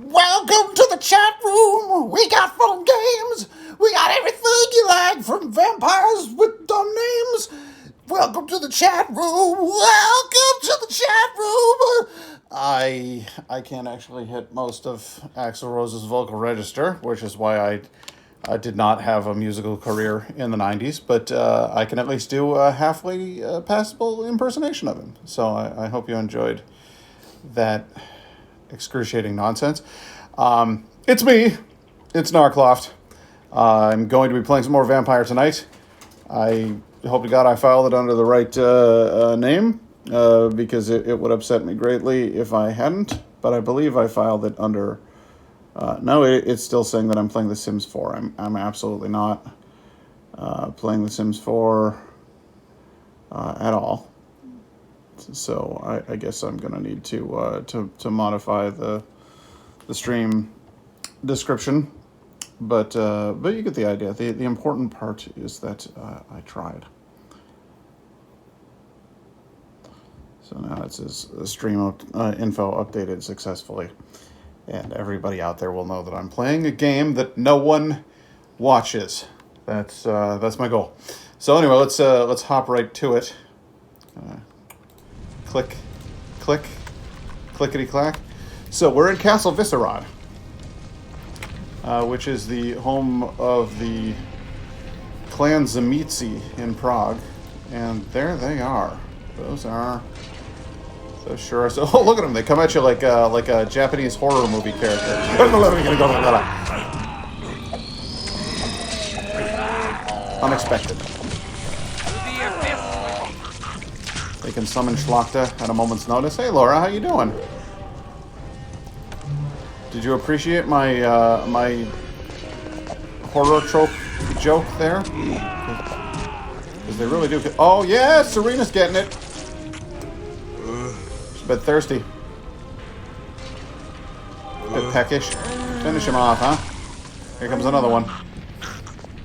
Welcome to the chat room. We got fun games. We got everything you like from vampires with dumb names. Welcome to the chat room. Welcome to the chat room. I can't actually hit most of Axl Rose's vocal register, which is why I did not have a musical career in the 90s, but I can at least do a halfway passable impersonation of him. So I hope you enjoyed that excruciating nonsense. It's me. It's Narcloft. I'm going to be playing some more Vampire tonight. I hope to God I filed it under the right name, because it would upset me greatly if I hadn't. But I believe I filed it under... no, it's still saying that I'm playing The Sims 4. I'm absolutely not playing The Sims 4 at all. So I guess I'm gonna need to modify the stream description, but you get the idea. The important part is that I tried. So now it says stream info updated successfully, and everybody out there will know that I'm playing a game that no one watches. That's my goal. So anyway, let's hop right to it. Click, click, clickety clack. So we're in Castle Visserad, which is the home of the clan Zamitzi in Prague, and there they are. Those sure are. So, oh, look at them! They come at you like a Japanese horror movie character. Unexpected. They can summon Schlachta at a moment's notice. Hey, Laura, how you doing? Did you appreciate my my horror trope joke there? Because they really do. Oh, yeah, Serena's getting it. She's a bit thirsty. A bit peckish. Finish him off, huh? Here comes another one.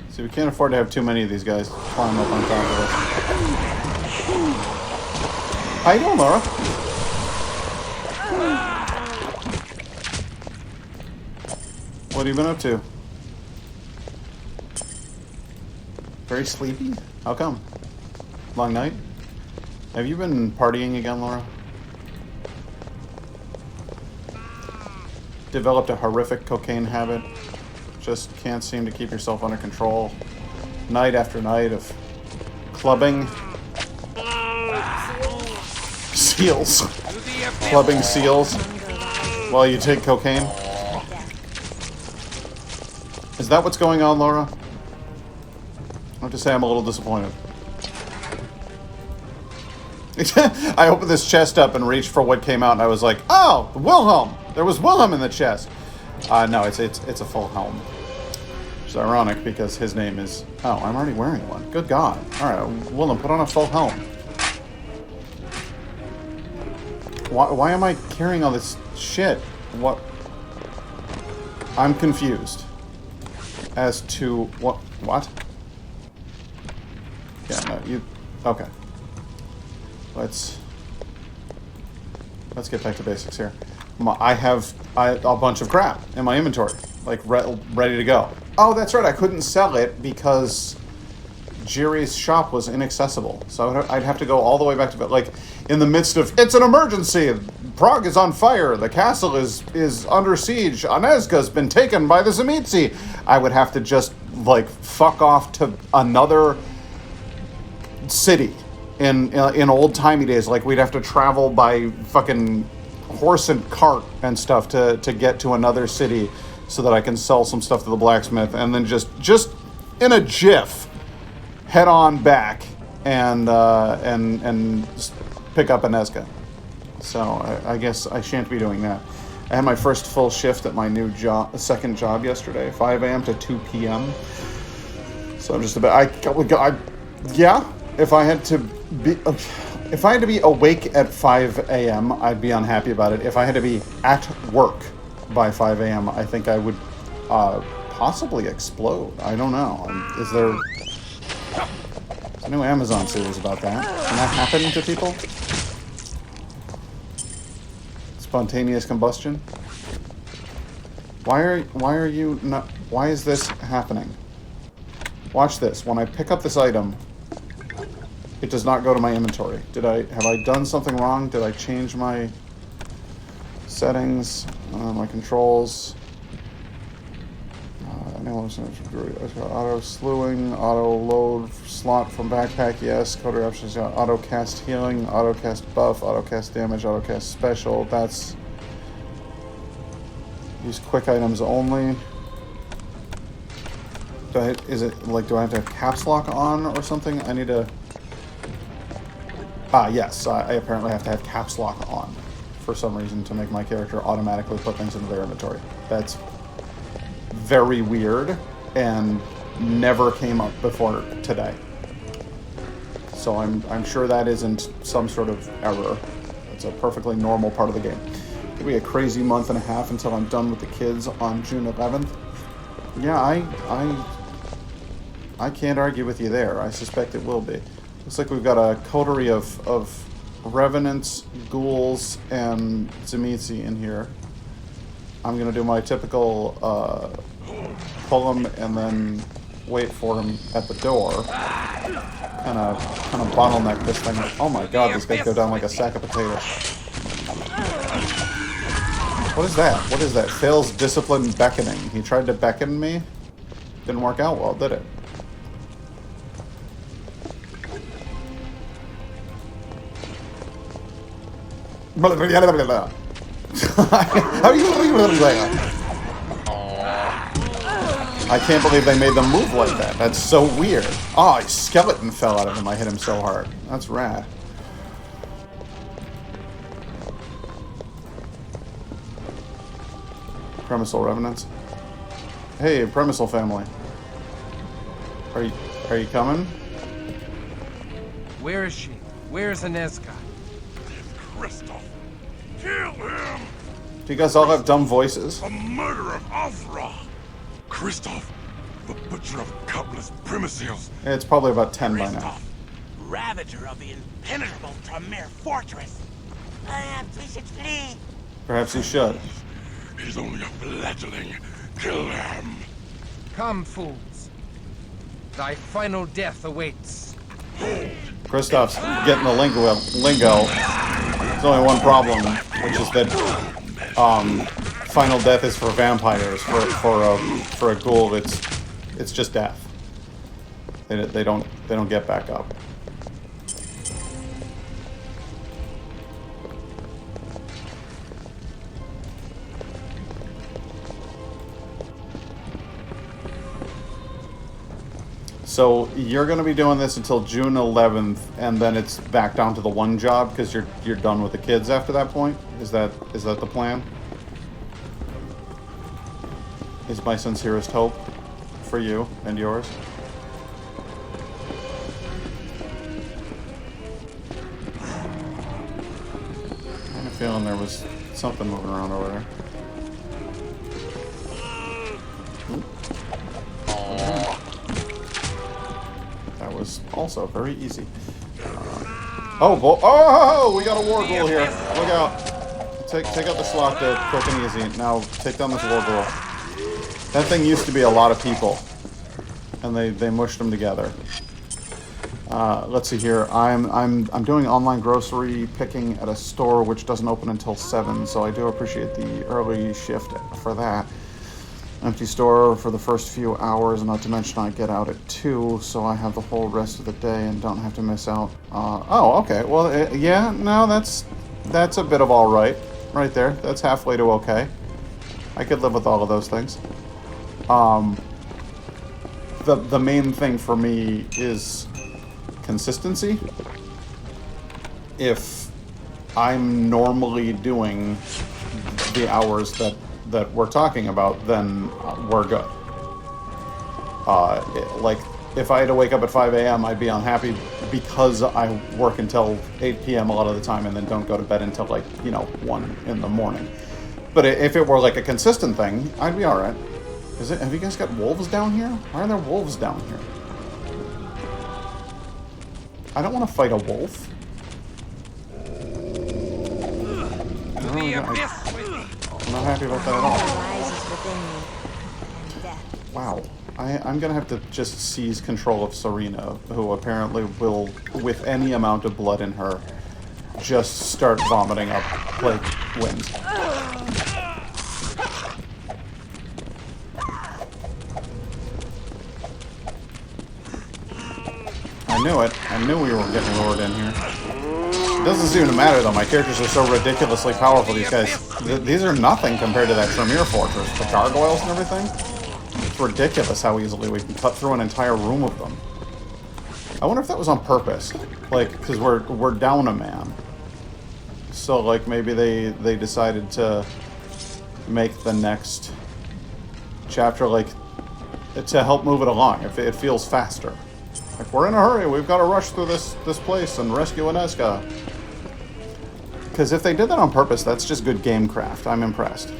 See, we can't afford to have too many of these guys climb up on top of us. How you doing, Laura? What have you been up to? Very sleepy? How come? Long night? Have you been partying again, Laura? Developed a horrific cocaine habit? Just can't seem to keep yourself under control? Night after night of clubbing? Seals. Clubbing seals while you take cocaine? Is that what's going on, Laura? I have to say I'm a little disappointed. I opened this chest up and reached for what came out, and I was like, oh, Wilhelm! There was Wilhelm in the chest! No, it's a full helm. Which is ironic, because his name is... Oh, I'm already wearing one. Good God. Alright, Wilhelm, put on a full helm. Why am I carrying all this shit? What? I'm confused as to what? Yeah, no, you... Okay. Let's get back to basics here. I have a bunch of crap in my inventory, like ready to go. Oh, that's right, I couldn't sell it because Jiri's shop was inaccessible. So I'd have to go all the way back to... Like, in the midst of, it's an emergency! Prague is on fire! The castle is under siege! Anezka's been taken by the Zamitzi! I would have to just, like, fuck off to another city in old-timey days. Like, we'd have to travel by fucking horse and cart and stuff to get to another city so that I can sell some stuff to the blacksmith, and then just in a jiff head on back and pick up Anezka. So I guess I shan't be doing that. I had my first full shift at my new second job yesterday, 5 a.m. to 2 p.m. So I'm just yeah. If I had to be awake at 5 a.m., I'd be unhappy about it. If I had to be at work by 5 a.m., I think I would possibly explode. I don't know. Is there a new Amazon series about that? Can that happen to people? Spontaneous combustion? Why are you not... Why is this happening? Watch this. When I pick up this item, it does not go to my inventory. Have I done something wrong? Did I change my settings, my controls? Auto slewing, auto load slot from backpack, yes. Coder options, auto cast healing, auto cast buff, auto cast damage, auto cast special. That's use quick items only. Do I have to have caps lock on or something? I need to... yes, I apparently have to have caps lock on for some reason to make my character automatically put things into their inventory. That's very weird and never came up before today. So I'm sure that isn't some sort of error. It's a perfectly normal part of the game. It'll be a crazy month and a half until I'm done with the kids on June 11th. Yeah, I can't argue with you there. I suspect it will be. Looks like we've got a coterie of revenants, ghouls, and Tzimisce in here. I'm gonna do my typical pull him and then wait for him at the door. Kind of bottleneck this thing. Oh my god, these guys go down like a sack of potatoes. What is that? What is that? Fails discipline beckoning. He tried to beckon me. Didn't work out well, did it? I can't believe they made them move like that. That's so weird. Oh, a skeleton fell out of him. I hit him so hard. That's rad. Premisal revenants. Hey, Premisal family. Are you coming? Where is she? Where's Inezka? Christoph, kill him! Do you guys all have dumb voices? The murderer of Avra! Christoph, the butcher of countless primicils! It's probably about 10 by now. Christoph, ravager of the impenetrable Tremere fortress. Perhaps we should flee. Perhaps you should. He's only a fledgling. Kill him! Come, fools. Thy final death awaits. Kristoff's getting the lingo. There's only one problem, which is that final death is for vampires. For a ghoul, it's just death. They don't get back up. So you're going to be doing this until June 11th, and then it's back down to the one job because you're done with the kids after that point. Is that the plan? Is my sincerest hope for you and yours. I had a feeling there was something moving around over there. Was also very easy. Oh, we got a war ghoul here. Look out. Take out the slot there, quick and easy. Now take down this war ghoul. That thing used to be a lot of people, and they mushed them together. Let's see here. I'm doing online grocery picking at a store which doesn't open until 7, so I do appreciate the early shift for that. Empty store for the first few hours, not to mention I get out at 2, so I have the whole rest of the day and don't have to miss out. Oh, okay. Well, yeah, no, that's a bit of all right there. That's halfway to okay. I could live with all of those things. The main thing for me is consistency. If I'm normally doing the hours that we're talking about, then we're good. Like, if I had to wake up at 5 a.m., I'd be unhappy because I work until 8 p.m. a lot of the time and then don't go to bed until, 1 in the morning. But if it were like a consistent thing, I'd be alright. Have you guys got wolves down here? Why are there wolves down here? I don't want to fight a wolf. not happy about that at all. Rises within me, and death. Wow. I'm gonna have to just seize control of Serena, who apparently will, with any amount of blood in her, just start vomiting up like winds. I knew it. I knew we were getting lured in here. It doesn't seem to matter though. My characters are so ridiculously powerful. These guys, these are nothing compared to that Tremere Fortress. The gargoyles and everything. It's ridiculous how easily we can cut through an entire room of them. I wonder if that was on purpose, like, because we're down a man. So like maybe they decided to make the next chapter like to help move it along. If it feels faster. Like, we're in a hurry, we've got to rush through this place and rescue Inesca. Because if they did that on purpose, that's just good gamecraft. I'm impressed.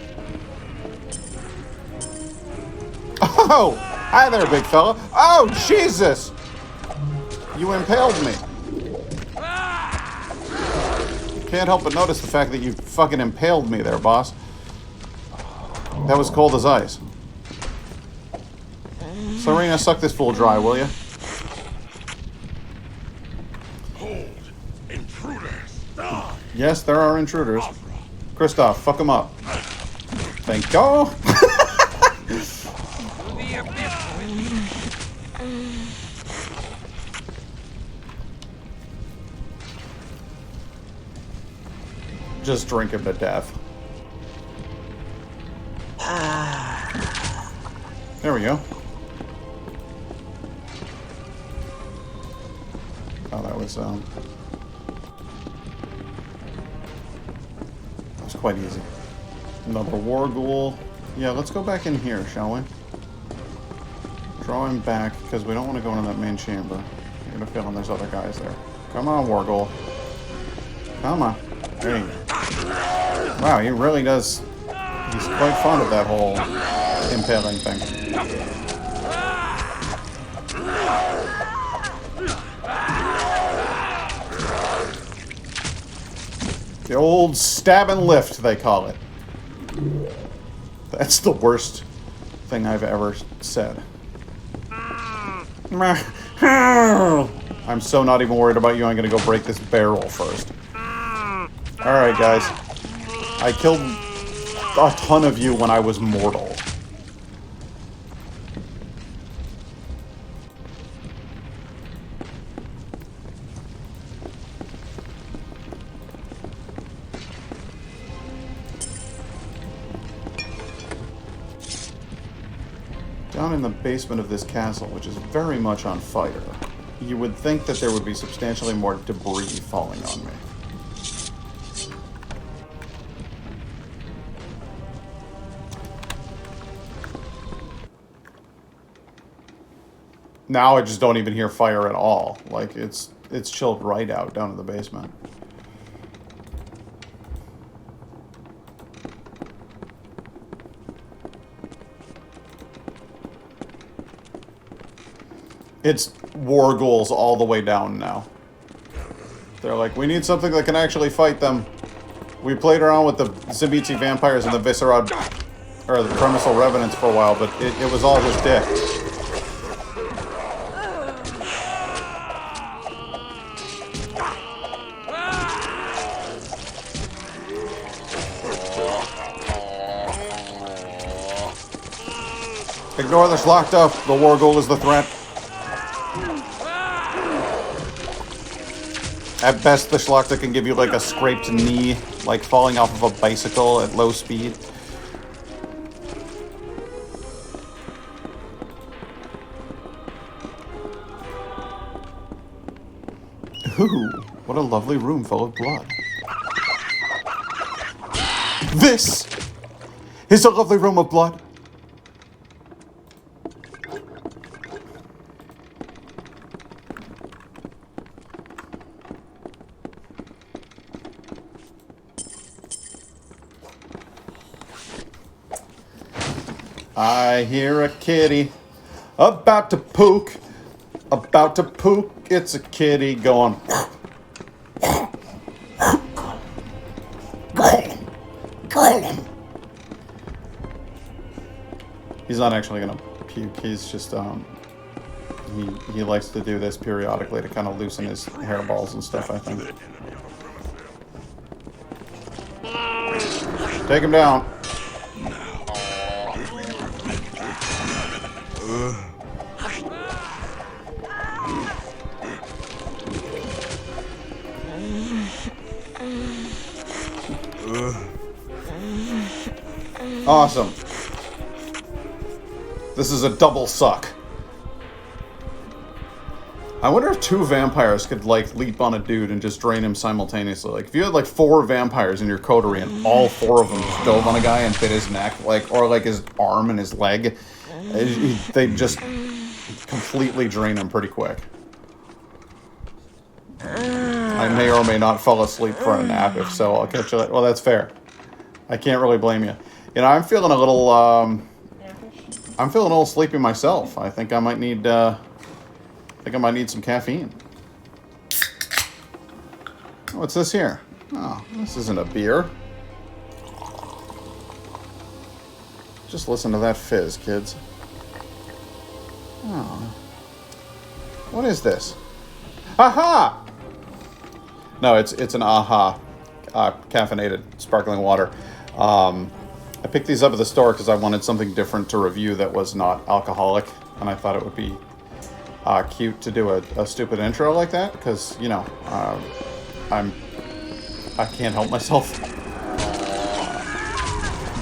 Oh! Hi there, big fella. Oh, Jesus! You impaled me. Can't help but notice the fact that you fucking impaled me there, boss. That was cold as ice. Serena, suck this fool dry, will you? Yes, there are intruders. Kristoff, fuck them up. Thank you. Just drink him to death. There we go. Oh, that was quite easy. Another war ghoul. Yeah, let's go back in here, shall we? Draw him back, because we don't want to go into that main chamber. I get a feeling there's other guys there. Come on, war ghoul. Come on. There you go. Wow, he really does... He's quite fond of that whole impaling thing. The old stab and lift, they call it. That's the worst thing I've ever said. I'm so not even worried about you. I'm gonna go break this barrel first. Alright, guys. I killed a ton of you when I was mortal. Down in the basement of this castle, which is very much on fire, you would think that there would be substantially more debris falling on me. Now I just don't even hear fire at all. Like, it's chilled right out down in the basement. It's war ghouls all the way down now. They're like, we need something that can actually fight them. We played around with the Zibiti vampires and the Viscerad, or the Premisal Revenants for a while, but it was all just dick. Ignore this locked up. The war ghoul is the threat. At best, the Schlachta can give you like a scraped knee, like falling off of a bicycle at low speed. Ooh, what a lovely room full of blood. This is a lovely room of blood. I hear a kitty about to pook, about to pook. It's a kitty going. Golem, golem, He's not actually gonna puke. He's just he likes to do this periodically to kind of loosen his hairballs and stuff, I think. Take him down. Awesome. This is a double suck. I wonder if 2 vampires could, like, leap on a dude and just drain him simultaneously. Like, if you had, like, 4 vampires in your coterie and all 4 of them just dove on a guy and bit his neck, like, or, like, his arm and his leg, they'd just completely drain him pretty quick. I may or may not fall asleep for a nap. If so, I'll catch you later. Well, that's fair. I can't really blame you. You know, I'm feeling a little, sleepy myself. I think I might need, some caffeine. What's this here? Oh, this isn't a beer. Just listen to that fizz, kids. Oh. What is this? Aha! No, it's an AHA caffeinated sparkling water. I picked these up at the store because I wanted something different to review that was not alcoholic, and I thought it would be cute to do a stupid intro like that because, you know, I can't help myself.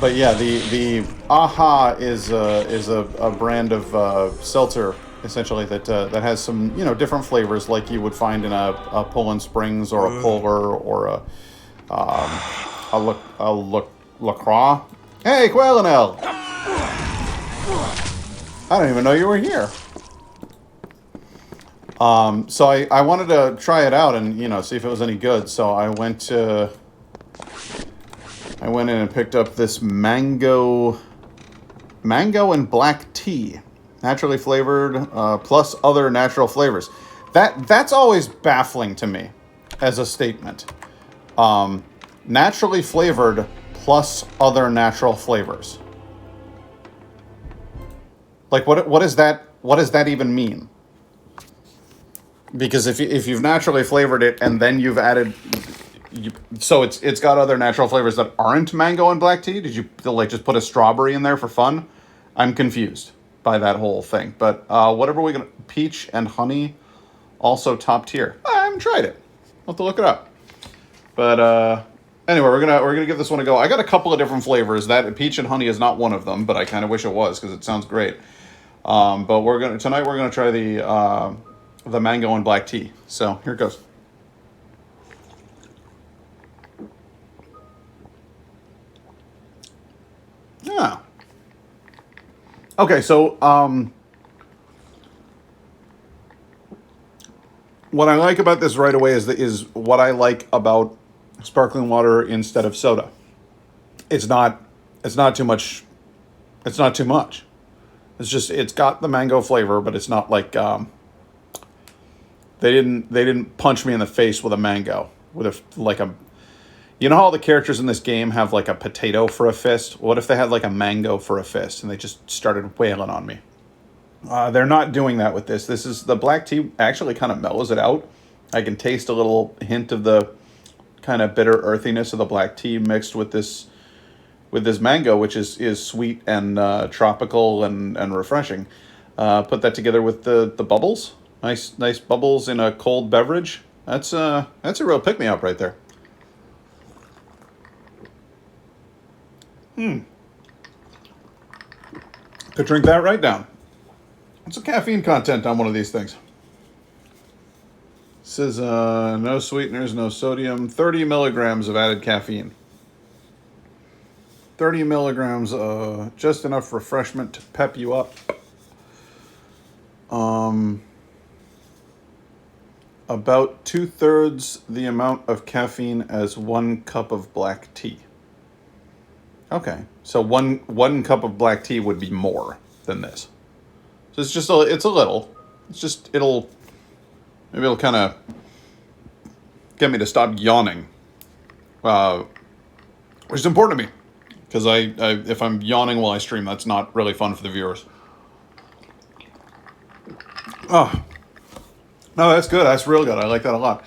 But yeah, the AHA is a brand of seltzer essentially that has some, you know, different flavors like you would find in a Poland Springs or a Polar or a LaCroix. Hey, Quellenel! I don't even know you were here. So I wanted to try it out and, you know, see if it was any good. So I went in and picked up this mango and black tea, naturally flavored, plus other natural flavors. That's always baffling to me as a statement. Naturally flavored plus other natural flavors. Like what is that? What does that even mean? Because if you've naturally flavored it and then you've added, so it's got other natural flavors that aren't mango and black tea. Did you like just put a strawberry in there for fun? I'm confused by that whole thing. But whatever we're gonna, peach and honey, also top tier. I haven't tried it. I'll have to look it up. But anyway, we're gonna give this one a go. I got a couple of different flavors. That peach and honey is not one of them, but I kind of wish it was because it sounds great. But tonight we're gonna try the mango and black tea. So here it goes. Yeah. Okay, so what I like about this right away is what I like about sparkling water instead of soda. It's not too much. It's not too much. It's got the mango flavor, but it's not like they didn't punch me in the face with a mango you know how all the characters in this game have like a potato for a fist? What if they had like a mango for a fist and they just started wailing on me? They're not doing that with this. This is the black tea actually kind of mellows it out. I can taste a little hint of the kind of bitter earthiness of the black tea mixed with this mango, which is sweet and tropical and refreshing. Put that together with the bubbles. Nice bubbles in a cold beverage. That's a real pick-me-up right there. Could drink that right down. What's the caffeine content on one of these things? It says no sweeteners, no sodium, 30 milligrams of added caffeine. 30 milligrams, just enough refreshment to pep you up. About 2/3 the amount of caffeine as 1 cup of black tea. Okay, so one cup of black tea would be more than this. So it's just it's a little. It's just maybe it'll kind of get me to stop yawning, which is important to me. Because if I'm yawning while I stream, that's not really fun for the viewers. Oh, no, that's good. That's real good. I like that a lot.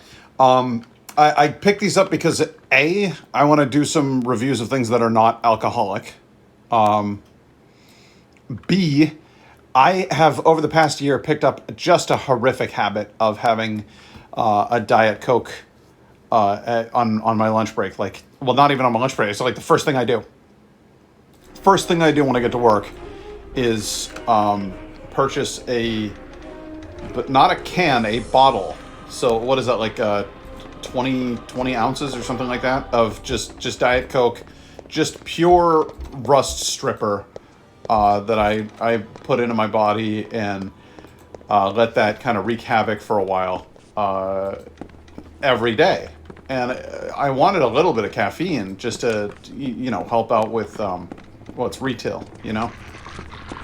I picked these up because A, I want to do some reviews of things that are not alcoholic. B, I have over the past year picked up just a horrific habit of having a Diet Coke on my lunch break. Like, well, not even on my lunch break. It's like the first thing I do. First thing I do when I get to work is purchase but not a can, a bottle. So what is that, like 20 ounces or something like that of just Diet Coke, just pure rust stripper that I put into my body and let that kind of wreak havoc for a while every day. And I wanted a little bit of caffeine just to, help out with, it's retail,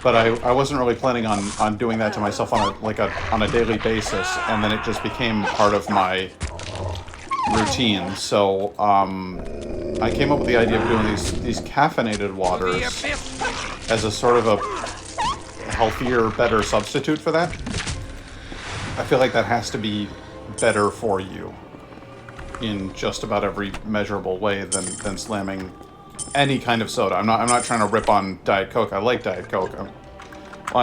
But I wasn't really planning on doing that to myself on a daily basis, and then it just became part of my routine. So I came up with the idea of doing these caffeinated waters as a sort of a healthier, better substitute for that. I feel like that has to be better for you in just about every measurable way than slamming any kind of soda. I'm not trying to rip on Diet Coke. I like Diet Coke.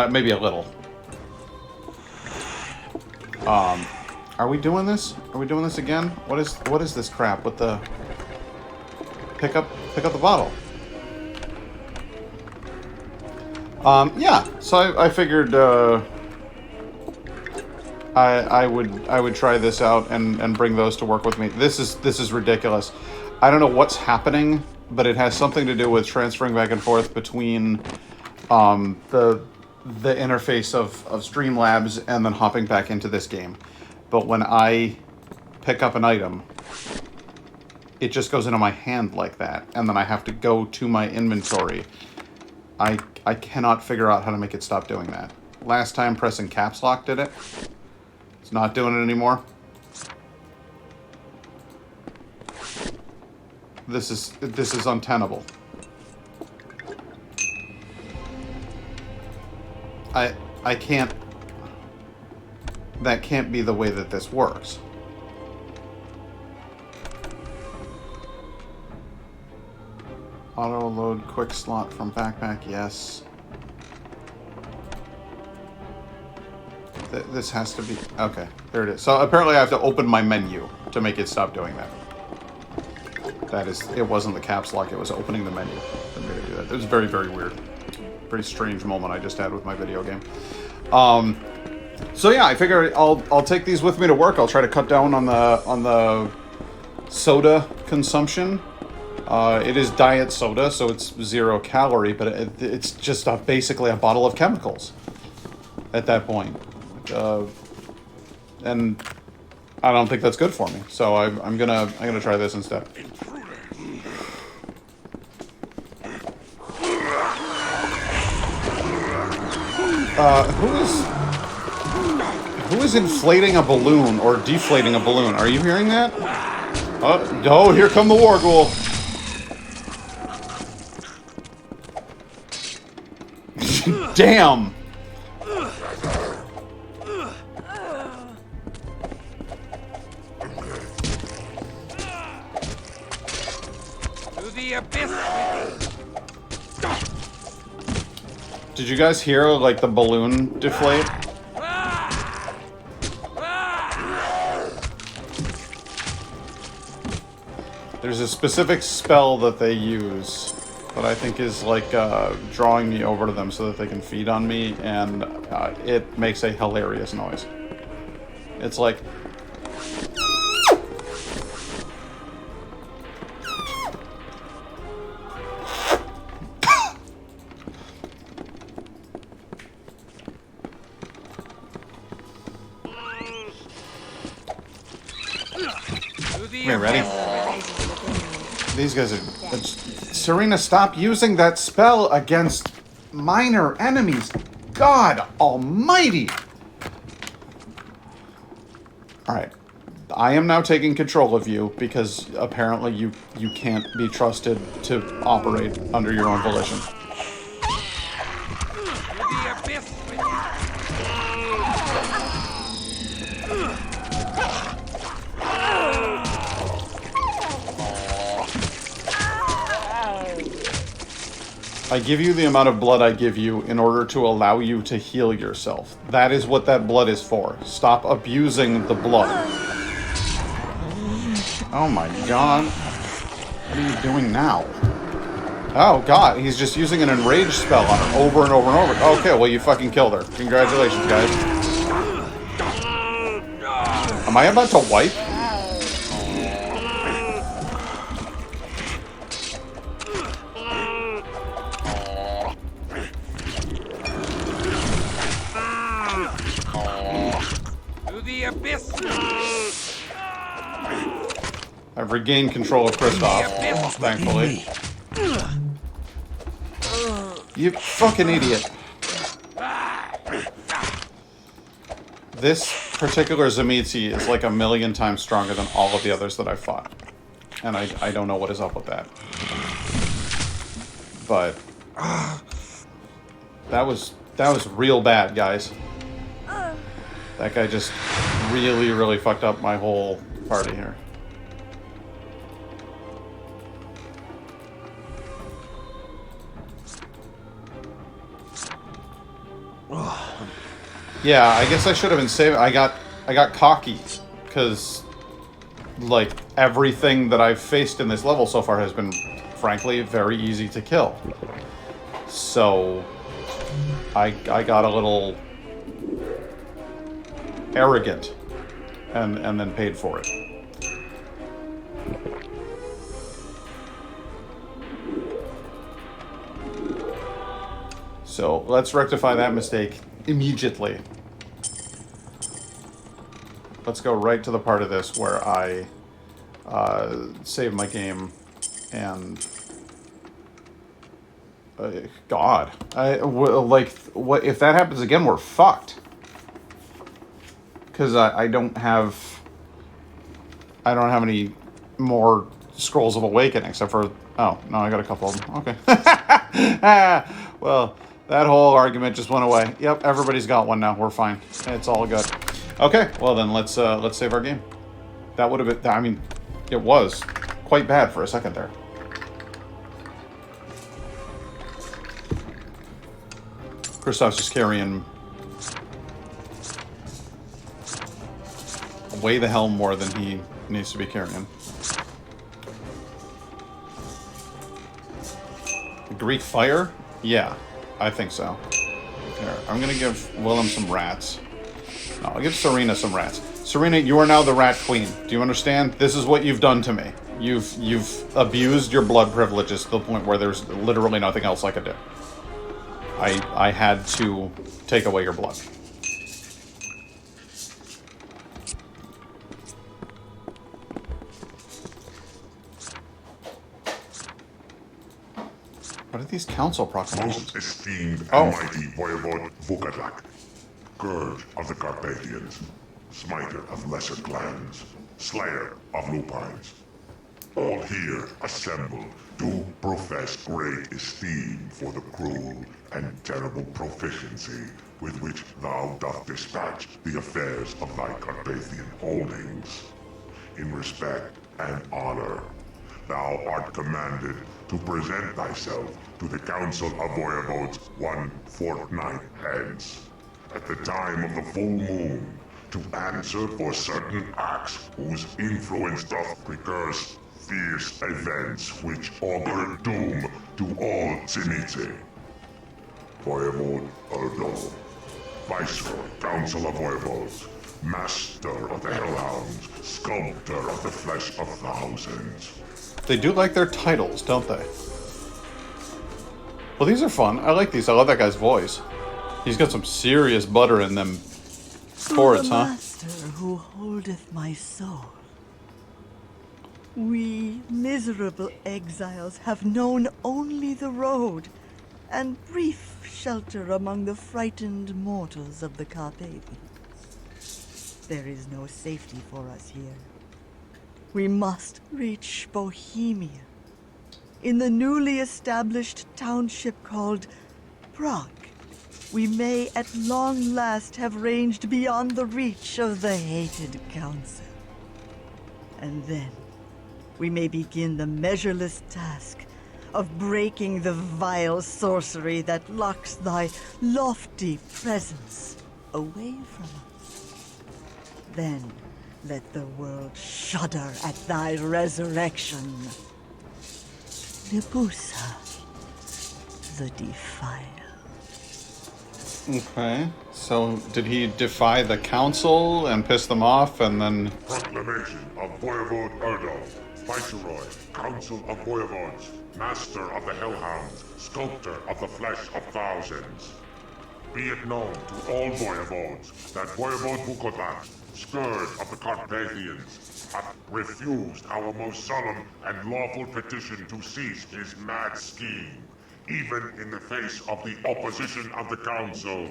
Maybe a little. Are we doing this? Are we doing this again? What is this crap with the pick up the bottle? Yeah. So I figured I would try this out and bring those to work with me. This is ridiculous. I don't know what's happening, but it has something to do with transferring back and forth between the interface of Streamlabs and then hopping back into this game. But when I pick up an item, it just goes into my hand like that, and then I have to go to my inventory. I cannot figure out how to make it stop doing that. Last time pressing caps lock did it. It's not doing it anymore. This is untenable. I can't... That can't be the way that this works. Auto load quick slot from backpack, yes. This has to be... Okay, there it is. So apparently I have to open my menu to make it stop doing that. It wasn't the caps lock, it was opening the menu that made it do that. It was very, very weird. Pretty strange moment I just had with my video game. So yeah, I figure I'll take these with me to work. I'll try to cut down on the soda consumption. It is diet soda, so it's 0 calorie, but it's just basically a bottle of chemicals at that point. And I don't think that's good for me. So I'm gonna try this instead. Who is inflating a balloon or deflating a balloon? Are you hearing that? Oh, here come the war ghoul. Damn. To the abyss. Did you guys hear, like, the balloon deflate? There's a specific spell that they use that I think is, like, drawing me over to them so that they can feed on me, and it makes a hilarious noise. It's like... Okay, ready? These guys are... Serena, stop using that spell against minor enemies. God almighty! Alright. I am now taking control of you because apparently you can't be trusted to operate under your own volition. To the abyss with you. I give you the amount of blood I give you in order to allow you to heal yourself. That is what that blood is for. Stop abusing the blood. Oh my god. What are you doing now? Oh god, he's just using an enraged spell on her over and over and over. Okay, well you fucking killed her. Congratulations, guys. Am I about to wipe? To the abyss. I've regained control of Kristoff, thankfully. You fucking idiot. This particular Zamitzi is like a million times stronger than all of the others that I've fought. And I don't know what is up with that. But that was real bad, guys. That guy just really, really fucked up my whole party here. Yeah, I guess I should have been saving. I got cocky because like everything that I've faced in this level so far has been frankly very easy to kill. So I got a little arrogant and then paid for it. So let's rectify that mistake immediately. Let's go right to the part of this where I save my game and God, like what if that happens again? We're fucked. Because I don't have any more Scrolls of Awakening except for oh no, I got a couple of them. Okay. Well, that whole argument just went away. Yep, everybody's got one now. We're fine. It's all good. Okay, well then let's save our game. That would have been. I mean, it was quite bad for a second there. Kristoff's just carrying way the hell more than he needs to be carrying. The Greek fire? Yeah, I think so. Here, I'm gonna give Willem some rats. No, I'll give Serena some rats. Serena, you are now the rat queen. Do you understand? This is what you've done to me. You've abused your blood privileges to the point where there's literally nothing else I could do. I had to take away your blood. What are these council proclamations? Most esteemed and mighty Voivode Vukadak, Scourge of the Carpathians, Smiter of lesser clans, Slayer of lupines. All here assembled do profess great esteem for the cruel and terrible proficiency with which thou doth dispatch the affairs of thy Carpathian holdings. In respect and honor, thou art commanded to present thyself to the Council of Voivodes 1 fortnight hence, at the time of the full moon, to answer for certain acts whose influence doth precurse fierce events which augur doom to all Tzimitzi. Voivode Erdo, Viceroy, Council of Voivodes, Master of the Hellhounds, Sculptor of the Flesh of Thousands. They do like their titles, don't they? Well, these are fun. I like these. I love that guy's voice. He's got some serious butter in them chords, huh? Master who holdeth my soul. We miserable exiles have known only the road, and brief shelter among the frightened mortals of the Carpathians. There is no safety for us here. We must reach Bohemia, in the newly established township called Prague. We may at long last have ranged beyond the reach of the hated council. And then we may begin the measureless task of breaking the vile sorcery that locks thy lofty presence away from us. Then let the world shudder at thy resurrection. Nebusa, the Defier. Okay, so did he defy the council and piss them off and then... Proclamation of Voivode Erdo, Viceroy, Council of Voivodes, Master of the Hellhounds, Sculptor of the Flesh of Thousands. Be it known to all Voivodes that Voivode Vukodak, Scourge of the Carpathians, hath refused our most solemn and lawful petition to cease his mad scheme, even in the face of the opposition of the Council.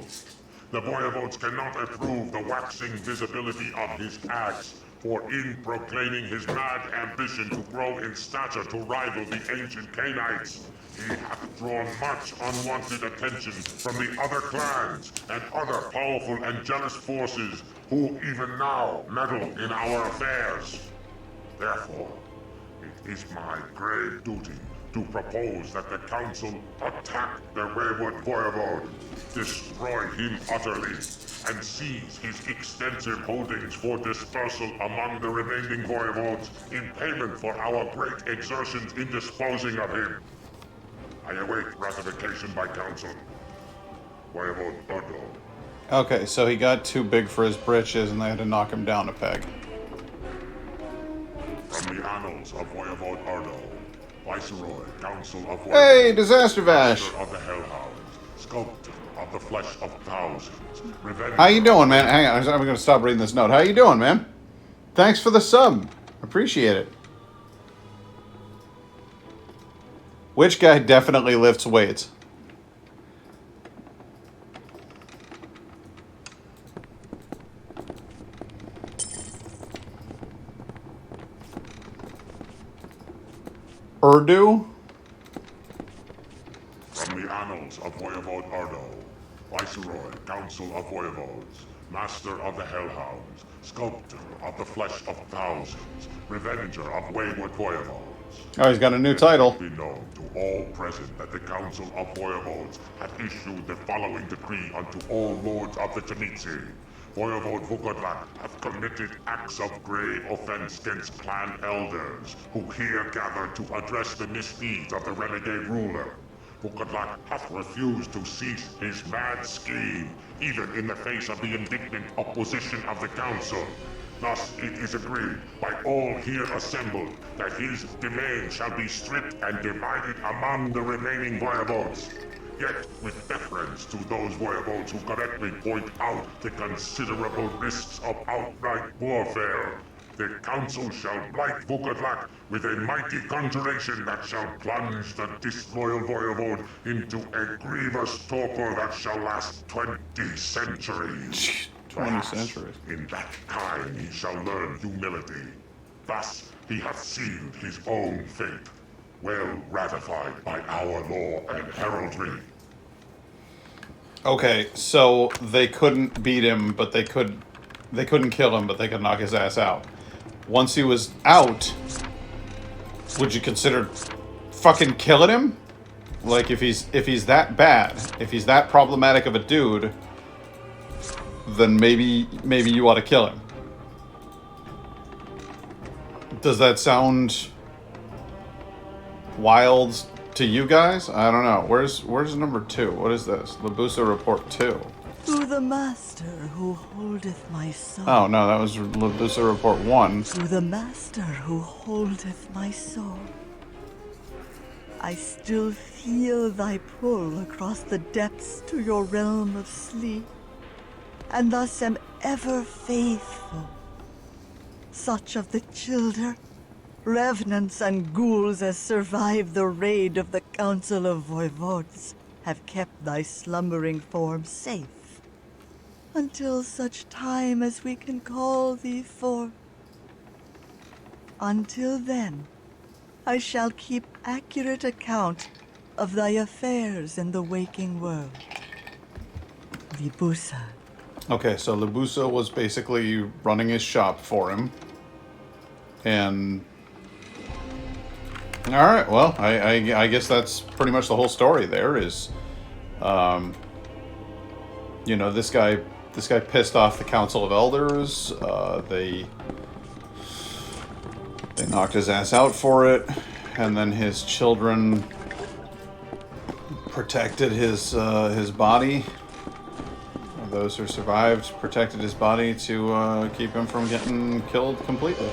The Voivodes cannot approve the waxing visibility of his acts, for in proclaiming his mad ambition to grow in stature to rival the ancient Canaanites, he hath drawn much unwanted attention from the other clans and other powerful and jealous forces who even now meddle in our affairs. Therefore, it is my grave duty to propose that the Council attack the wayward Voivode, destroy him utterly, and seize his extensive holdings for dispersal among the remaining Voivodes in payment for our great exertions in disposing of him. I await ratification by Council. Voivode Erdo. Okay, so he got too big for his britches and they had to knock him down a peg. From the annals of Voivode Erdo, Viceroy, Council of Voivodes, Hey, Disaster Vash! Master of the Hellhounds, Sculptor of the Flesh of Thousands, Revenger. How you doing, man? Hang on, I'm gonna stop reading this note. How you doing, man? Thanks for the sub. Appreciate it. Which guy definitely lifts weights? Urdu? From the annals of Voivode Erdo, Viceroy, Council of Voivodes, Master of the Hellhounds, Sculptor of the Flesh of Thousands, Revenger of wayward Voivodes. Oh, he's got a new title. Be known to all present that the Council of Voivodes hath issued the following decree unto all lords of the Tzimisce. Voivode Vukodak hath committed acts of grave offense against clan elders, who here gather to address the misdeeds of the renegade ruler. Vukodak hath refused to cease his mad scheme, even in the face of the indignant opposition of the Council. Thus it is agreed by all here assembled that his domain shall be stripped and divided among the remaining Voivodes. Yet, with deference to those Voivodes who correctly point out the considerable risks of outright warfare, the Council shall blight Vukodak with a mighty conjuration that shall plunge the disloyal Voivode into a grievous torpor that shall last 20 centuries. 20 Perhaps centuries. in that time he shall learn humility. Thus he hath sealed his own fate, well ratified by our law and heraldry. Okay, so they couldn't beat him, but they couldn't kill him, but they could knock his ass out. Once he was out, would you consider fucking killing him? Like, if he's that bad, if he's that problematic of a dude, then maybe you ought to kill him. Does that sound wild to you guys? I don't know. Where's number 2? What is this? Labusa Report 2. To the master who holdeth my soul. Oh no, that was Labusa Report 1. To the master who holdeth my soul. I still feel thy pull across the depths to your realm of sleep, and thus am ever faithful. Such of the children, revenants and ghouls as survived the raid of the Council of Voivodes have kept thy slumbering form safe. until such time as we can call thee forth. Until then, I shall keep accurate account of thy affairs in the waking world. Libusa. Okay, so Libusa was basically running his shop for him. And... Alright, well, I guess that's pretty much the whole story there is... you know, this guy pissed off the Council of Elders. They knocked his ass out for it. And then his children protected his body. Those who survived protected his body to keep him from getting killed completely.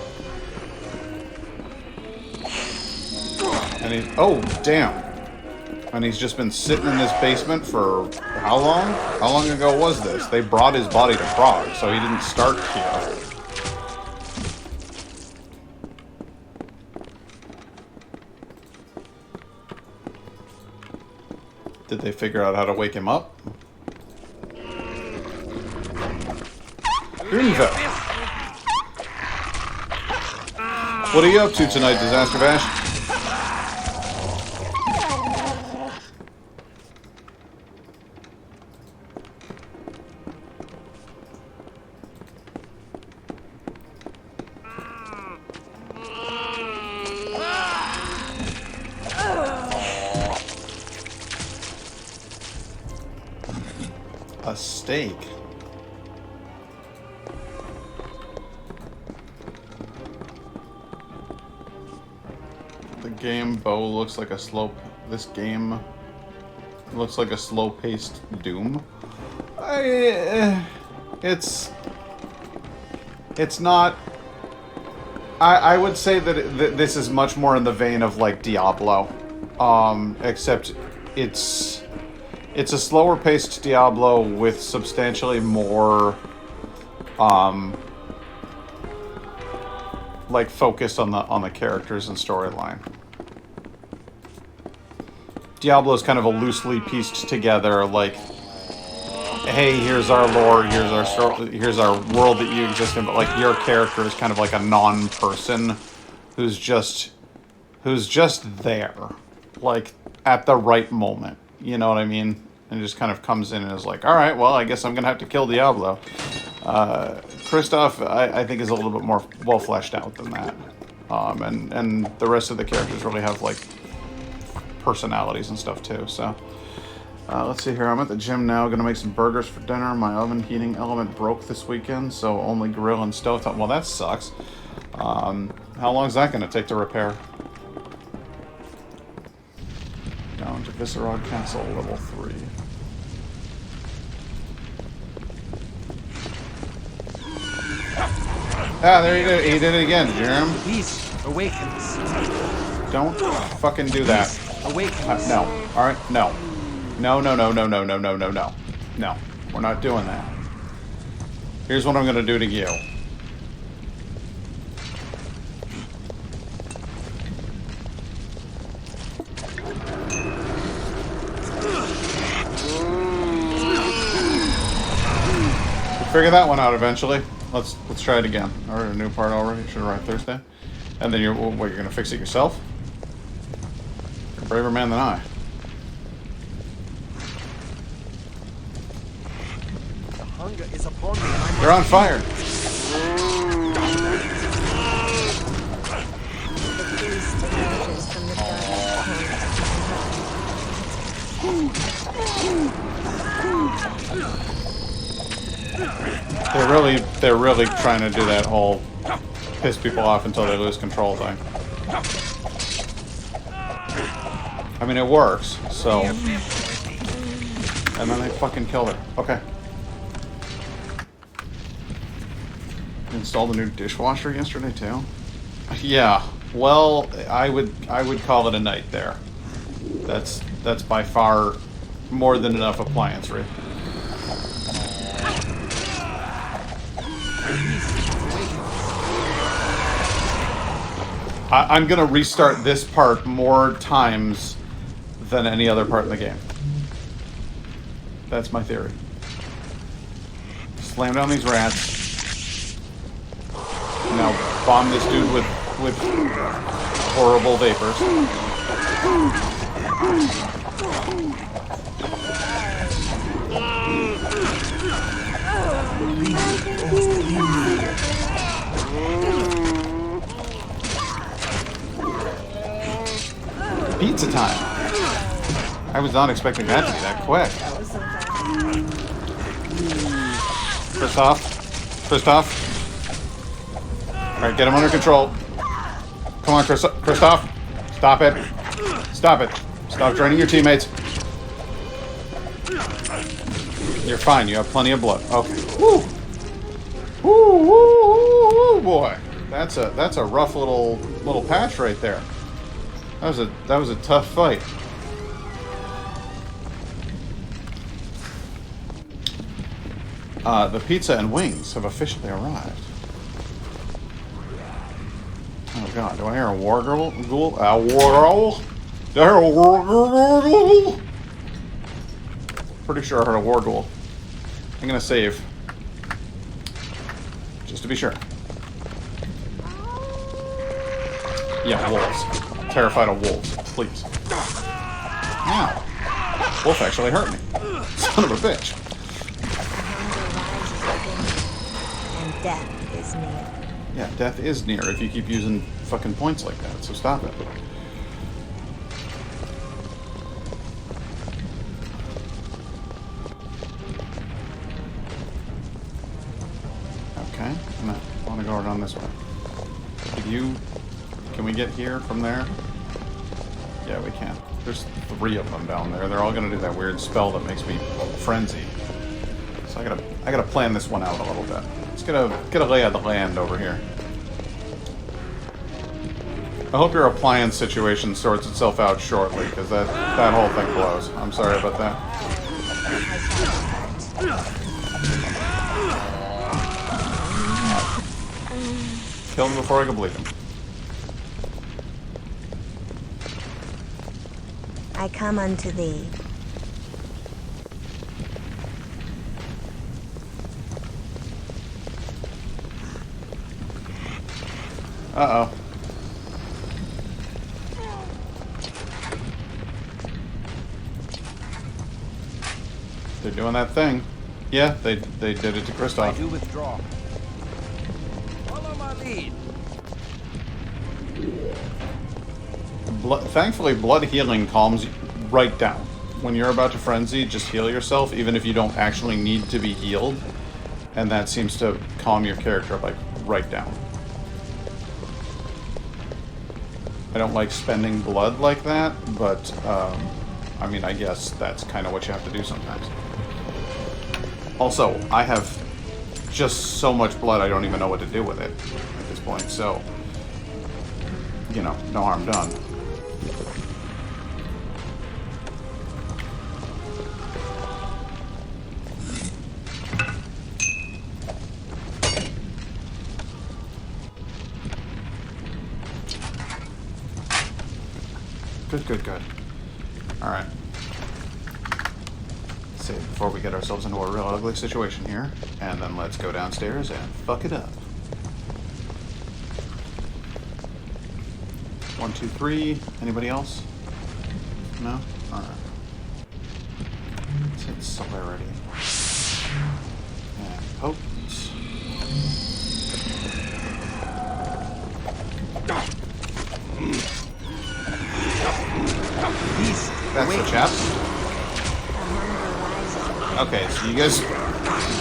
And he... Oh, damn. And he's just been sitting in this basement for how long? How long ago was this? They brought his body to Prague, so he didn't start here. Did they figure out how to wake him up? Greenville. What are you up to tonight, Disaster Bash? A steak. The game bow looks like a slow... This game looks like a slow-paced Doom. It's not... I would say that this is much more in the vein of, like, Diablo. Except it's a slower-paced Diablo with substantially more... like focus on the characters and storyline. Diablo is kind of a loosely pieced together, like, hey, here's our lore, here's our story, here's our world that you exist in, but like your character is kind of like a non-person who's just there, like at the right moment. You know what I mean? And just kind of comes in and is like, all right, well, I guess I'm gonna have to kill Diablo. Kristoff, I think, is a little bit more well fleshed out than that. And the rest of the characters really have, like, personalities and stuff, too. So, let's see here. I'm at the gym now. Gonna make some burgers for dinner. My oven heating element broke this weekend, so only grill and stovetop. Well, that sucks. How long is that gonna take to repair? Down to Viscerod Castle, level 3. Ah, there he did. He did it again. Did you hear him? Beast awakens. Don't fucking do that. Awakens. No. All right. No. No. No. No. No. No. No. No. No. No. No. We're not doing that. Here's what I'm gonna do to you. We'll figure that one out eventually. Let's try it again. All right, a new part already. Should arrive Thursday. And then you're gonna fix it yourself? You're a braver man than I. The hunger is upon me. You're on fire. The beast emerges from the They're really trying to do that whole piss people off until they lose control thing. I mean, it works, so... And then they fucking killed her. Okay. Installed a new dishwasher yesterday, too? Yeah. Well, I would call it a night there. That's by far more than enough appliance rate. I'm gonna restart this part more times than any other part in the game. That's my theory. Slam down these rats. Now bomb this dude with horrible vapors. Pizza time. I was not expecting that to be that quick. That was so fast. Christoph. Alright, get him under control. Come on, Christoph. Stop it. Stop it. Stop draining your teammates. You're fine. You have plenty of blood. Okay. Woo. Woo, woo, woo, woo, boy. That's a rough little patch right there. That was a tough fight. The pizza and wings have officially arrived. Oh god, do I hear a war ghoul? A war ghoul? Do I hear a war ghoul? Pretty sure I heard a war ghoul. I'm gonna save. Just to be sure. Yeah, wolves. Terrified of wolves, please. Ow. Wolf actually hurt me. Son of a bitch. And death is near. Yeah, death is near if you keep using fucking points like that, so stop it. Okay, I want to go around this way. Can we get here from there? Yeah, we can. There's 3 of them down there. They're all gonna do that weird spell that makes me frenzy. So I gotta plan this one out a little bit. Let's get a lay of the land over here. I hope your appliance situation sorts itself out shortly, because that whole thing blows. I'm sorry about that. Kill him before I can bleed him. I come unto thee. Uh-oh. They're doing that thing. Yeah, they did it to I Kristoff. do withdraw. Follow my lead. Thankfully, blood healing calms you right down. When you're about to frenzy, just heal yourself, even if you don't actually need to be healed. And that seems to calm your character, like, right down. I don't like spending blood like that, but, I mean, I guess that's kind of what you have to do sometimes. Also, I have just so much blood, I don't even know what to do with it at this point, so, you know, no harm done. Good. Alright. Let's save before we get ourselves into a real ugly situation here. And then let's go downstairs and fuck it up. 1, 2, 3. Anybody else? No? Alright. Let's hit celerity. And potence. That's the chaps. Okay, so you guys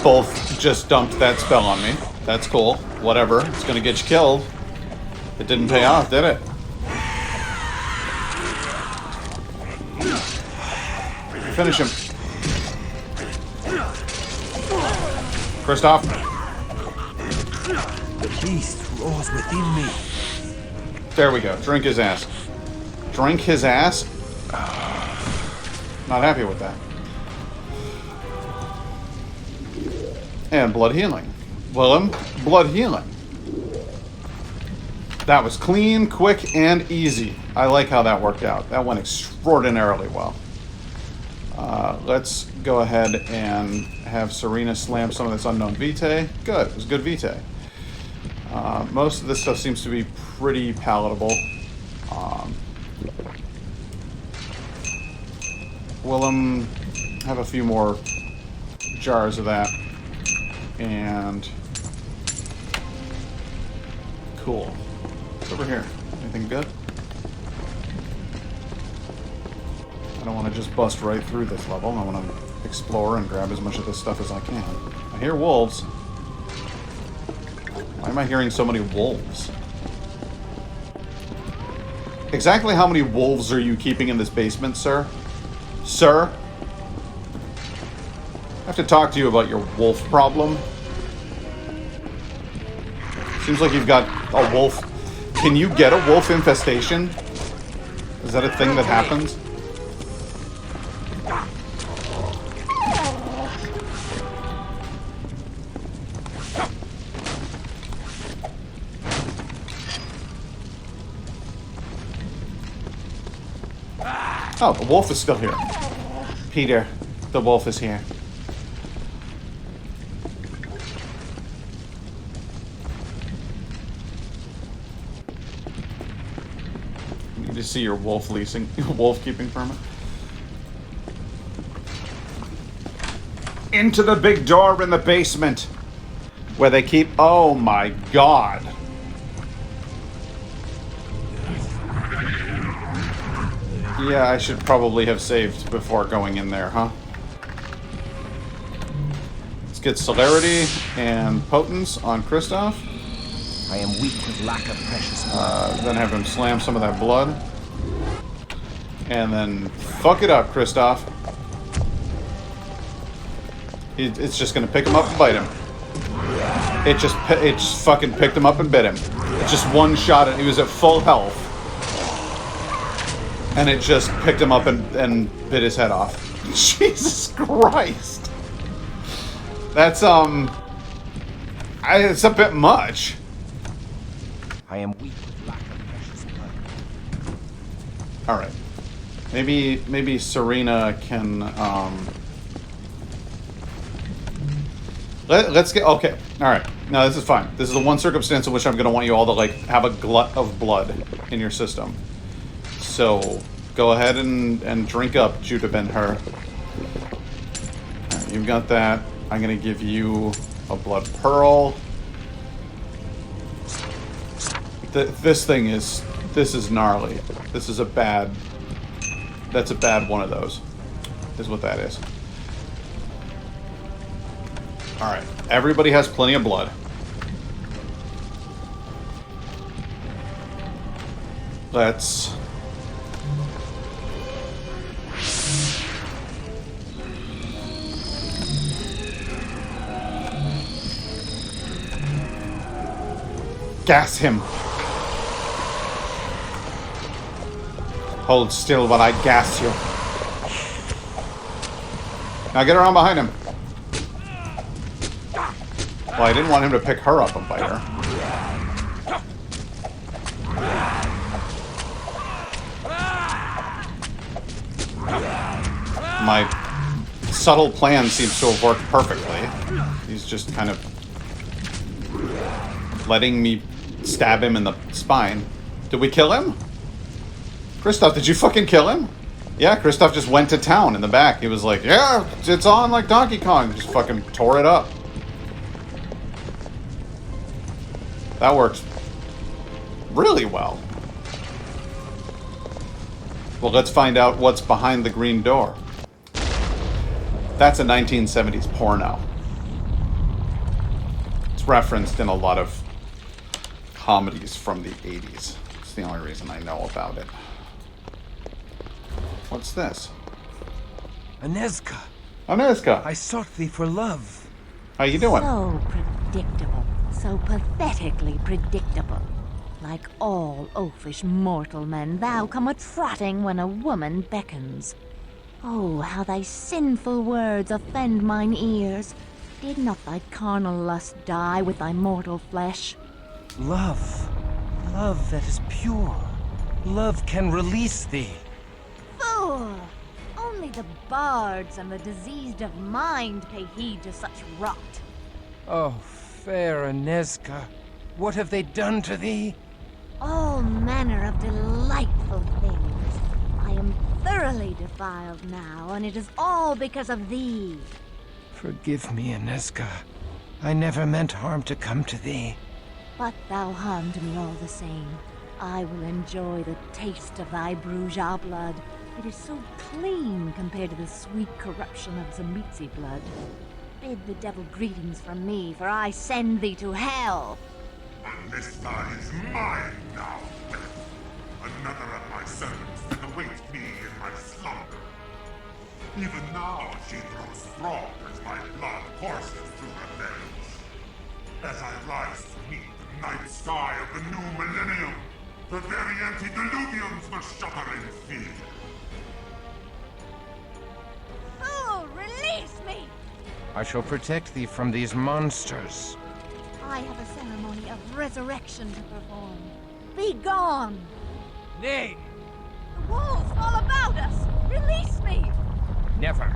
both just dumped that spell on me. That's cool. Whatever. It's gonna get you killed. It didn't pay off, did it? Finish him. Kristoff. The beast roars within me. There we go. Drink his ass. Drink his ass? Not happy with that. And blood healing. Willem, blood healing. That was clean, quick, and easy. I like how that worked out. That went extraordinarily well. Let's go ahead and have Serena slam some of this unknown Vitae. Good. It was good Vitae. Most of this stuff seems to be pretty palatable. Willem, have a few more jars of that. And cool. What's over here? Anything good? I don't want to just bust right through this level. I want to explore and grab as much of this stuff as I can. I hear wolves. Why am I hearing so many wolves? Exactly how many wolves are you keeping in this basement, sir? Sir? I have to talk to you about your wolf problem. Seems like you've got a wolf. Can you get a wolf infestation? Is that a thing that happens? Oh, the wolf is still here. Peter, the wolf is here. Need to see your wolf leasing, wolf keeping permit. Into the big door in the basement, where they keep. Oh my god. Yeah, I should probably have saved before going in there, huh? Let's get celerity and potence on Kristoff. I am weak with lack of precious blood. Then have him slam some of that blood. And then fuck it up, Kristoff. It's just gonna pick him up and bite him. It just fucking picked him up and bit him. It just one shot and he was at full health. And it just picked him up and bit his head off. Jesus Christ. That's, it's a bit much. I am weak with lack of precious blood. Alright. Maybe Serena can, let's get, okay. Alright. No, this is fine. This is the one circumstance in which I'm going to want you all to, like, have a glut of blood in your system. So, go ahead and drink up, Judah Ben-Hur. Right, you've got that. I'm going to give you a blood pearl. This is gnarly. This is that's a bad one of those, is what that is. Alright, everybody has plenty of blood. Let's... gas him. Hold still while I gas you. Now get around behind him. Well, I didn't want him to pick her up and bite her. My subtle plan seems to have worked perfectly. He's just kind of letting me stab him in the spine. Did we kill him? Kristoff, did you fucking kill him? Yeah, Kristoff just went to town in the back. He was like, yeah, it's on like Donkey Kong. Just fucking tore it up. That works really well. Well, let's find out what's behind the green door. That's a 1970s porno. It's referenced in a lot of comedies from the 80s. It's the only reason I know about it. What's this? Anezka, Anezka, I sought thee for love. how you doing? So predictable. So pathetically predictable. Like all oafish mortal men, thou come a-trotting when a woman beckons. Oh, how thy sinful words offend mine ears. Did not thy carnal lust die with thy mortal flesh? Love. Love that is pure. Love can release thee. Fool! Only the bards and the diseased of mind pay heed to such rot. Oh, fair Anezka, what have they done to thee? All manner of delightful things. I am thoroughly defiled now, and it is all because of thee. Forgive me, Anezka. I never meant harm to come to thee. But thou harmed me all the same. I will enjoy the taste of thy Bruja blood. It is so clean compared to the sweet corruption of Zamitzi blood. Bid the devil greetings from me, for I send thee to hell. Anesta is mine now. Another of my servants will await me in my slumber. Even now she grows strong as my blood courses through her veins. As I rise to meet the night sky of the new millennium, the very antediluvians will shudder in fear. Fool, release me! I shall protect thee from these monsters. I have a ceremony of resurrection to perform. Be gone! Nay! The wolves all about us! Release me! Never.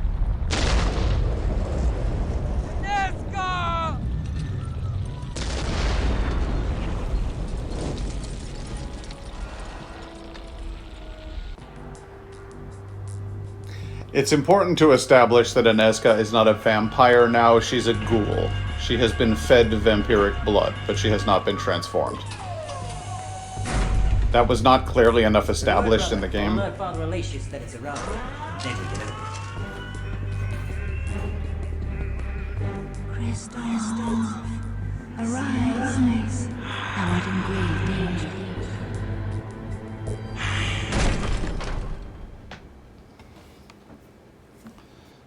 Nesca! It's important to establish that Anezka is not a vampire now, she's a ghoul. She has been fed vampiric blood, but she has not been transformed. That was not clearly enough established in the game. Christoph, arise. Thou art in grave danger.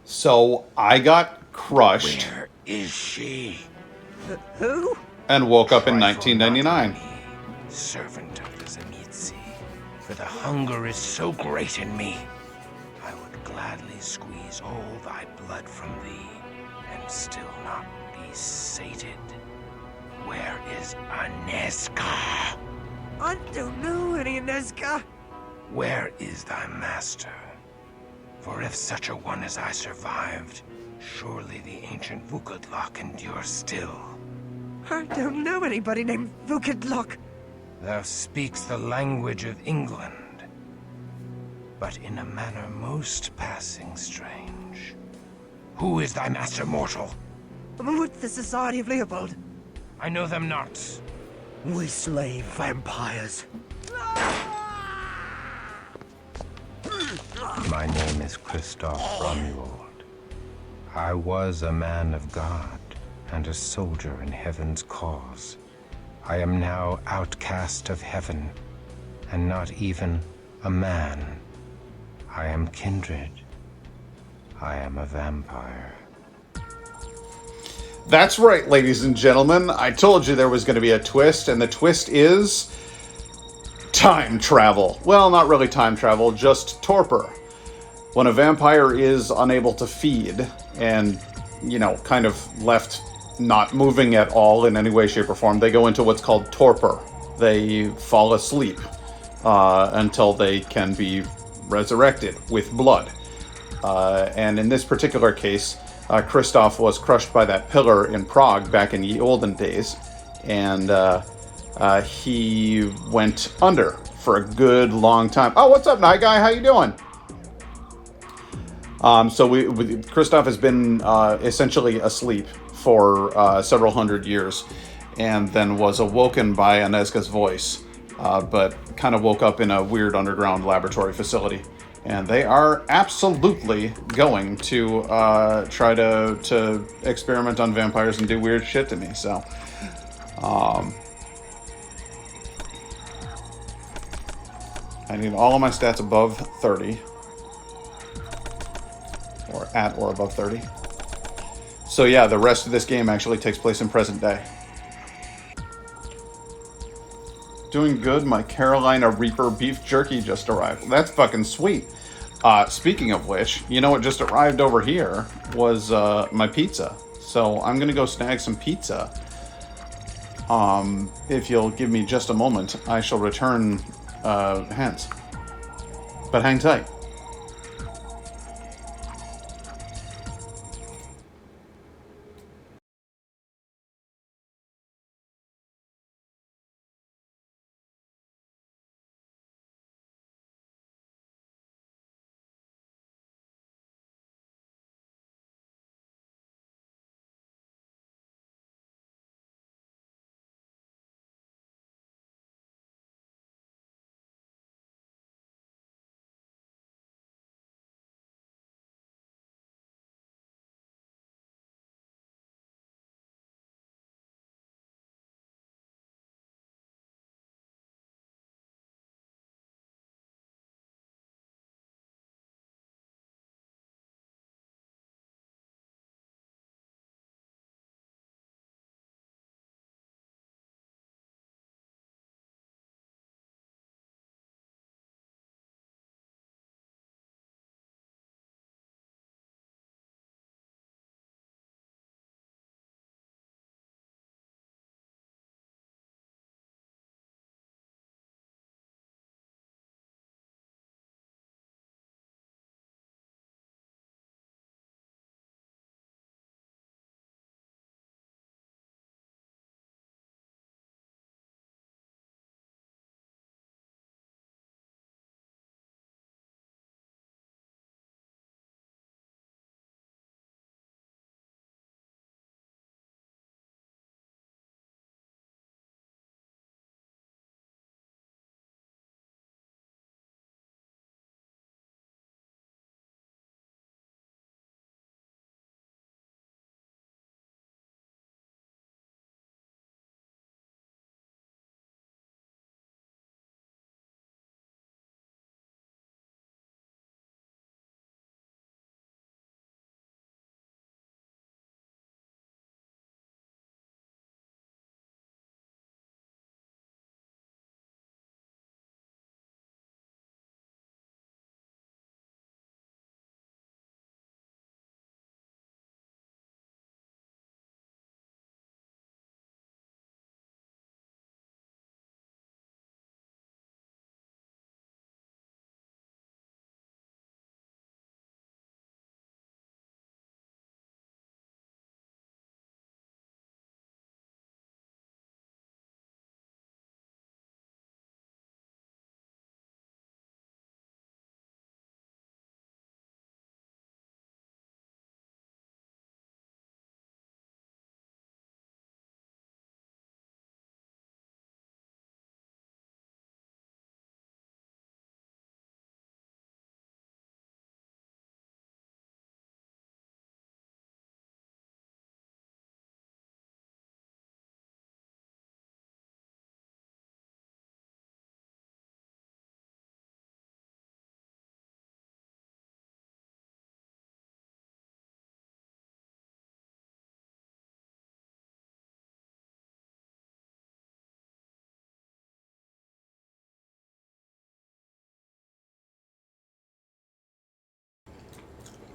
So I got crushed. Where is she? Who? And woke up in Trifle not 1999. me, servant of the Zamitzi, for the hunger is so great in me. I would gladly squeeze all thy blood from thee, and still not be sated. Where is Anezka? I don't know any Anezka. Where is thy master? For if such a one as I survived, surely the ancient Vukadlok endures still. I don't know anybody named Vukadlok. Thou speaks the language of England, but in a manner most passing strange. Who is thy master mortal? With the Society of Leopold. I know them not. We slay vampires. My name is Christoph Romuald. I was a man of God and a soldier in heaven's cause. I am now outcast of heaven, and not even a man. I am kindred. I am a vampire. That's right, ladies and gentlemen. I told you there was going to be a twist, and the twist is time travel. Well, not really time travel, just torpor. When a vampire is unable to feed and, kind of left not moving at all in any way, shape, or form, they go into what's called torpor. They fall asleep until they can be resurrected with blood. And in this particular case, Christoph was crushed by that pillar in Prague back in the olden days, and he went under for a good long time. Oh, what's up, Night Guy? How you doing? So Christoph has been essentially asleep for several hundred years, and then was awoken by Anezka's voice, but kind of woke up in a weird underground laboratory facility. And they are absolutely going to try to experiment on vampires and do weird shit to me. So, I need all of my stats above 30. Or at or above 30. So yeah, the rest of this game actually takes place in present day. Doing good, my Carolina Reaper beef jerky just arrived. That's fucking sweet. Speaking of which, you know what just arrived over here was my pizza. So I'm gonna go snag some pizza. If you'll give me just a moment, I shall return hence. But hang tight.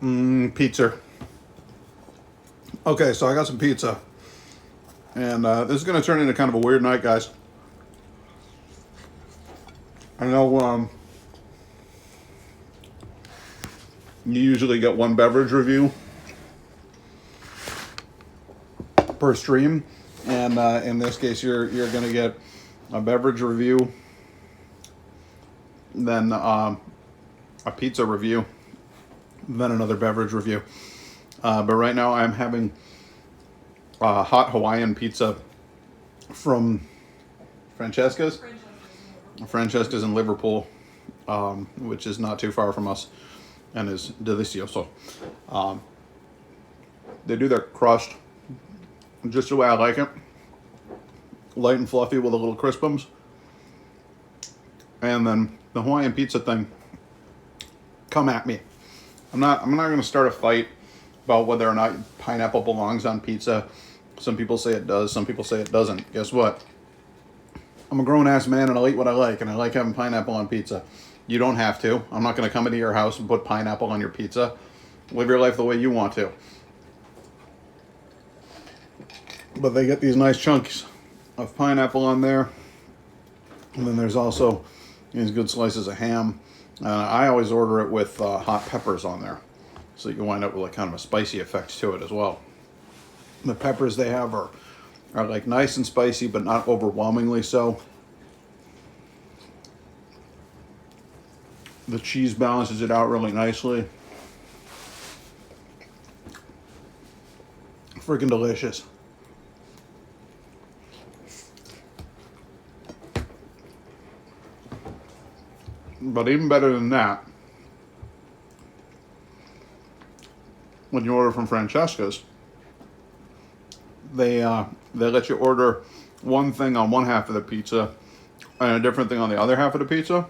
Pizza. Okay, so I got some pizza. And this is going to turn into kind of a weird night, guys. I know you usually get one beverage review per stream. And in this case, you're going to get a beverage review, then a pizza review, then another beverage review. But right now I'm having hot Hawaiian pizza from Francesca's. Francesca's in Liverpool, which is not too far from us and is delicioso. They do their crust just the way I like it. Light and fluffy with a little crispums. And then the Hawaiian pizza thing, come at me. I'm not going to start a fight about whether or not pineapple belongs on pizza. Some people say it does, some people say it doesn't. Guess what? I'm a grown-ass man and I'll eat what I like, and I like having pineapple on pizza. You don't have to. I'm not going to come into your house and put pineapple on your pizza. Live your life the way you want to. But they get these nice chunks of pineapple on there. And then there's also these good slices of ham. I always order it with hot peppers on there. So you wind up with like kind of a spicy effect to it as well. The peppers they have are like nice and spicy, but not overwhelmingly so. The cheese balances it out really nicely. Freaking delicious. But even better than that, when you order from Francesca's, they let you order one thing on one half of the pizza and a different thing on the other half of the pizza.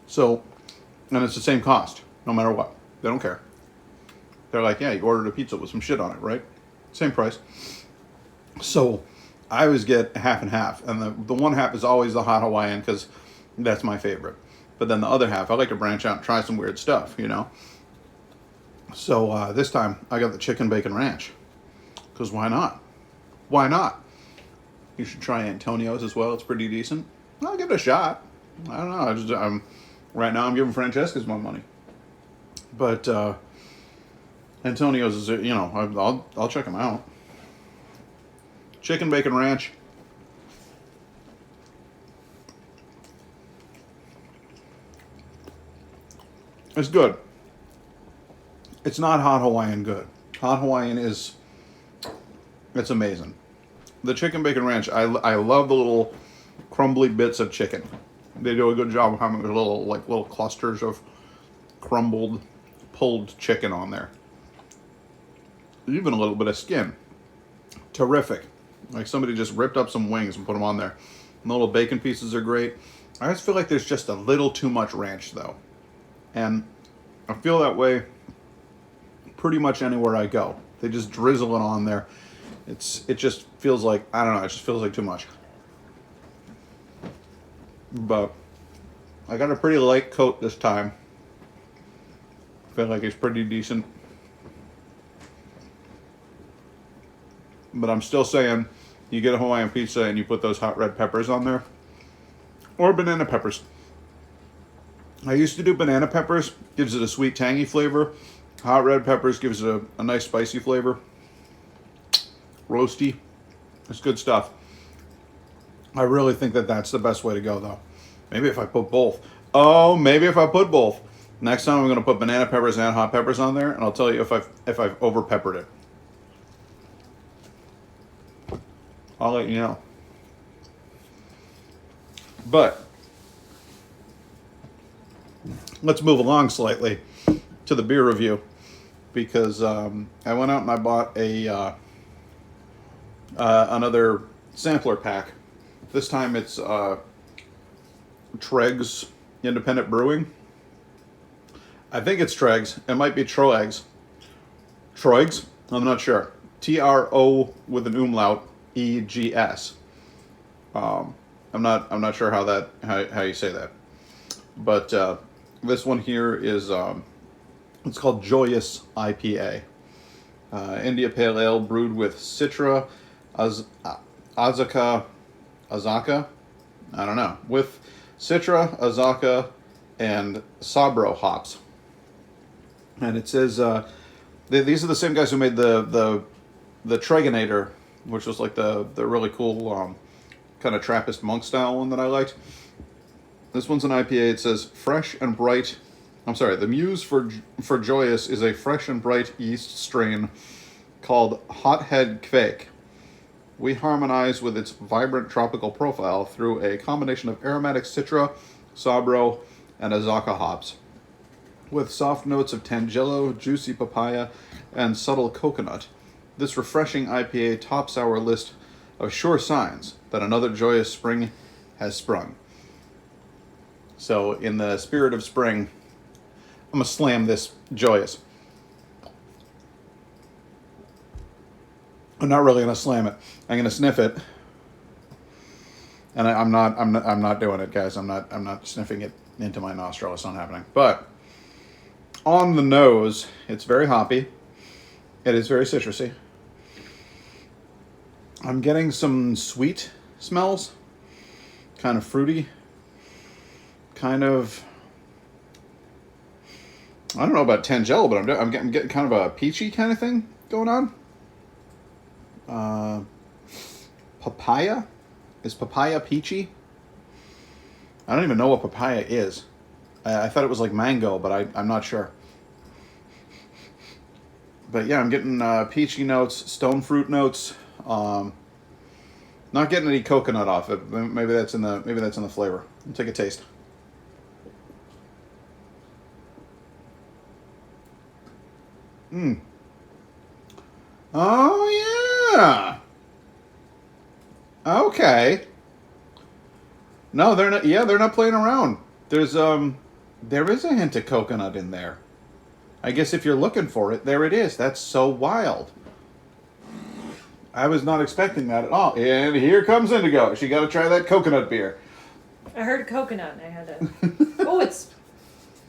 So, and it's the same cost, no matter what. They don't care. They're like, yeah, you ordered a pizza with some shit on it, right? Same price. So, I always get half and half. And the one half is always the hot Hawaiian because that's my favorite. But then the other half, I like to branch out and try some weird stuff, you know? So, this time, I got the chicken bacon ranch. Because why not? Why not? You should try Antonio's as well. It's pretty decent. I'll give it a shot. I don't know. Right now I'm giving Francesca's my money. But Antonio's is, you know, I'll check them out. Chicken bacon ranch. It's good. It's not hot Hawaiian good. Hot Hawaiian is... It's amazing. The chicken bacon ranch, I love the little crumbly bits of chicken. They do a good job of having little clusters of crumbled, pulled chicken on there. Even a little bit of skin. Terrific. Like somebody just ripped up some wings and put them on there. And the little bacon pieces are great. I just feel like there's just a little too much ranch though. And I feel that way pretty much anywhere I go. They just drizzle it on there. It just feels like, I don't know, it just feels like too much. But I got a pretty light coat this time. I feel like it's pretty decent. But I'm still saying, you get a Hawaiian pizza and you put those hot red peppers on there. Or banana peppers. I used to do banana peppers. Gives it a sweet, tangy flavor. Hot red peppers gives it a nice spicy flavor. Roasty. It's good stuff. I really think that that's the best way to go, though. Maybe if I put both. Oh, maybe if I put both. Next time I'm going to put banana peppers and hot peppers on there, and I'll tell you if I've over peppered it. I'll let you know. But let's move along slightly to the beer review, because I went out and I bought another sampler pack. This time it's Treg's Independent Brewing. I think it's Treg's. It might be Troeg's. Troeg's? I'm not sure. T-R-O with an umlaut, E-G-S. I'm not sure how you say that. But this one here is It's called Joyous IPA. India Pale Ale brewed with Citra, Azaka, I don't know, with Citra, Azaka, and Sabro hops. And it says these are the same guys who made the Treganator, which was like the really cool kind of Trappist monk style one that I liked. This one's an IPA. It says fresh and bright. I'm sorry. The muse for Joyous is a fresh and bright yeast strain called Hothead Quake. We harmonize with its vibrant tropical profile through a combination of aromatic Citra, Sabro, and Azaka hops, with soft notes of Tangelo, juicy papaya, and subtle coconut. This refreshing IPA tops our list of sure signs that another joyous spring has sprung. So, in the spirit of spring, I'm going to slam this Joyous. I'm not really going to slam it. I'm going to sniff it. And I'm not doing it, guys. I'm not sniffing it into my nostril. It's not happening. But on the nose, it's very hoppy. It is very citrusy. I'm getting some sweet smells, kind of fruity, kind of, I don't know about Tangelo, but I'm getting kind of a peachy kind of thing going on. Papaya? Is papaya peachy? I don't even know what papaya is. I thought it was like mango, but I'm not sure. But yeah, I'm getting peachy notes, stone fruit notes. Not getting any coconut off it. Maybe that's in the flavor. I'll take a taste. Oh yeah. Okay. No, they're not. Yeah, they're not playing around. There is a hint of coconut in there. I guess if you're looking for it, there it is. That's so wild. I was not expecting that at all. And here comes Indigo. She got to try that coconut beer. I heard coconut and I had to. Oh, it's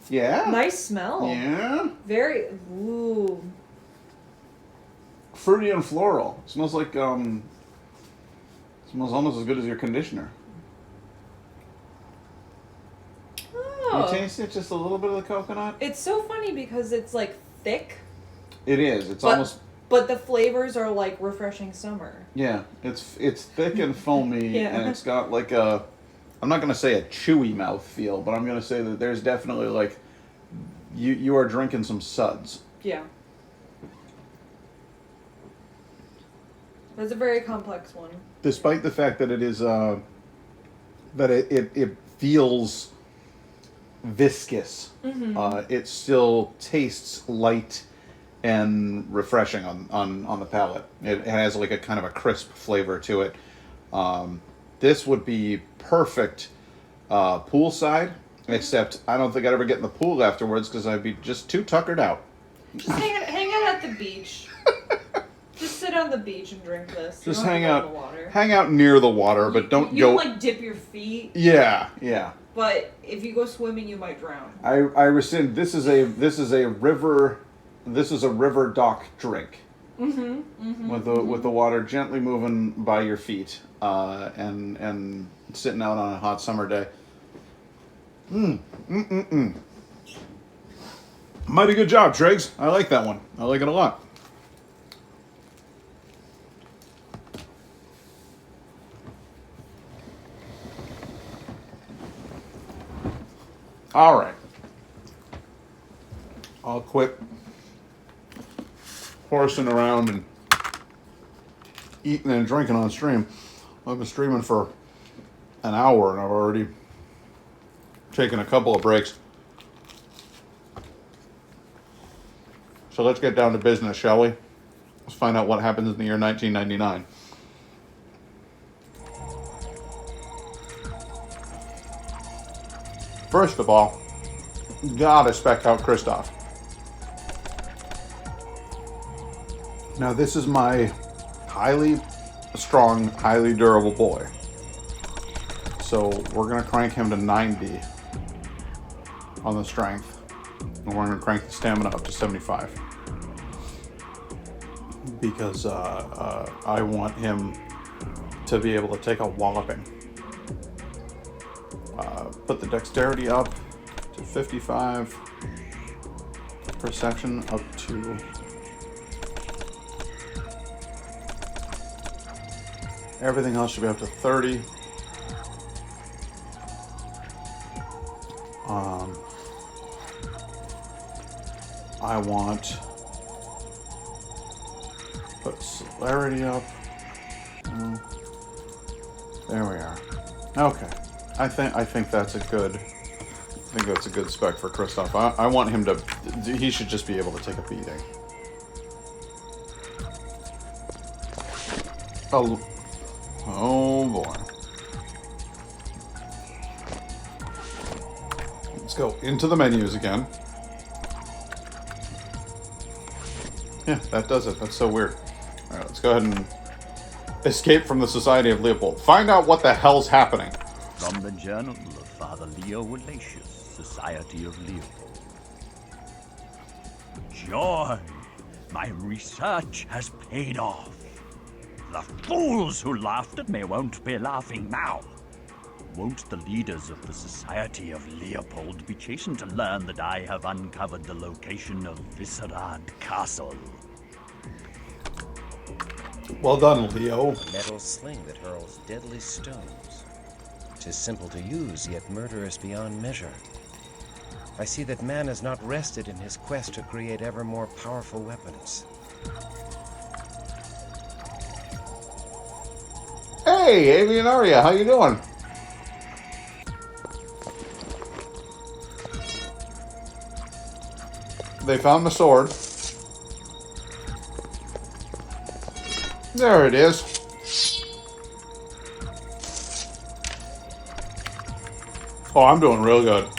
Yeah. nice smell. Yeah. Very. Ooh. Fruity and floral. Smells like smells almost as good as your conditioner. Oh. You taste it, just a little bit of the coconut. It's so funny because it's like thick. It is. It's but, almost. But the flavors are like refreshing summer. Yeah, it's thick and foamy, Yeah. and it's got like a. I'm not gonna say a chewy mouthfeel, but I'm gonna say that there's definitely like, you are drinking some suds. Yeah. That's a very complex one. Despite the fact that it is that it feels viscous, it still tastes light and refreshing on the palate. It has like a kind of a crisp flavor to it. This would be perfect poolside, except I don't think I'd ever get in the pool afterwards because I'd be just too tuckered out. Just hang out at the beach. Just sit on the beach and drink this. You Just don't have hang to go in out, the water. hang out near the water, but don't you go. can, like, dip your feet. Yeah, yeah. But if you go swimming, you might drown. I rescind. This is a river dock drink. With the water gently moving by your feet, and sitting out on a hot summer day. Mighty good job, Triggs. I like that one. I like it a lot. All right. I'll quit horsing around and eating and drinking on stream. I've been streaming for an hour and I've already taken a couple of breaks. So let's get down to business, shall we? Let's find out what happens in the year 1999. First of all, gotta spec out Kristoff. Now this is my highly strong, highly durable boy. So we're gonna crank him to 90 on the strength. And we're going to crank the stamina up to 75. Because I want him to be able to take a walloping. Put the dexterity up to 55. Perception up to... Everything else should be up to 30. I want... Put celerity up. There we are. Okay. I think that's a good spec for Kristoff. I want him to... He should just be able to take a beating. Oh boy. Let's go into the menus again. Yeah, that does it. That's so weird. Alright, let's go ahead and escape from the Society of Leopold. Find out what the hell's happening. From the Journal of Father Leo Walatius, Society of Leopold. Joy! My research has paid off. The fools who laughed at me won't be laughing now. Won't the leaders of the Society of Leopold be chastened to learn that I have uncovered the location of Viscerad Castle? Well done, Leo. A metal sling that hurls deadly stones. 'Tis simple to use, yet murderous beyond measure. I see that man has not rested in his quest to create ever more powerful weapons. Hey, Avianaria, how you doing? They found the sword. There it is. Oh, I'm doing real good.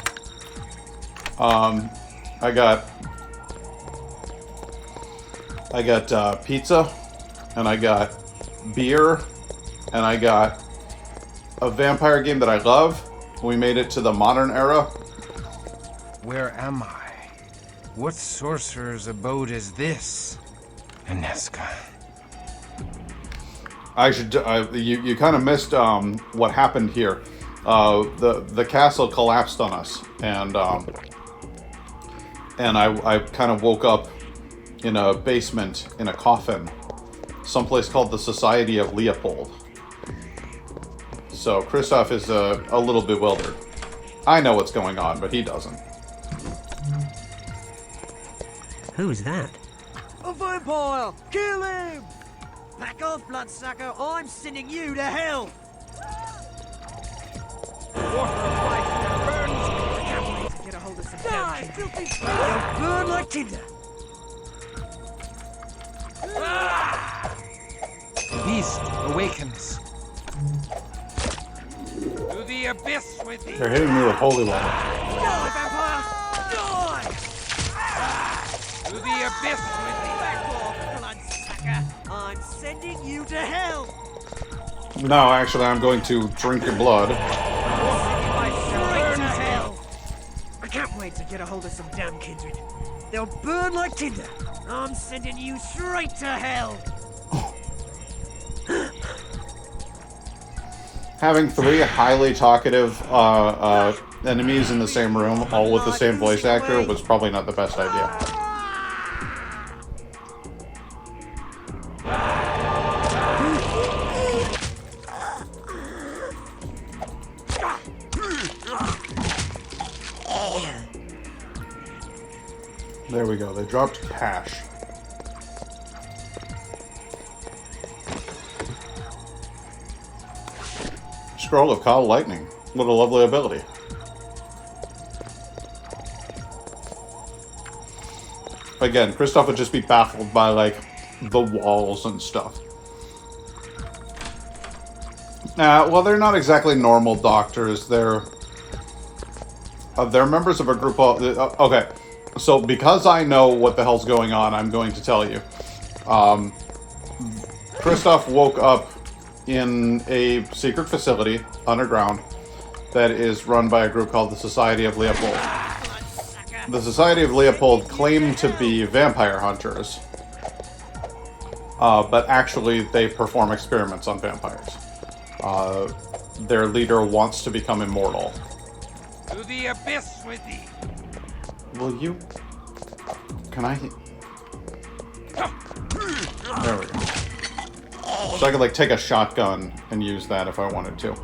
I got pizza, and I got beer, and I got a vampire game that I love. We made it to the modern era. Where am I? What sorcerer's abode is this? Inesca. You kind of missed what happened here. The castle collapsed on us, and I kind of woke up in a basement in a coffin, someplace called the Society of Leopold. So Kristoff is a little bewildered. I know what's going on, but he doesn't. Who's that? A vampire! Kill him! Back off, bloodsucker! I'm sending you to hell! Get a hold of some die, filthy! They'll burn like tinder! The beast awakens. To the abyss with thee! They're hitting me with holy water. Die, vampire! Die! To the abyss with thee! Back off, bloodsucker! I'm sending you to hell! No, actually, I'm going to drink your blood. Straight to hell! I can't wait to get a hold of some damn kindred. They'll burn like tinder. I'm sending you straight to hell! Having 3 highly talkative enemies in the same room, all with the same voice actor, was probably not the best idea. There we go, they dropped cash. Scroll of Call Lightning. What a lovely ability. Again, Kristoff would just be baffled by, like, the walls and stuff. Well, they're not exactly normal doctors. They're members of a group of... okay, so because I know what the hell's going on, I'm going to tell you. Kristoff woke up in a secret facility underground that is run by a group called the Society of Leopold. The Society of Leopold claim to be vampire hunters, but actually they perform experiments on vampires. Their leader wants to become immortal. To the abyss with thee! Will you... Can I... There we go. So I could, like, take a shotgun and use that if I wanted to.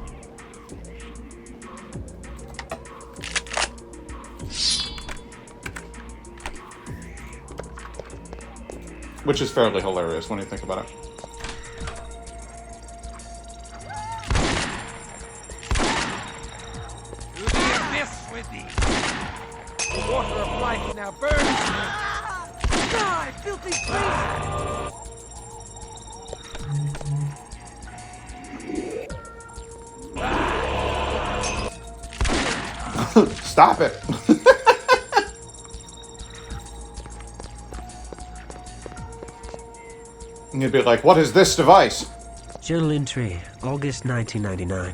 Which is fairly hilarious when you think about it. To the abyss with thee! The water of life now burns me! Die, filthy priest! Stop it! And you'd be like, what is this device? Journal entry, August 1999.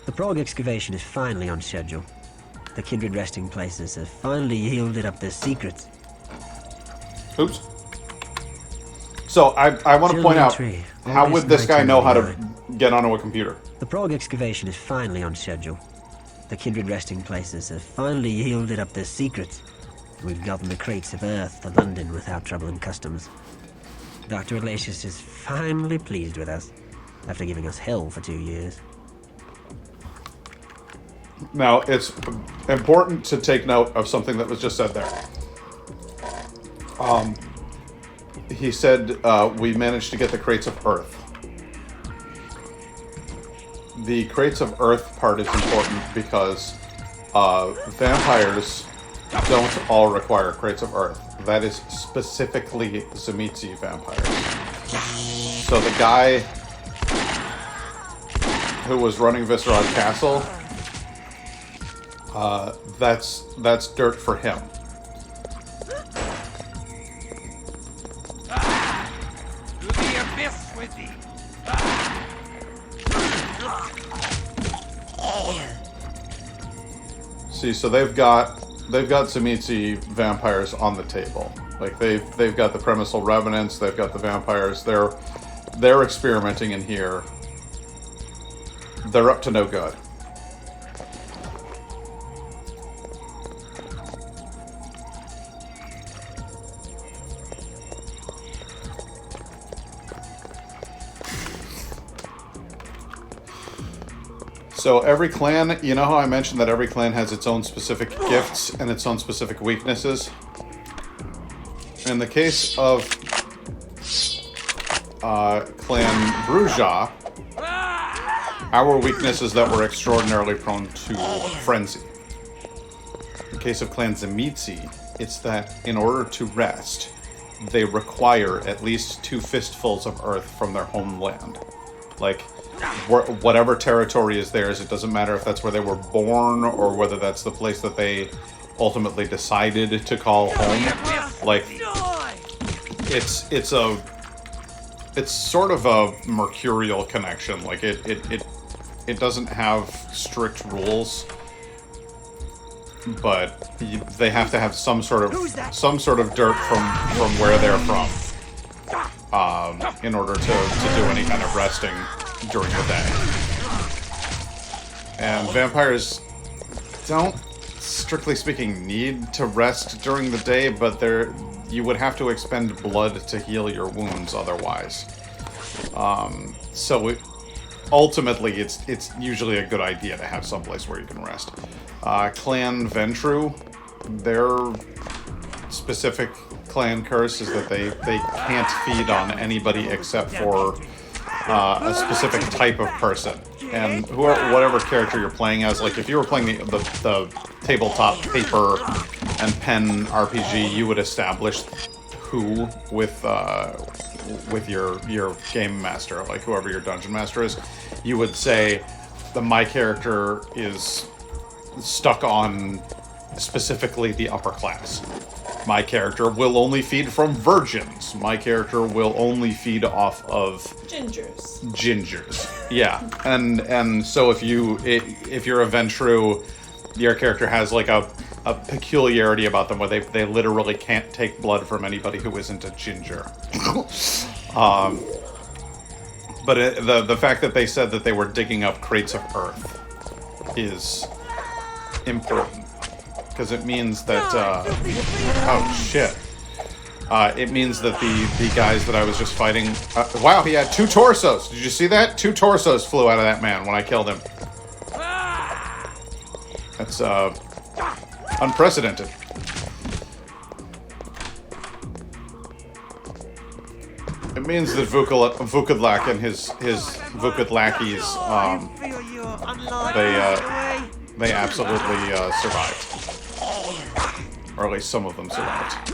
The Prague excavation is finally on schedule. The kindred resting places have finally yielded up their secrets. Oops. So I want to point out, how would this guy know how to get onto a computer? The Prague excavation is finally on schedule. The kindred resting places have finally yielded up their secrets. We've gotten the crates of Earth to London without troubling customs. Dr. Elacius is finally pleased with us, after giving us hell for 2 years. Now, it's important to take note of something that was just said there. He said, we managed to get the crates of Earth. The crates of Earth part is important because vampires don't all require crates of Earth. That is specifically Tzimisce vampires. So the guy who was running Viscerod Castle, that's dirt for him. To the abyss with thee! See, so they've got Tzimisce vampires on the table. Like they've got the Premisal Revenants, they've got the vampires. They're experimenting in here. They're up to no good. So every clan, you know how I mentioned that every clan has its own specific gifts and its own specific weaknesses? In the case of Clan Bruja, our weakness is that we're extraordinarily prone to frenzy. In the case of Clan Tzimisce, it's that in order to rest, they require at least 2 fistfuls of earth from their homeland. Like, whatever territory is theirs, it doesn't matter if that's where they were born or whether that's the place that they ultimately decided to call home. Like, it's sort of a mercurial connection. Like it doesn't have strict rules, but they have to have some sort of dirt from where they're from. In order to do any kind of resting during the day. And vampires don't, strictly speaking, need to rest during the day, but you would have to expend blood to heal your wounds otherwise. Ultimately, it's usually a good idea to have someplace where you can rest. Clan Ventru, their specific clan curse is that they can't feed on anybody except for a specific type of person. And whatever character you're playing as, like if you were playing the tabletop paper and pen RPG, you would establish who with your game master, like whoever your dungeon master is. You would say that my character is stuck on specifically the upper class. My character will only feed from virgins. My character will only feed off of gingers. Yeah, and so if you're a Ventru, your character has like a a peculiarity about them where they literally can't take blood from anybody who isn't a ginger. But the fact that they said that they were digging up crates of earth is important, because it means that oh shit, it means that the guys that I was just fighting, wow, he had 2 torsos. Did you see that? 2 torsos flew out of that man when I killed him. That's unprecedented. It means that Vukadlak and his Vukad lackeys, they absolutely survived. Or at least some of them survived.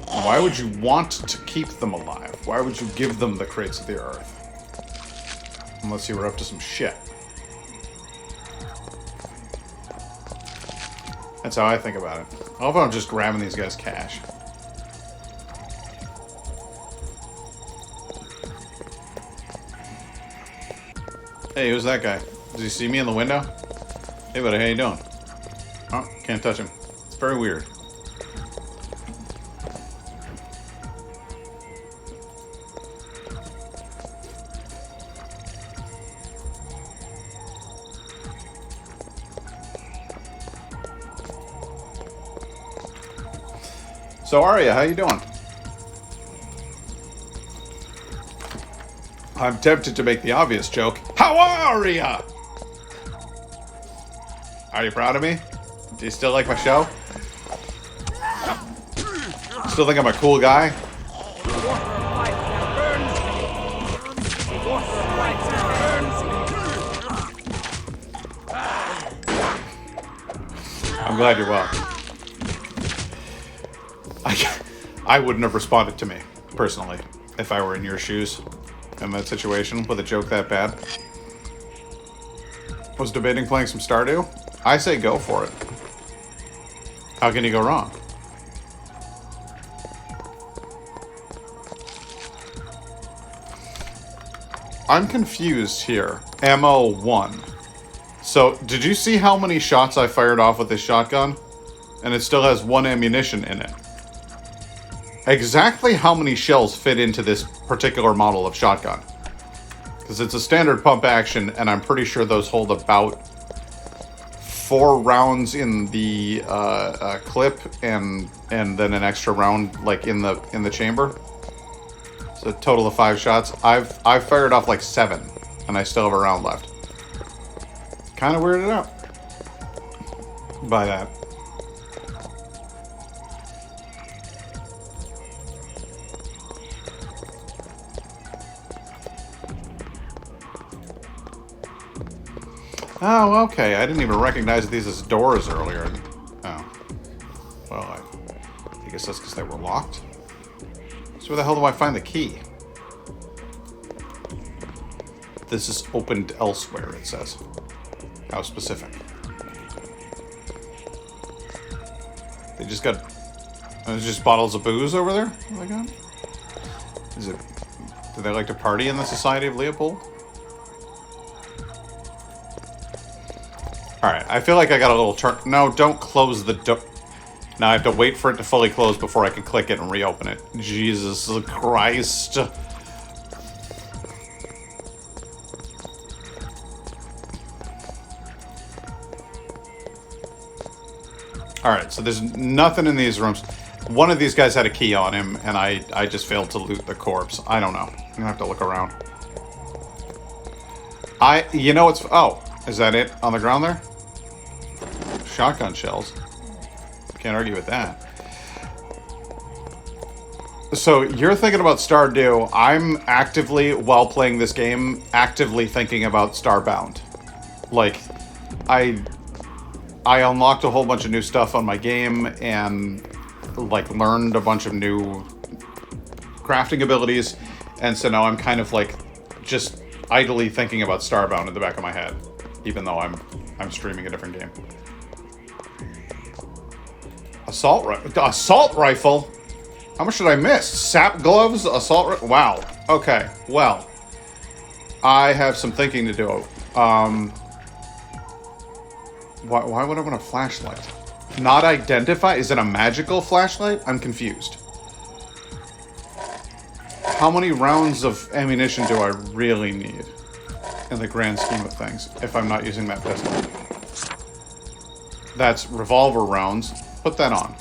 Why would you want to keep them alive? Why would you give them the crates of the earth? Unless you were up to some shit. That's how I think about it. I love how I'm just grabbing these guys' cash. Hey, who's that guy? Does he see me in the window? Hey, buddy, how you doing? Oh, can't touch him. It's very weird. So, Arya, how you doing? I'm tempted to make the obvious joke. How are ya? Are you proud of me? Do you still like my show? Still think I'm a cool guy? I'm glad you're well. I wouldn't have responded to me, personally, if I were in your shoes. In that situation with a joke that bad. Was debating playing some Stardew? I say go for it. How can you go wrong? I'm confused here. Ammo 1. So, did you see how many shots I fired off with this shotgun? And it still has 1 ammunition in it. Exactly how many shells fit into this particular model of shotgun? Because it's a standard pump action, and I'm pretty sure those hold about 4 rounds in the clip, and then an extra round like in the chamber. So a total of 5 shots. I've fired off like 7, and I still have a round left. Kind of weirded out by that. Oh, okay. I didn't even recognize these as doors earlier. Oh. Well, I guess that's because they were locked. So where the hell do I find the key? This is opened elsewhere, it says. How specific. They just got... There's just bottles of booze over there? Oh my god. Is it... Do they like to party in the Society of Leopold? Alright, I feel like I got a little turn... No, don't close the door. Now I have to wait for it to fully close before I can click it and reopen it. Jesus Christ. Alright, so there's nothing in these rooms. One of these guys had a key on him, and I just failed to loot the corpse. I don't know. I'm gonna have to look around. You know what's... Oh, is that it on the ground there? Shotgun shells. Can't argue with that. So, you're thinking about Stardew. I'm actively, while playing this game, actively thinking about Starbound. Like, I unlocked a whole bunch of new stuff on my game, and, like, learned a bunch of new crafting abilities, and so now I'm kind of, like, just idly thinking about Starbound in the back of my head, even though I'm streaming a different game. Assault rifle? How much did I miss? Sap gloves? Assault rifle? Wow. Okay. Well. I have some thinking to do. Why would I want a flashlight? Not identify? Is it a magical flashlight? I'm confused. How many rounds of ammunition do I really need in the grand scheme of things if I'm not using that pistol? That's revolver rounds. Put that on.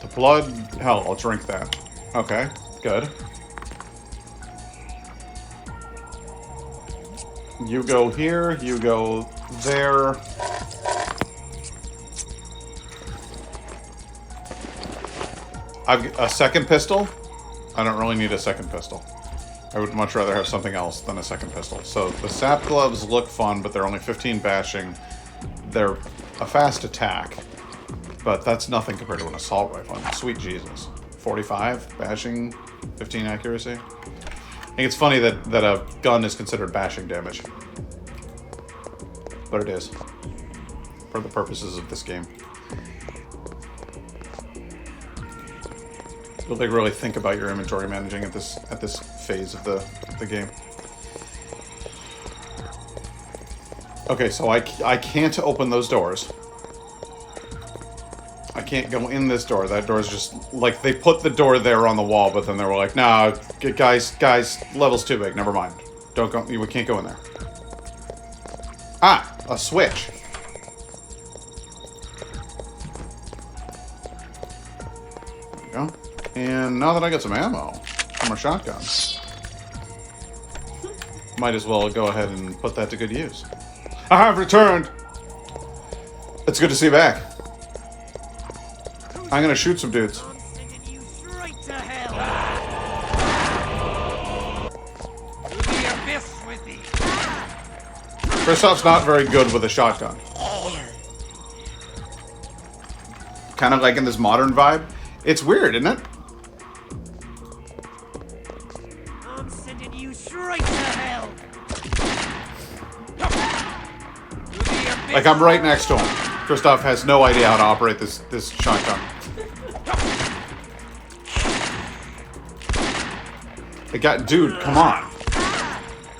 The blood... Hell, I'll drink that. Okay, good. You go here, you go there. I've a second pistol. I don't really need a second pistol. I would much rather have something else than a second pistol. So the sap gloves look fun, but they're only 15 bashing. They're a fast attack, but that's nothing compared to an assault rifle. Sweet Jesus. 45 bashing, 15 accuracy. I think it's funny that a gun is considered bashing damage. But it is. For the purposes of this game. You'll really think about your inventory managing at this phase of the game. Okay, so I can't open those doors. I can't go in this door. That door is just like they put the door there on the wall, but then they were like, "Nah, guys, level's too big. Never mind. Don't go. We can't go in there." Ah, a switch. There we go. And now that I got some ammo from our shotgun, might as well go ahead and put that to good use. I have returned. It's good to see you back. I'm gonna shoot some dudes. Kristoff's not very good with a shotgun. Kind of like in this modern vibe. It's weird, isn't it? I'm sending you straight to hell. Like I'm right next to him. Kristoff has no idea how to operate this shotgun. Dude, come on.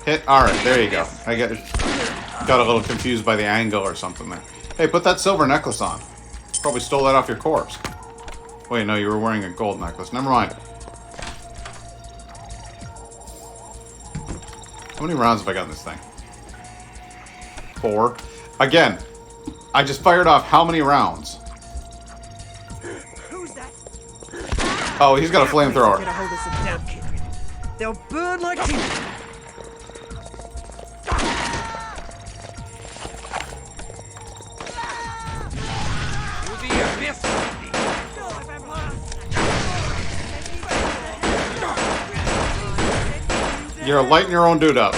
Hit. All right, there you go. I got a little confused by the angle or something there. Hey, put that silver necklace on. Probably stole that off your corpse. Wait, no, you were wearing a gold necklace. Never mind. How many rounds have I got in this thing? 4. Again, I just fired off how many rounds? Who's that? Oh, he's got a flamethrower. Get a hold of some damn kid. They'll burn like heat. You're lighting your own dude up.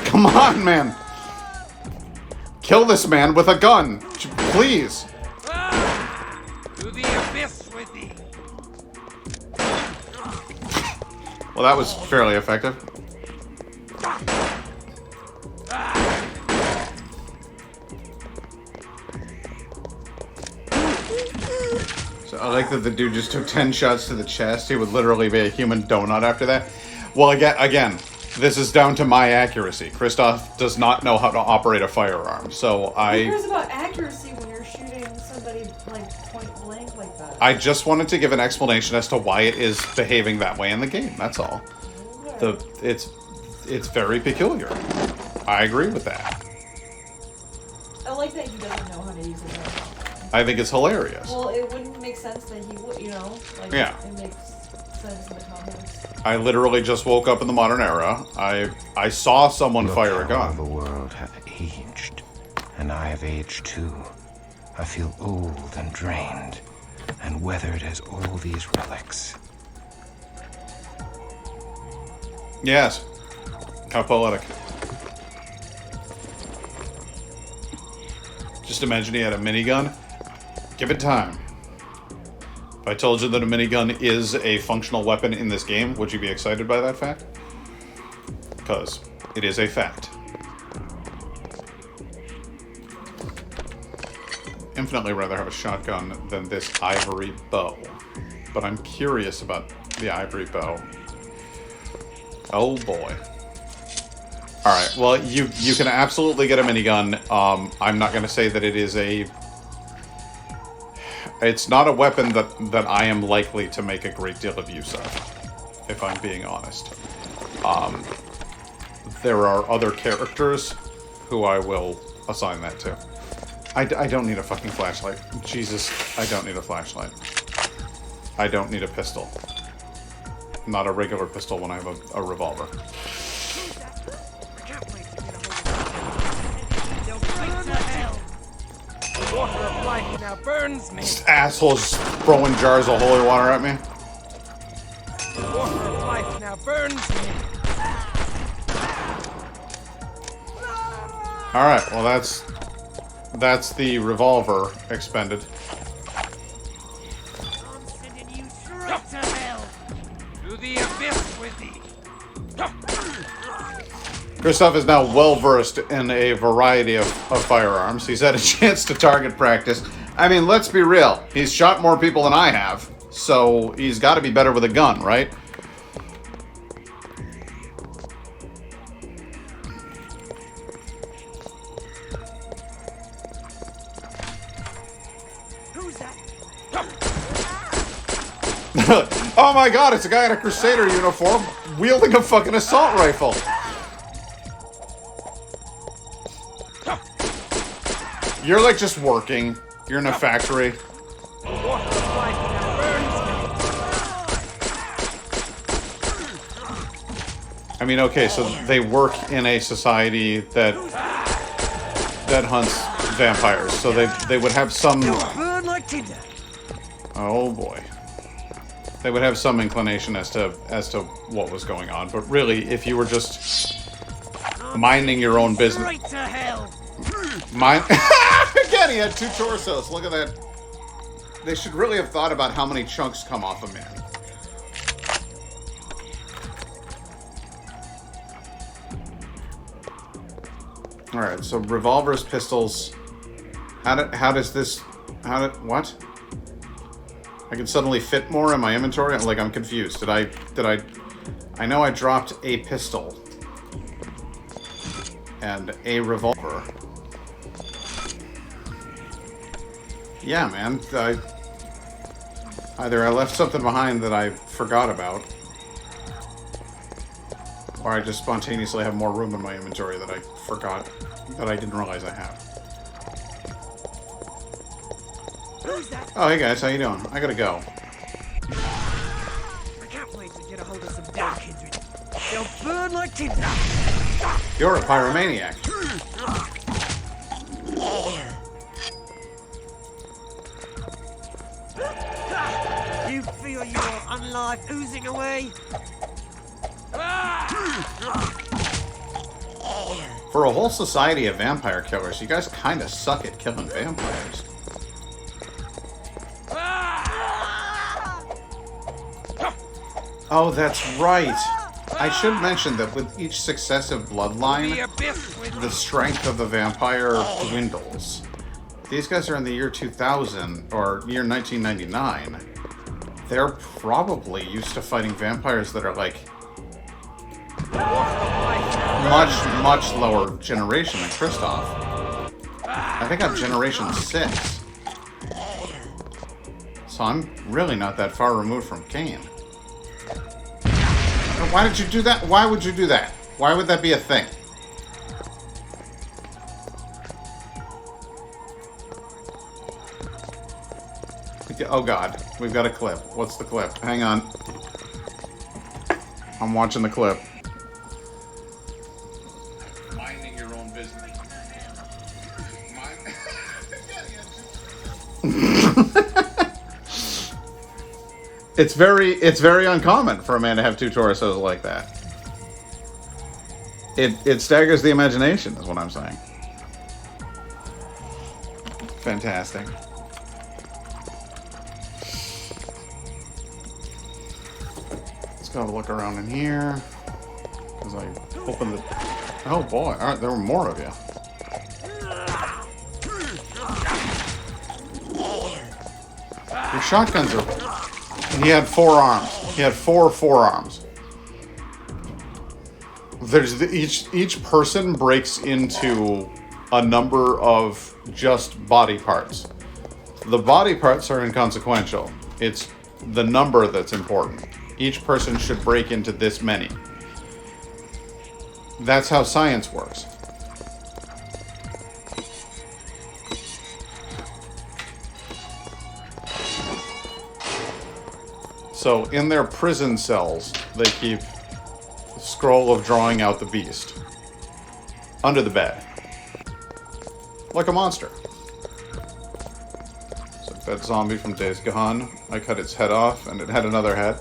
Come on, man. Kill this man with a gun, please. To the abyss with thee. Well, that was fairly effective. So I like that the dude just took 10 shots to the chest. He would literally be a human donut after that. Well, again, this is down to my accuracy. Kristoff does not know how to operate a firearm, so Who cares about accuracy when you're shooting somebody like point blank like that? I just wanted to give an explanation as to why it is behaving that way in the game. That's all. It's very peculiar. I agree with that. I like that he doesn't know how to use it. I think it's hilarious. Well, it wouldn't make sense that he would, you know? Like, Yeah. It makes sense in the context. I literally just woke up in the modern era. I saw someone fire a gun. The world hath aged, and I have aged too. I feel old and drained, and weathered as all these relics. Yes. How poetic. Just imagine he had a minigun. Give it time. If I told you that a minigun is a functional weapon in this game, would you be excited by that fact? Because it is a fact. infinitely rather have a shotgun than this ivory bow. But I'm curious about the ivory bow. Oh boy. Alright, well, you can absolutely get a minigun. I'm not going to say that it is a... It's not a weapon that I am likely to make a great deal of use of, if I'm being honest. There are other characters who I will assign that to. I don't need a fucking flashlight. Jesus, I don't need a flashlight. I don't need a pistol. Not a regular pistol when I have a revolver. The water of life now burns me. This asshole's throwing jars of holy water at me. The water of life now burns me. Alright, well that's the revolver expended. I'm sending you straight to hell. To the abyss with thee. Kristoff is now well versed in a variety of firearms. He's had a chance to target practice. I mean, let's be real. He's shot more people than I have, so he's got to be better with a gun, right? Who's that? Oh my god, it's a guy in a Crusader uniform wielding a fucking assault rifle. You're like just working. You're in a factory. The water of life now burns me. I mean, okay, so they work in a society that hunts vampires, so they would have some... Burn like tinder. Oh boy. They would have some inclination as to what was going on, but really, if you were just minding your own business... Straight to hell. Again, he had two torsos. Look at that. They should really have thought about how many chunks come off a man. Alright, so revolvers, pistols. What? I can suddenly fit more in my inventory? Like, I'm confused. I know I dropped a pistol. And a revolver. Yeah, man. Either I left something behind that I forgot about, or I just spontaneously have more room in my inventory that I forgot, that I didn't realize I have. Oh, hey guys, how you doing? I gotta go. I can't wait to get a hold of some dark kindred. They'll burn like tinder. You're a pyromaniac. You feel your unlife oozing away? For a whole society of vampire killers, you guys kind of suck at killing vampires. Oh, that's right. I should mention that with each successive bloodline, the strength of the vampire dwindles. These guys are in the year 2000, or year 1999. They're probably used to fighting vampires that are like much lower generation than Kristoff. I think I'm generation 6. So I'm really not that far removed from Cain. Why did you do that? Why would you do that? Why would that be a thing? Oh god, we've got a clip. What's the clip? Hang on. I'm watching the clip. Minding your own business. It's very uncommon for a man to have two torsos like that. It staggers the imagination, is what I'm saying. Fantastic. Let's go have a look around in here. Because I opened the... Oh boy, alright, there were more of you. Shotguns are... He had 4 arms. He had 4 forearms. There's each person breaks into a number of just body parts. The body parts are inconsequential. It's the number that's important. Each person should break into this many. That's how science works. So in their prison cells, they keep the scroll of drawing out the beast under the bed, like a monster. It's like that zombie from Days Gone. I cut its head off, and it had another head.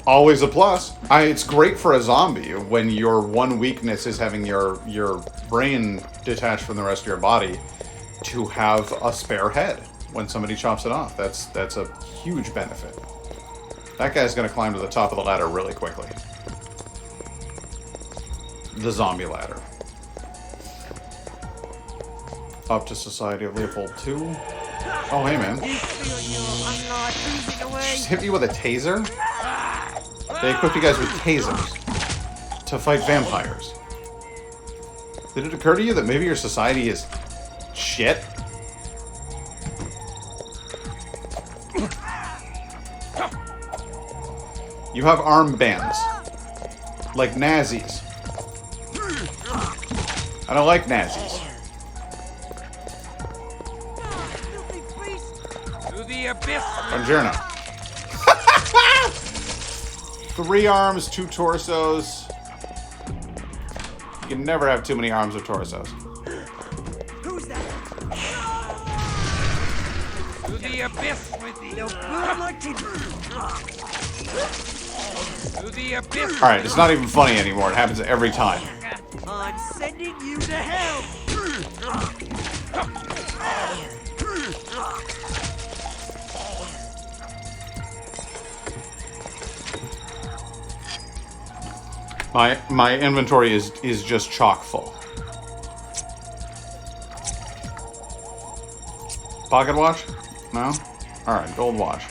Always a plus. It's great for a zombie when your one weakness is having your brain detached from the rest of your body, to have a spare head when somebody chops it off. That's a huge benefit. That guy's going to climb to the top of the ladder really quickly. The zombie ladder. Up to Society of Leopold II. Oh, hey, man. Just hit me with a taser? They equipped you guys with tasers to fight vampires. Did it occur to you that maybe your society is shit? You have armbands. Like Nazis. I don't like Nazis. To the abyss. Buongiorno. 3 arms, 2 torsos. You can never have too many arms or torsos. Who's that? To the abyss with thee. To the abyss. Alright, it's not even funny anymore. It happens every time. I'm sending you to hell. My inventory is just chock full. Pocket watch? No? Alright, gold watch.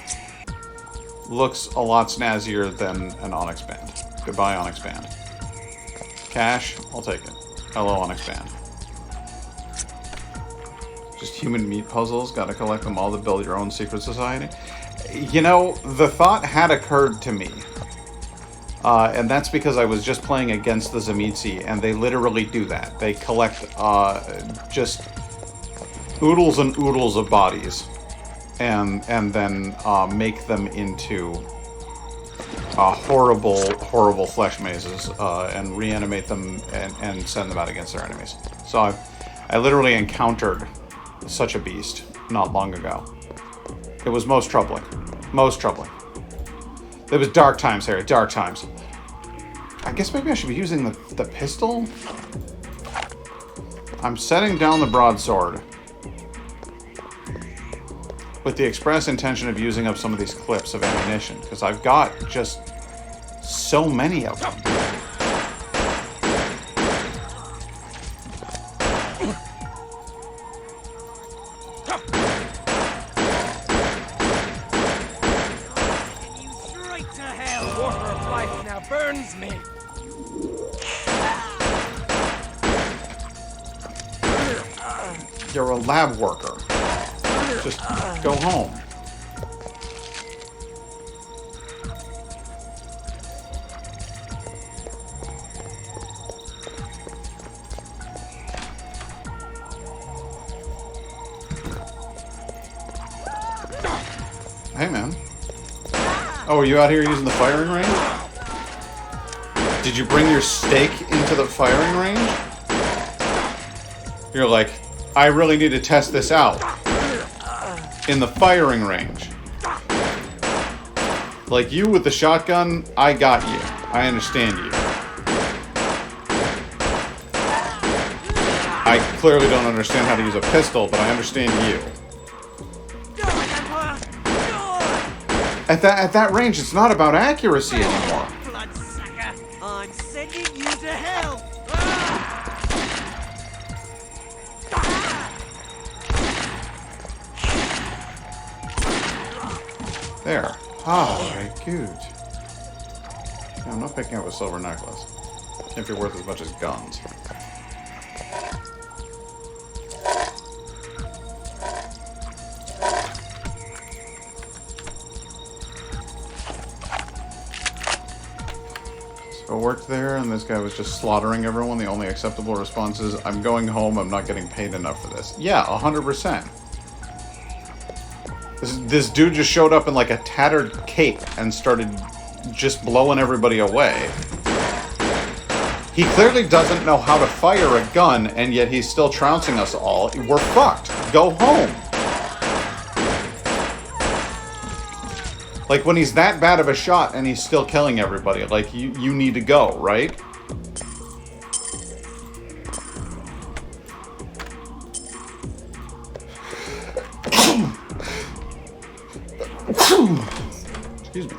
Looks a lot snazzier than an Onyx band. Goodbye, Onyx band. Cash? I'll take it. Hello, Onyx band. Just human meat puzzles. Gotta collect them all to build your own secret society. You know, the thought had occurred to me. And that's because I was just playing against the Zamitsi, and they literally do that. They collect just oodles and oodles of bodies, and then make them into horrible flesh mazes, and reanimate them and send them out against their enemies. So I literally encountered such a beast not long ago. It was most troubling. Most troubling. It was dark times, Harry. Dark times. I guess maybe I should be using the pistol? I'm setting down the broadsword with the express intention of using up some of these clips of ammunition, because I've got just so many of them. Burns me. You're a lab worker. Just go home. Hey, man. Oh, are you out here using the firing range? Did you bring your stake into the firing range? You're like, I really need to test this out. In the firing range. Like you with the shotgun, I got you. I understand you. I clearly don't understand how to use a pistol, but I understand you. At that range, it's not about accuracy anymore. I'm sending you to hell! There. Ah, very good. Yeah, I'm not picking up a silver necklace. Can't be worth as much as guns. So I worked there, and this guy was just slaughtering everyone. The only acceptable response is, I'm going home, I'm not getting paid enough for this. Yeah, 100%. This dude just showed up in like a tattered cape and started just blowing everybody away. He clearly doesn't know how to fire a gun, and yet he's still trouncing us all. We're fucked. Go home. Like, when he's that bad of a shot and he's still killing everybody, like, you need to go, right? Excuse me.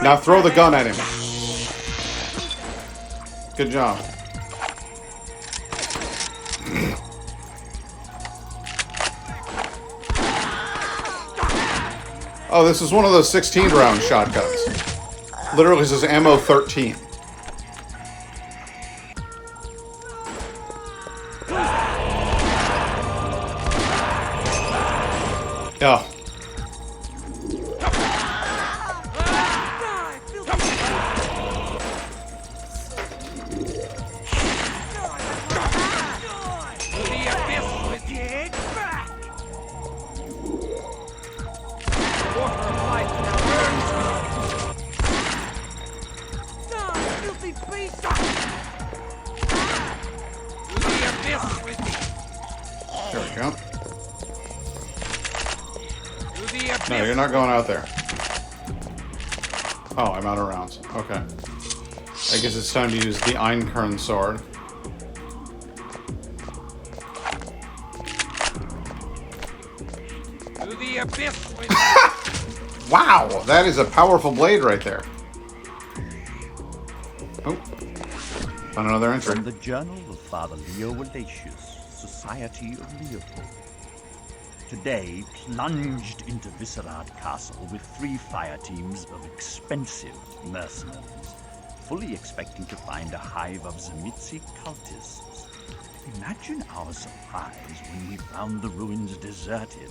Now throw the gun at him. Good job. Oh, this is one of those 16-round shotguns. Literally says ammo 13. Oh. There we go. No, you're not going out there. Oh, I'm out of rounds. Okay. I guess it's time to use the Einkorn sword. To the abyss with Wow, that is a powerful blade right there. Oh. Found another entry. From the Journal of Father Leo Walatius, Society of Leopold. Today, plunged into Viscerad Castle with 3 fire teams of expensive mercenaries, fully expecting to find a hive of Zemitzi cultists. Imagine our surprise when we found the ruins deserted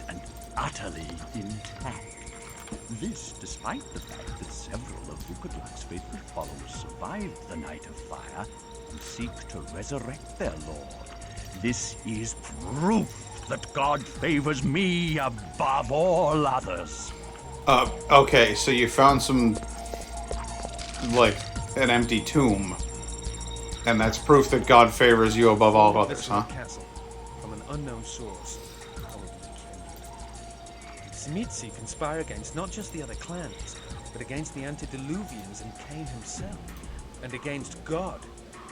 and utterly intact. This, despite the fact that several of Vukadlak's faithful followers survived the Night of Fire and seek to resurrect their lord. This is proof that God favors me above all others. Okay, so you found some, like, an empty tomb, and that's proof that God favors you above all others, huh? Castle, from an unknown source. Zemitzi conspire against not just the other clans, but against the antediluvians and Cain himself, and against God,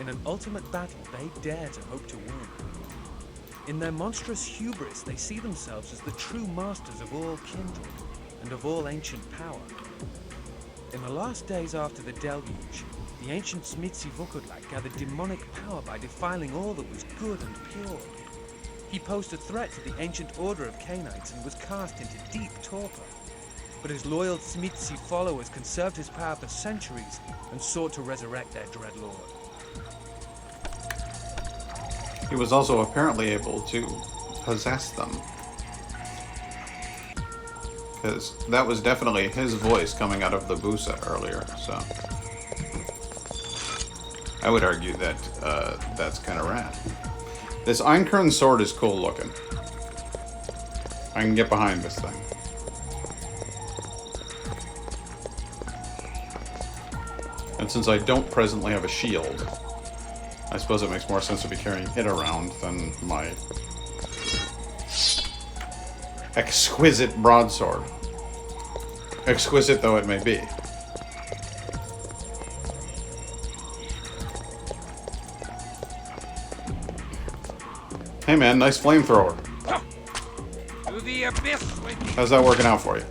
in an ultimate battle they dare to hope to win. In their monstrous hubris, they see themselves as the true masters of all kindred, and of all ancient power. In the last days after the deluge, the ancient Zemitzi Vukadlak gathered demonic power by defiling all that was good and pure. He posed a threat to the ancient order of Cainites and was cast into deep torpor. But his loyal Zemitzi followers conserved his power for centuries and sought to resurrect their dread lord. He was also apparently able to possess them. Because that was definitely his voice coming out of the Busa earlier, so... I would argue that that's kind of rad. This Einkorn sword is cool looking. I can get behind this thing. And since I don't presently have a shield, I suppose it makes more sense to be carrying it around than my exquisite broadsword. Exquisite though it may be. Hey man, nice flamethrower. to the abyss with you. How's that working out for you?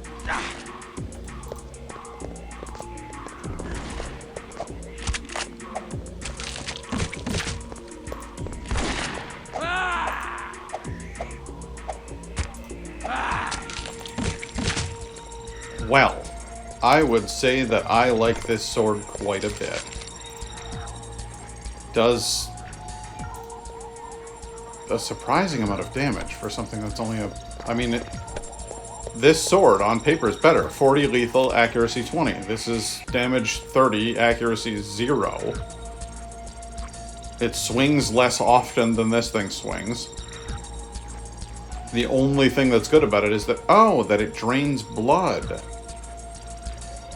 Well, I would say that I like this sword quite a bit. Does a surprising amount of damage for something that's only a... I mean, this sword on paper is better. 40 lethal, accuracy 20. This is damage 30, accuracy 0. It swings less often than this thing swings. The only thing that's good about it is that, that it drains blood.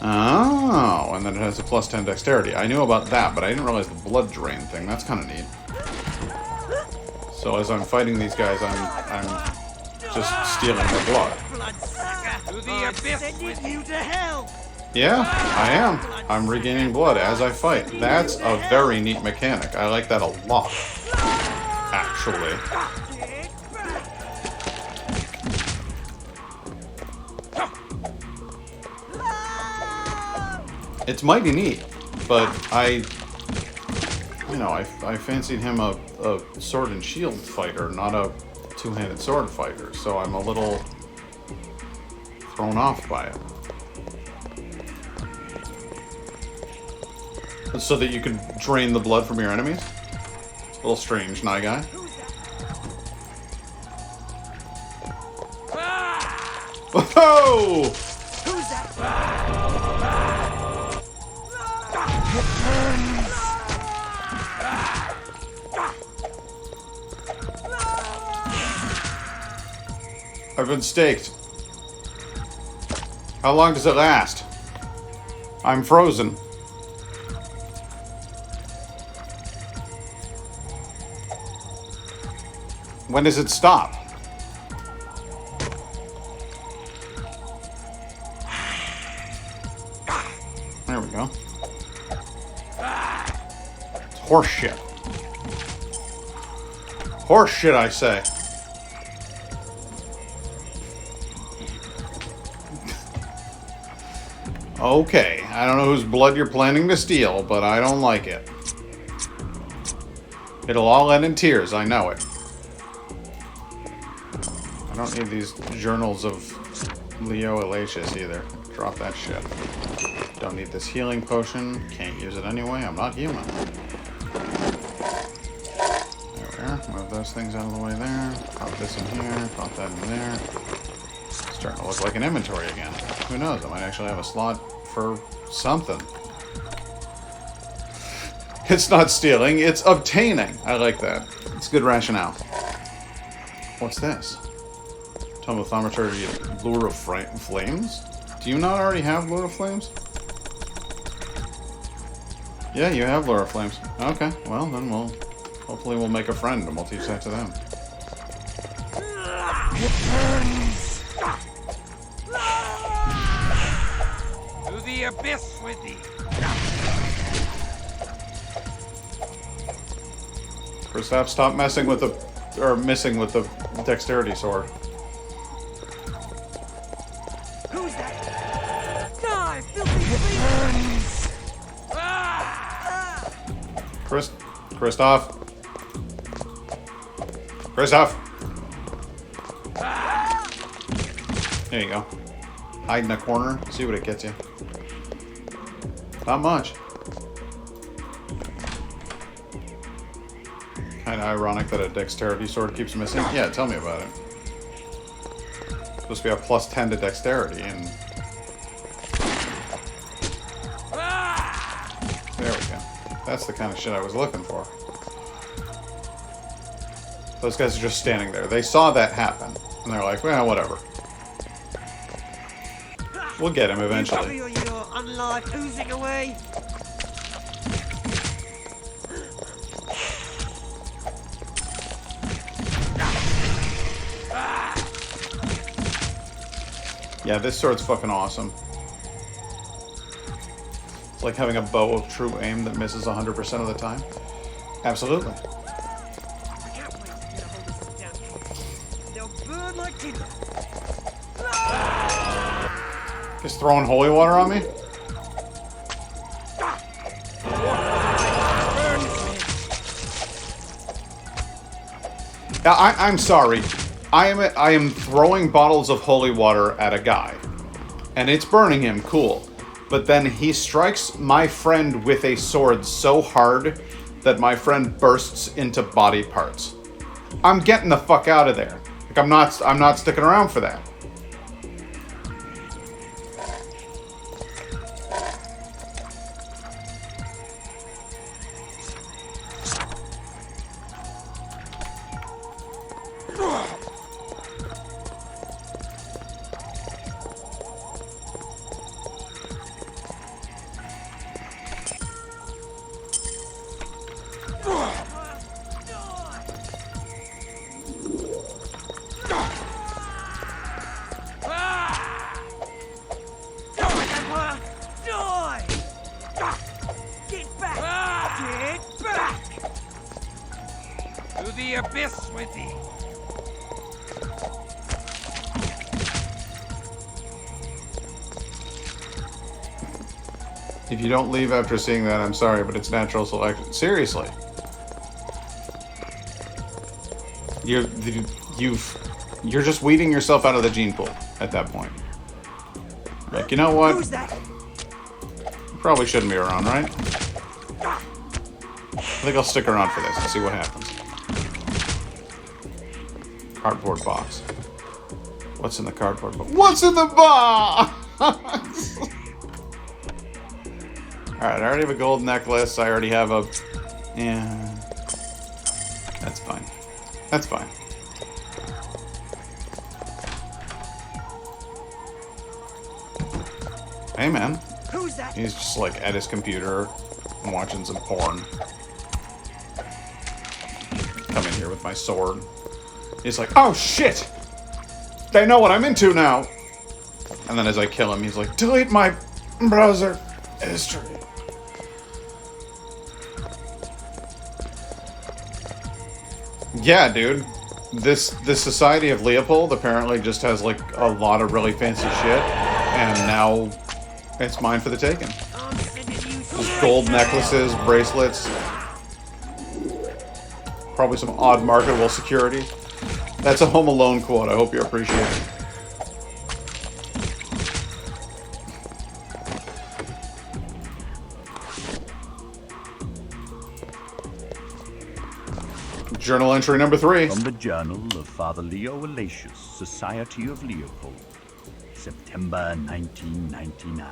Oh, and then it has a plus 10 dexterity. I knew about that, but I didn't realize the blood drain thing. That's kind of neat. So as I'm fighting these guys, I'm just stealing their blood. Yeah, I am. I'm regaining blood as I fight. That's a very neat mechanic. I like that a lot, actually. It's mighty neat, but I fancied him a sword and shield fighter, not a two-handed sword fighter, so I'm a little thrown off by it. So that you can drain the blood from your enemies? It's a little strange, Nye Guy. Whoa! Who's that? I've been staked. How long does it last? I'm frozen. When does it stop? There we go. It's horse shit. Horse shit, I say. Okay, I don't know whose blood you're planning to steal, but I don't like it. It'll all end in tears, I know it. I don't need these journals of Leo Elacius either. Drop that shit. Don't need this healing potion. Can't use it anyway. I'm not human. There we are. Move those things out of the way there. Pop this in here. Pop that in there. It's starting to look like an inventory again. Who knows? I might actually have a slot for something. It's not stealing. It's obtaining. I like that. It's good rationale. What's this? Tome Thaumaturgy, Lure of Flames? Do you not already have Lure of Flames? Yeah, you have Lure of Flames. Okay, well then hopefully we'll make a friend and we'll teach that to them. To the abyss with thee. Kristoff, stop messing with the missing with the dexterity sword. Who's that? Die, filthy fiends! Kristoff. Kristoff. There you go. Hide in a corner. See what it gets you. Not much. Kind of ironic that a dexterity sword keeps missing. Yeah, tell me about it. Supposed to be a plus 10 to dexterity, and there we go. That's the kind of shit I was looking for. Those guys are just standing there. They saw that happen, and they're like, well, whatever. We'll get him eventually. You feel your unlife oozing away? Yeah, this sword's fucking awesome. It's like having a bow of true aim that misses 100% of the time. Absolutely. I can't wait to get a hold of some damn things. They'll burn like tinder. Just throwing holy water on me? Yeah, I'm sorry. I am throwing bottles of holy water at a guy. and it's burning him, cool. But then he strikes my friend with a sword so hard that my friend bursts into body parts. I'm getting the fuck out of there. Like, I'm not sticking around for that. To the abyss with thee! If you don't leave after seeing that, I'm sorry, but it's natural selection. Seriously. You're just weeding yourself out of the gene pool at that point. Like, you know what? Who's that? You probably shouldn't be around, right? I think I'll stick around for this and see what happens. Cardboard box. What's in the cardboard box? What's in the box? Alright, I already have a gold necklace. I already have a... Yeah. That's fine. That's fine. Hey, man. Who's that? He's just, like, at his computer and watching some porn. Come in here with my sword. He's like, oh, shit! They know what I'm into now! And then as I kill him, he's like, delete my browser history. Yeah, dude. This Society of Leopold apparently just has, like, a lot of really fancy shit. And now it's mine for the taking. Gold necklaces, bracelets. Probably some odd marketable security. That's a Home Alone quote. I hope you appreciate it. Journal entry number 3. From the Journal of Father Leo Alatius, Society of Leopold, September 1999.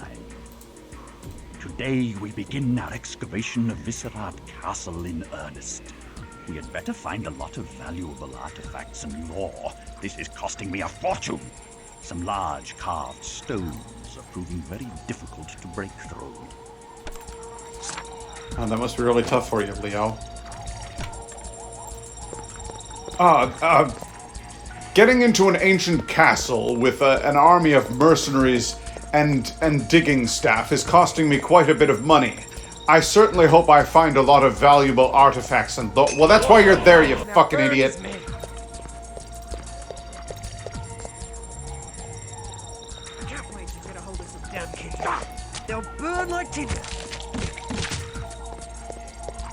Today we begin our excavation of Viscerat Castle in earnest. We had better find a lot of valuable artifacts and lore. This is costing me a fortune. Some large carved stones are proving very difficult to break through. Oh, that must be really tough for you, Leo. Getting into an ancient castle with an army of mercenaries and digging staff is costing me quite a bit of money. I certainly hope I find a lot of valuable artifacts and well, that's why you're there, you fucking idiot. I can't wait to get a hold of some damn kids. They'll burn like tinder.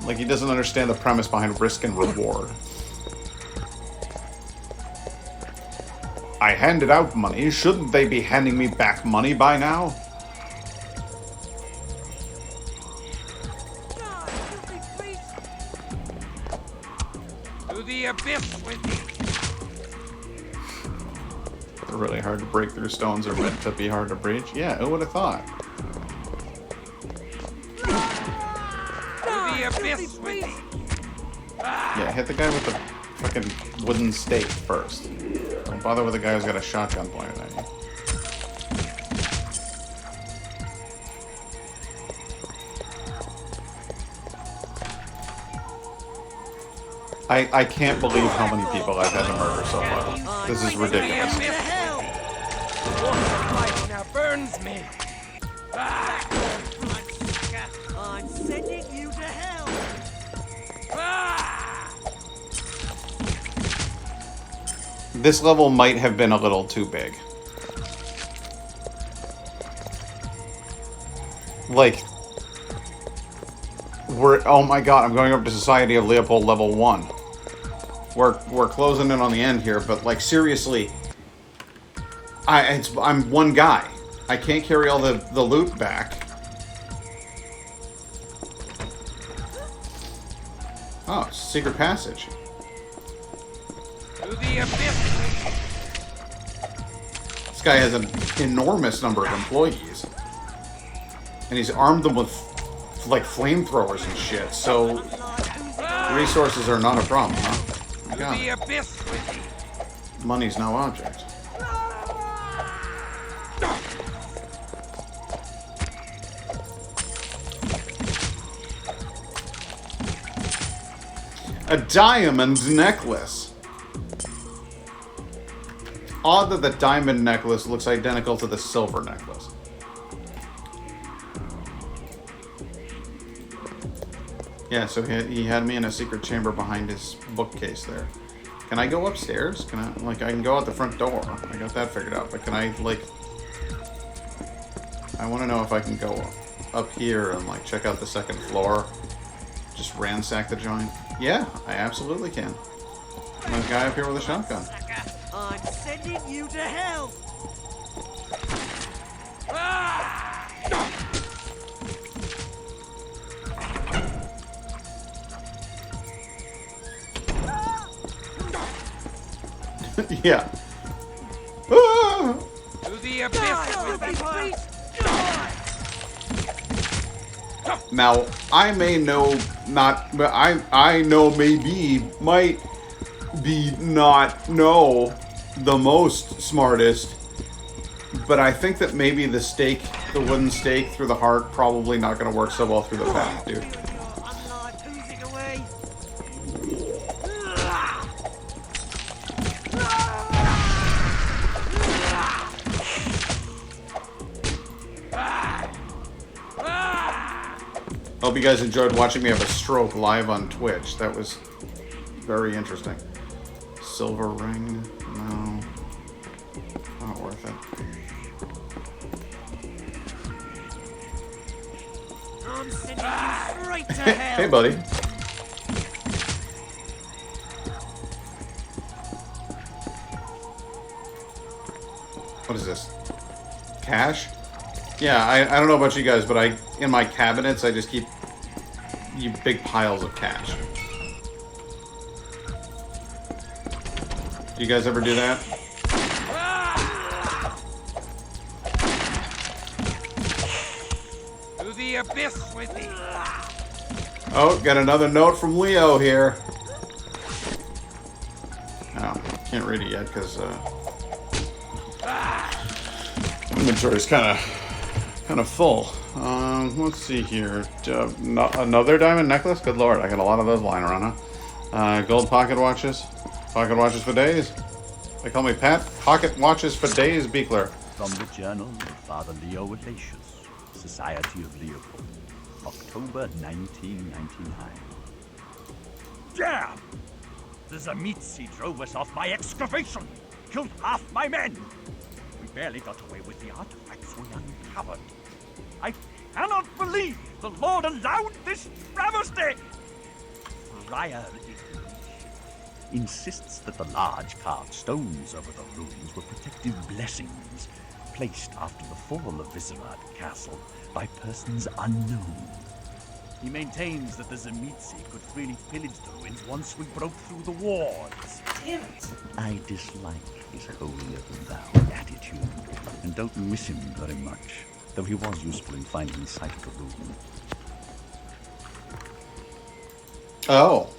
Like, he doesn't understand the premise behind risk and reward. I handed out money. Shouldn't they be handing me back money by now? To the abyss with thee. They're really hard to break through. Stones are meant to be hard to breach. Yeah, who would have thought? To the abyss with thee. Yeah, hit the guy with the fucking wooden stake first. Don't bother with the guy who's got a shotgun pointed at you. I can't believe how many people I've had to murder so far. This is ridiculous. Life now burns me. I'm sending you to hell. This level might have been a little too big. Like, oh my god, I'm going up to Society of Leopold level 1. We're closing in on the end here, but like seriously, I'm one guy. I can't carry all the loot back. Oh, secret passage. To the abyss! This guy has an enormous number of employees. And he's armed them with, like, flamethrowers and shit, so resources are not a problem, huh? Oh my To God. the abyss with thee! Money's no object. A diamond necklace. Odd that the diamond necklace looks identical to the silver necklace. Yeah, so he had me in a secret chamber behind his bookcase there. Can I go upstairs? Can I, like, I can go out the front door. I got that figured out, but can I, like... I want to know if I can go up here and, like, check out the second floor. Just ransack the joint. Yeah, I absolutely can. There's a guy up here with a shotgun. I'm sending you to hell! Yeah. Ah! To the abyss with thee! Now, I may know not, but I know maybe might be not know the most smartest, but I think that maybe the stake, the wooden stake through the heart, probably not going to work so well through the back, dude. I'm not oozing away! Hope you guys enjoyed watching me have a stroke live on Twitch. That was very interesting. Silver ring? No. Not worth it. I'm sending you straight to hell! Hey, buddy. What is this? Cash? Yeah, I don't know about you guys, but in my cabinets, I just keep big piles of cash. Do you guys ever do that? To the abyss with thee! Oh, got another note from Leo here. Oh, can't read it yet because inventory's kind of full. Let's see here. Another diamond necklace? Good lord, I got a lot of those lying around, huh? Gold pocket watches. Pocket watches for days. They call me Pat. Pocket watches for days, Beekler. From the Journal of Father Leo Ignatius, Society of Leopold, October 1999. Damn! The Zamitsi drove us off my excavation, killed half my men. We barely got away with the artifacts we uncovered. I cannot believe the Lord allowed this travesty! Friar Ignatius insists that the large carved stones over the ruins were protective blessings placed after the fall of Visegrad Castle by persons unknown. He maintains that the Zamitsi could freely pillage the ruins once we broke through the walls. Damn it. I dislike his holier-than-thou attitude, and don't miss him very much, though he was useful in finding the site of the ruin. Oh.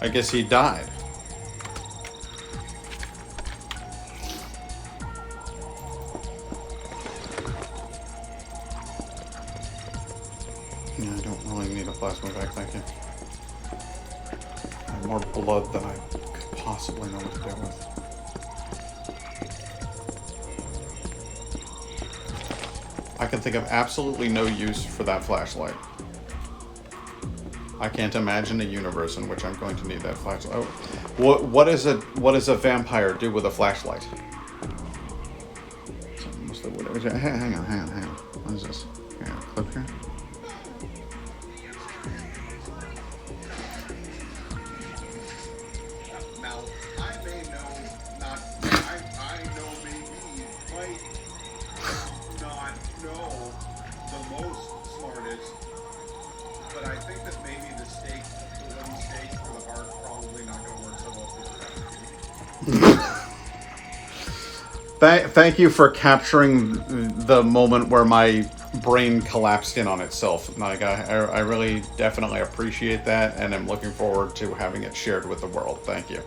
I guess he died. Yeah, I don't really need a plasma bag, thank you. I have more blood than I could possibly know what to do with. I can think of absolutely no use for that flashlight. I can't imagine a universe in which I'm going to need that flashlight. Oh, what does a vampire do with a flashlight? Hang on. What is this? Here, clip here. Now, I may know not. I know maybe but I think that maybe the steak, the wooden steak for the heart, probably not going to work so well for the Thank you for capturing the moment where my brain collapsed in on itself. Like, I really definitely appreciate that, and I'm looking forward to having it shared with the world. Thank you.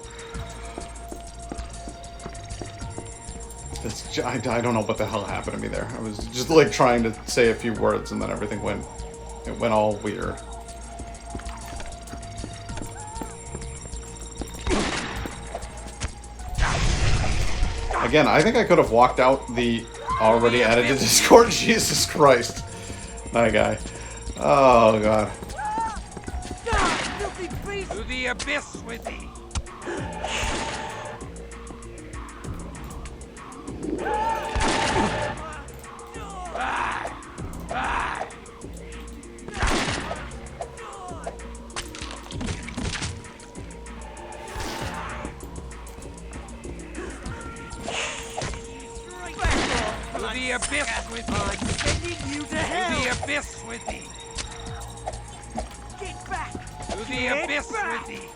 I don't know what the hell happened to me there. I was just like trying to say a few words, and then everything went all weird. Again, I think I could have walked out the already edited Discord. Jesus Christ. That guy. Oh, God. To the abyss with thee! To the abyss with thee! I'm sending you to hell! To the abyss with thee! Get back! To the abyss with thee!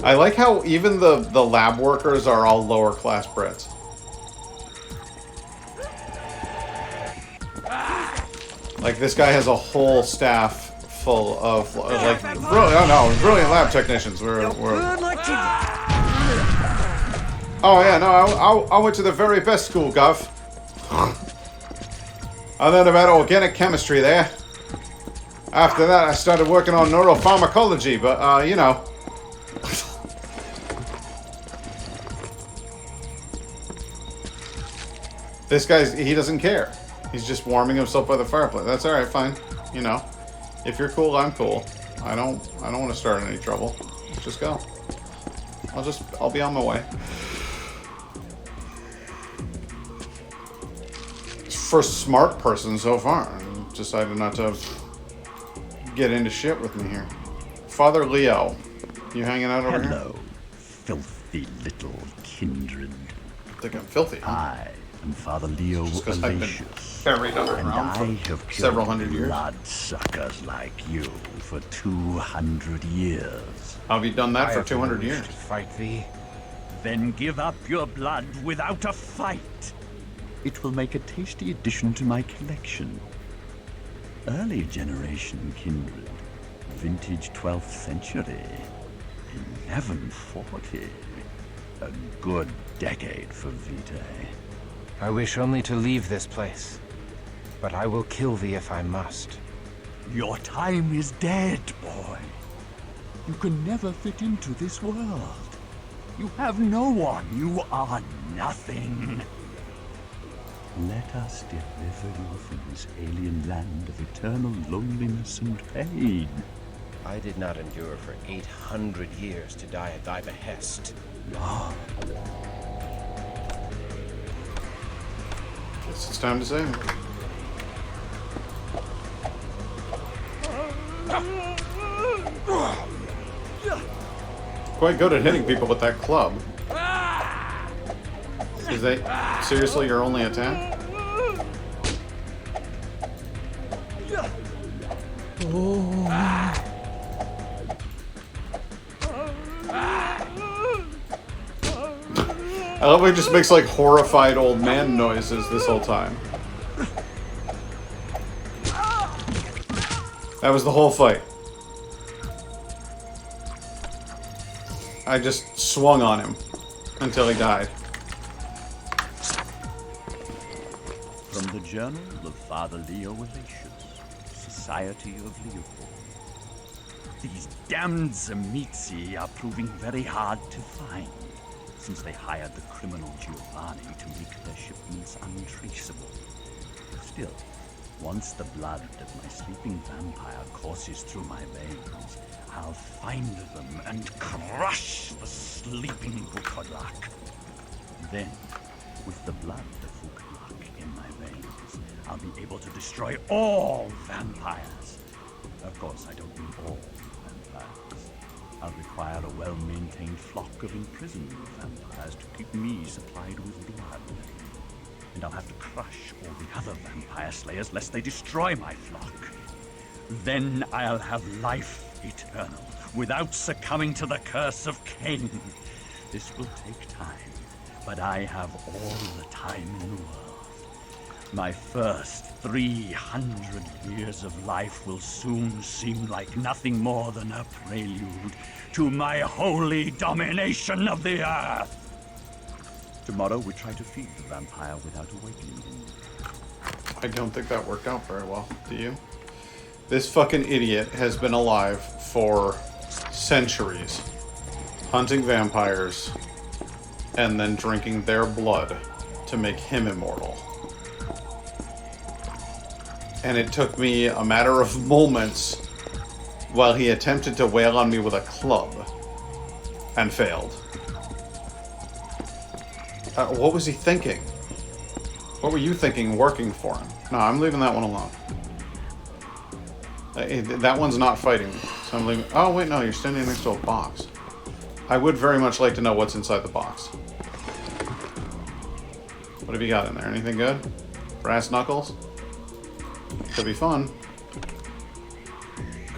I like how even the lab workers are all lower class Brits. Like, this guy has a whole staff full of, like, brilliant lab technicians. Oh, yeah, no, I went to the very best school, Gov. I learned about organic chemistry there. After that, I started working on neuropharmacology, but, you know. This guy's, he doesn't care. He's just warming himself by the fireplace. That's alright, fine. You know. If you're cool, I'm cool. I don't want to start any trouble. Let's just go. I'll be on my way. First smart person so far. Decided not to get into shit with me here. Father Leo, you hanging out over here? Hello, filthy little kindred. I think I'm filthy, huh? I am Father Leo Alatius, buried underground for I have killed several hundred years. bloodsuckers like you for 200 years. How have you done that for 200 years? To fight thee? Then give up your blood without a fight. It will make a tasty addition to my collection. Early generation kindred, vintage 12th century, 1140. A good decade for Vitae. I wish only to leave this place, but I will kill thee if I must. Your time is dead, boy. You can never fit into this world. You have no one. You are nothing. Let us deliver you from this alien land of eternal loneliness and pain. I did not endure for 800 years to die at thy behest. Guess it's time to say. Quite good at hitting people with that club. Is that seriously your only attack? I love how he just makes like horrified old man noises this whole time. That was the whole fight. I just swung on him until he died. From the Journal of Father Leo Alatius, Society of Leopold. These damned Zemitzi are proving very hard to find, since they hired the criminal Giovanni to make their shipments untraceable. Still, once the blood of my sleeping vampire courses through my veins, I'll find them and crush the sleeping Vukodlak. Then, with the blood of Vukodlak in my veins, I'll be able to destroy all vampires. Of course, I don't mean all vampires. I'll require a well-maintained flock of imprisoned vampires to keep me supplied with blood. And I'll have to crush all the other vampire slayers lest they destroy my flock. Then I'll have life eternal, without succumbing to the curse of Cain. This will take time, but I have all the time in the world. My first 300 years of life will soon seem like nothing more than a prelude to my holy domination of the earth. Tomorrow we try to feed the vampire without awakening him. I don't think that worked out very well. Do you? This fucking idiot has been alive for centuries, hunting vampires, and then drinking their blood to make him immortal. And it took me a matter of moments while he attempted to wail on me with a club and failed. What was he thinking? What were you thinking working for him? No, I'm leaving that one alone. That one's not fighting me, so I'm leaving. Oh, wait, no, you're standing next to a box. I would very much like to know what's inside the box. What have you got in there? Anything good? Brass knuckles? Could be fun.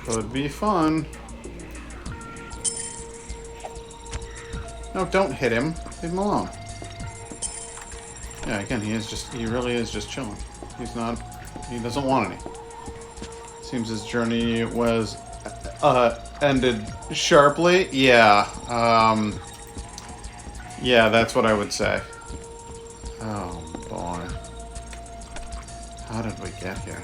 Could be fun. No, don't hit him. Leave him alone. Yeah, again, he really is just chilling. He doesn't want any. Seems his journey was ended sharply. Yeah. Yeah, that's what I would say. Oh, boy. How did we get here?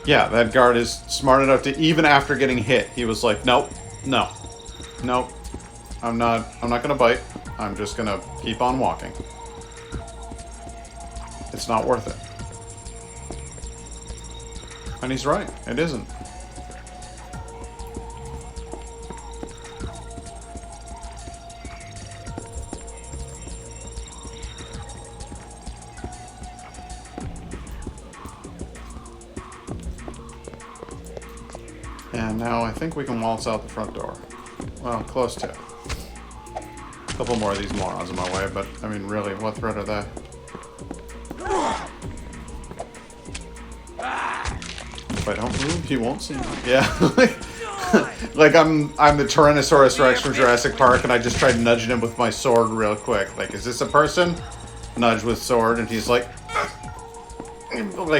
Yeah, that guard is smart enough to, even after getting hit, he was like, nope, no, nope, I'm not gonna bite. I'm just gonna keep on walking. It's not worth it. And he's right, it isn't. And now I think we can waltz out the front door. Well, close to. A couple more of these morons in my way, but I mean, really, what threat are they? If I don't move, he won't see me. Yeah, like I'm the Tyrannosaurus Rex from Jurassic Park, and I just tried nudging him with my sword real quick. Like, is this a person? Nudge with sword, and he's like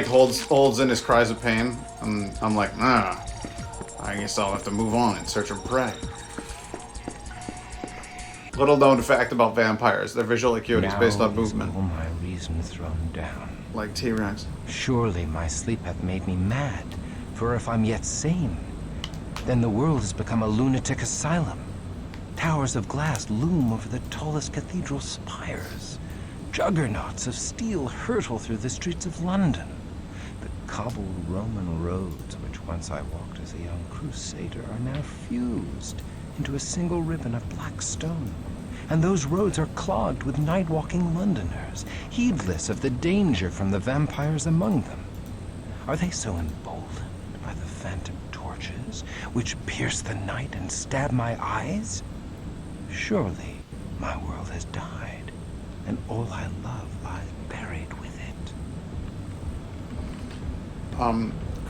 holds in his cries of pain, and I'm like, nah. I guess I'll have to move on in search of prey. Little known fact about vampires: their visual acuity is based on movement. All my reason thrown down. Like T-Rex. Surely my sleep hath made me mad, for if I'm yet sane, then the world has become a lunatic asylum. Towers of glass loom over the tallest cathedral spires. Juggernauts of steel hurtle through the streets of London. The cobbled Roman roads, which once I walked as a young crusader, are now fused into a single ribbon of black stone. And those roads are clogged with night-walking Londoners, heedless of the danger from the vampires among them. Are they so emboldened by the phantom torches, which pierce the night and stab my eyes? Surely my world has died, and all I love lies buried with it.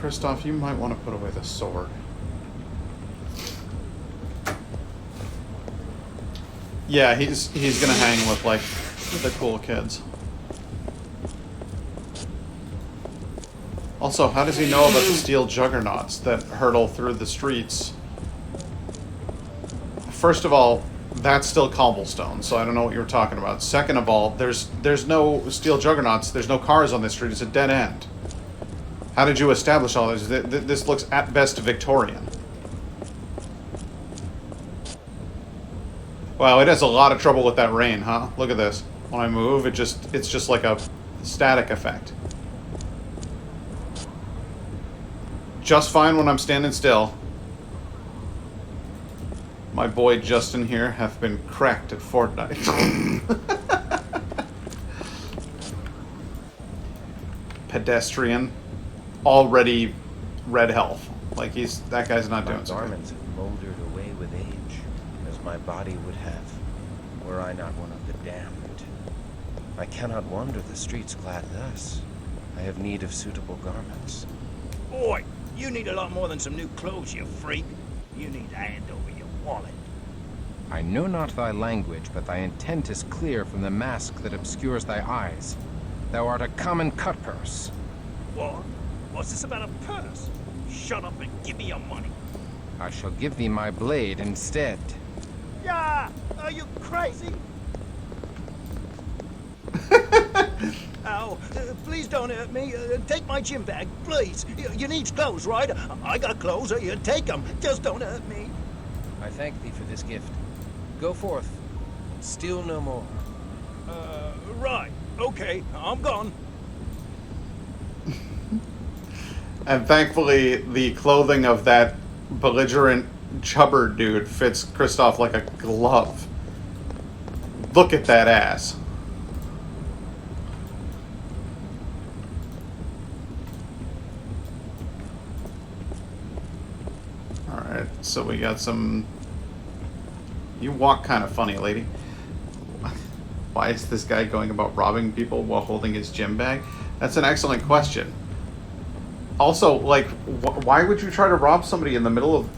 Kristoff, you might want to put away the sword. Yeah, he's gonna hang with, like, the cool kids. Also, how does he know about the steel juggernauts that hurtle through the streets? First of all, that's still cobblestone, so I don't know what you were talking about. Second of all, there's no steel juggernauts, there's no cars on this street, it's a dead end. How did you establish all this? This looks at best Victorian. Wow, it has a lot of trouble with that rain, huh? Look at this. When I move, it's just like a static effect. Just fine when I'm standing still. My boy Justin here hath been cracked at Fortnite. Pedestrian. Already red health. Like that guy's not doing so good. My garments have moldered away with age, as my body would have, were I not one of the damned. I cannot wander the streets clad thus. I have need of suitable garments. Oi, you need a lot more than some new clothes, you freak. You need to hand over your wallet. I know not thy language, but thy intent is clear from the mask that obscures thy eyes. Thou art a common cutpurse. What? What's this about a purse? Shut up and give me your money. I shall give thee my blade instead. Yeah! Are you crazy? Ow, please don't hurt me. Take my gym bag, please. You need clothes, right? I got clothes. You take them. Just don't hurt me. I thank thee for this gift. Go forth. Steal no more. Right. Okay, I'm gone. And thankfully, the clothing of that belligerent chubber dude fits Kristoff like a glove. Look at that ass. Alright, so we got some... You walk kind of funny, lady. Why is this guy going about robbing people while holding his gym bag? That's an excellent question. Also, like, why would you try to rob somebody in the middle of...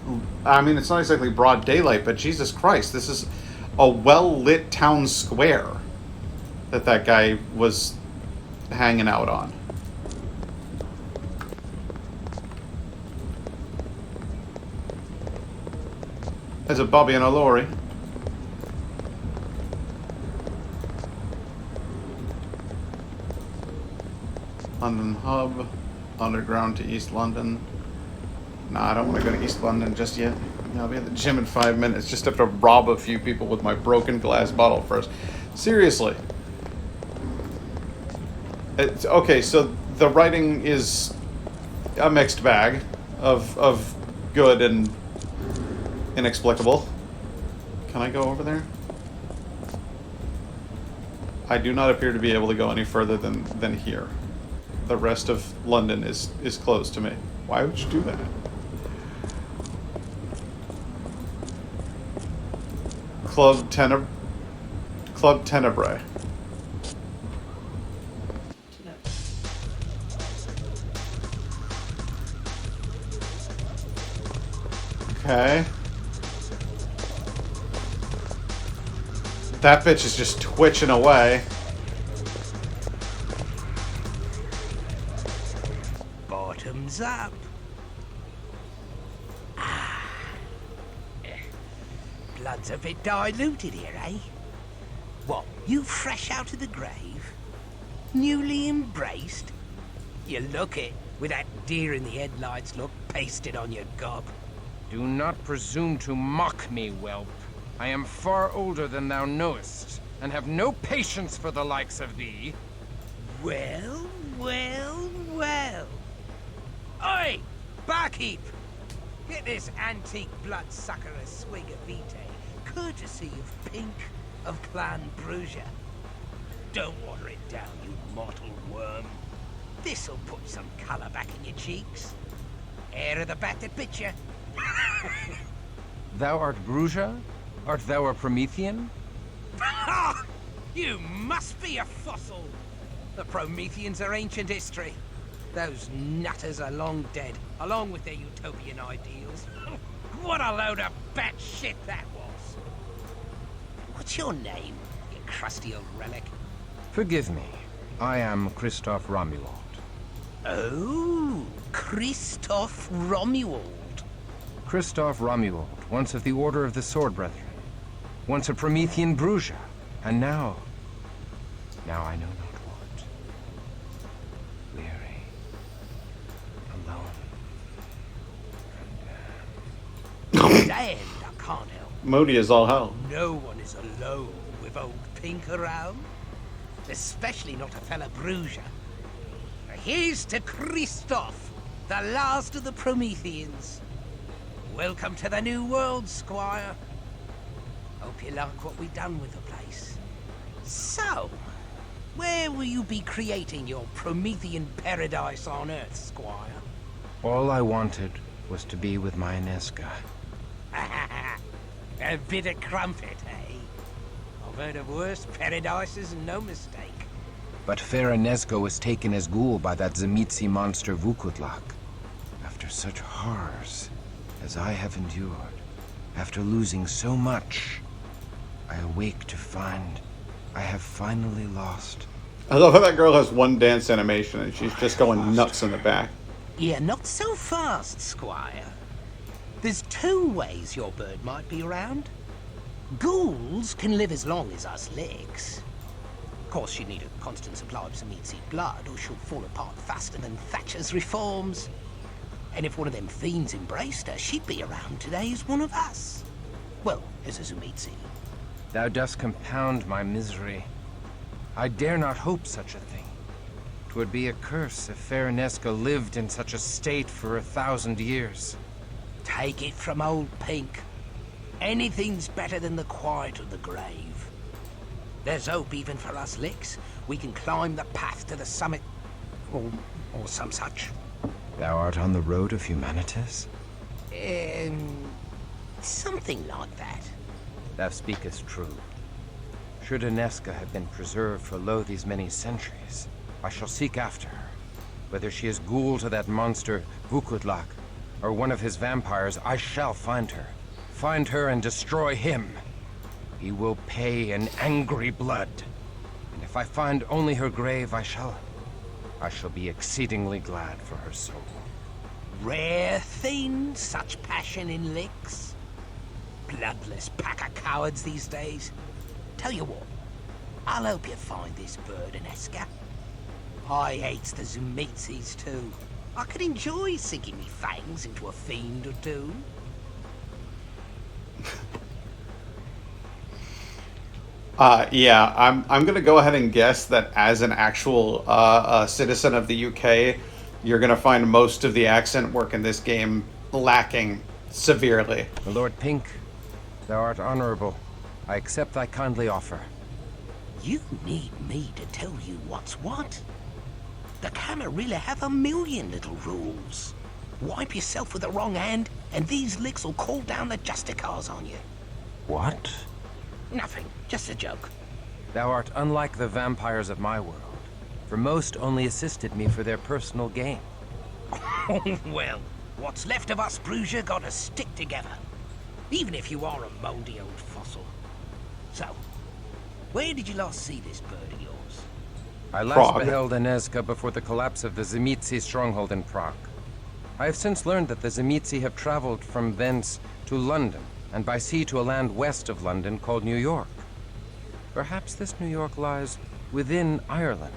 I mean, it's not exactly broad daylight, but Jesus Christ, this is a well-lit town square that guy was hanging out on. There's a Bobby and a lorry. London Hub. Underground to East London. Nah, I don't want to go to East London just yet. I'll be at the gym in 5 minutes. Just have to rob a few people with my broken glass bottle first. Seriously. It's, okay, so the writing is a mixed bag of good and inexplicable. Can I go over there? I do not appear to be able to go any further than here. The rest of London is closed to me. Why would you do that? Club Tenebrae. Okay. That bitch is just twitching away. Bottoms up. Blood's a bit diluted here, eh? What, you fresh out of the grave? Newly embraced? You look it, with that deer in the headlights look pasted on your gob. Do not presume to mock me, whelp. I am far older than thou knowest, and have no patience for the likes of thee. Well, well, well. Oi, barkeep! Get this antique bloodsucker a swig of Vitae, courtesy of Pink of Clan Bruges. Don't water it down, you mortal worm. This'll put some colour back in your cheeks. Air of the bat that bit you. Thou art Bruges? Art thou a Promethean? You must be a fossil! The Prometheans are ancient history. Those nutters are long dead, along with their utopian ideals. What a load of batshit that was! What's your name, you crusty old relic? Forgive me. I am Kristoff Romuald. Oh, Kristoff Romuald. Kristoff Romuald, once of the Order of the Sword Brethren. Once a Promethean Bruges, and now I know not what. Weary, alone, Damned, I can't help. Moody is all hell. No one is alone with old Pink around. Especially not a fella Bruges. Here's to Kristoff, the last of the Prometheans. Welcome to the new world, Squire. Hope you like what we done with the place. So, where will you be creating your Promethean paradise on Earth, Squire? all I wanted was to be with my Inesca. A bit of crumpet, eh? I've heard of worse paradises and no mistake. But Farah Nezco was taken as ghoul by that Tzimisce monster Vukutlak. After such horrors as I have endured, after losing so much, I awake to find I have finally lost. I love how that girl has one dance animation and she's just going nuts in the back. Yeah, not so fast, Squire. There's two ways your bird might be around. Ghouls can live as long as us licks. Of course, you need a constant supply of Tzimisce blood, or she'll fall apart faster than Thatcher's reforms. And if one of them fiends embraced her, she'd be around today as one of us. Well, as a Tzimisce. Thou dost compound my misery. I dare not hope such a thing. 'Twould be a curse if Farah Nezco lived in such a state for 1,000 years. Take it from old Pink. Anything's better than the quiet of the grave. There's hope even for us licks. We can climb the path to the summit. Or some such. Thou art on the road of humanitas? Something like that. Thou speakest true. Should Nezca have been preserved for lo these many centuries, I shall seek after her. Whether she is ghoul to that monster Vukutlak, or one of his vampires, I shall find her. Find her and destroy him. He will pay in angry blood. And if I find only her grave, I shall be exceedingly glad for her soul. Rare thing, such passion in licks. Bloodless pack of cowards these days. Tell you what, I'll help you find this bird and Eska. I hates the Tzimisces too. I could enjoy sinking me fangs into a fiend or two. Yeah, I'm gonna go ahead and guess that as an actual citizen of the UK, you're gonna find most of the accent work in this game lacking severely. Lord Pink, thou art honorable. I accept thy kindly offer. You need me to tell you what's what? The Camarilla have a million little rules. Wipe yourself with the wrong hand, and these licks will call down the Justicars on you. What? Nothing, just a joke. Thou art unlike the vampires of my world, for most only assisted me for their personal gain. Well, what's left of us, Bruiser, gotta stick together. Even if you are a moldy old fossil. So, where did you last see this bird of yours? I last Prague. beheld Nezca before the collapse of the Tzimisce stronghold in Prague. I have since learned that the Tzimisce have traveled from thence to London, and by sea to a land west of London called New York. Perhaps this New York lies within Ireland.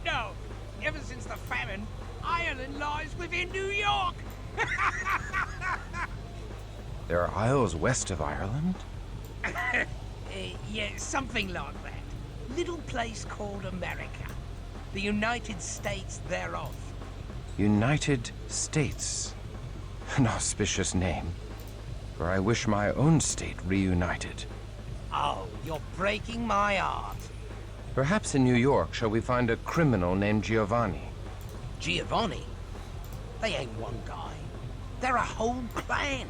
No, ever since the famine, Ireland lies within New York. There are isles west of Ireland? Yeah, something like that. Little place called America. The United States thereof. United States. An auspicious name, for I wish my own state reunited. Oh, you're breaking my heart. Perhaps in New York shall we find a criminal named Giovanni. Giovanni? They ain't one guy. They're a whole clan.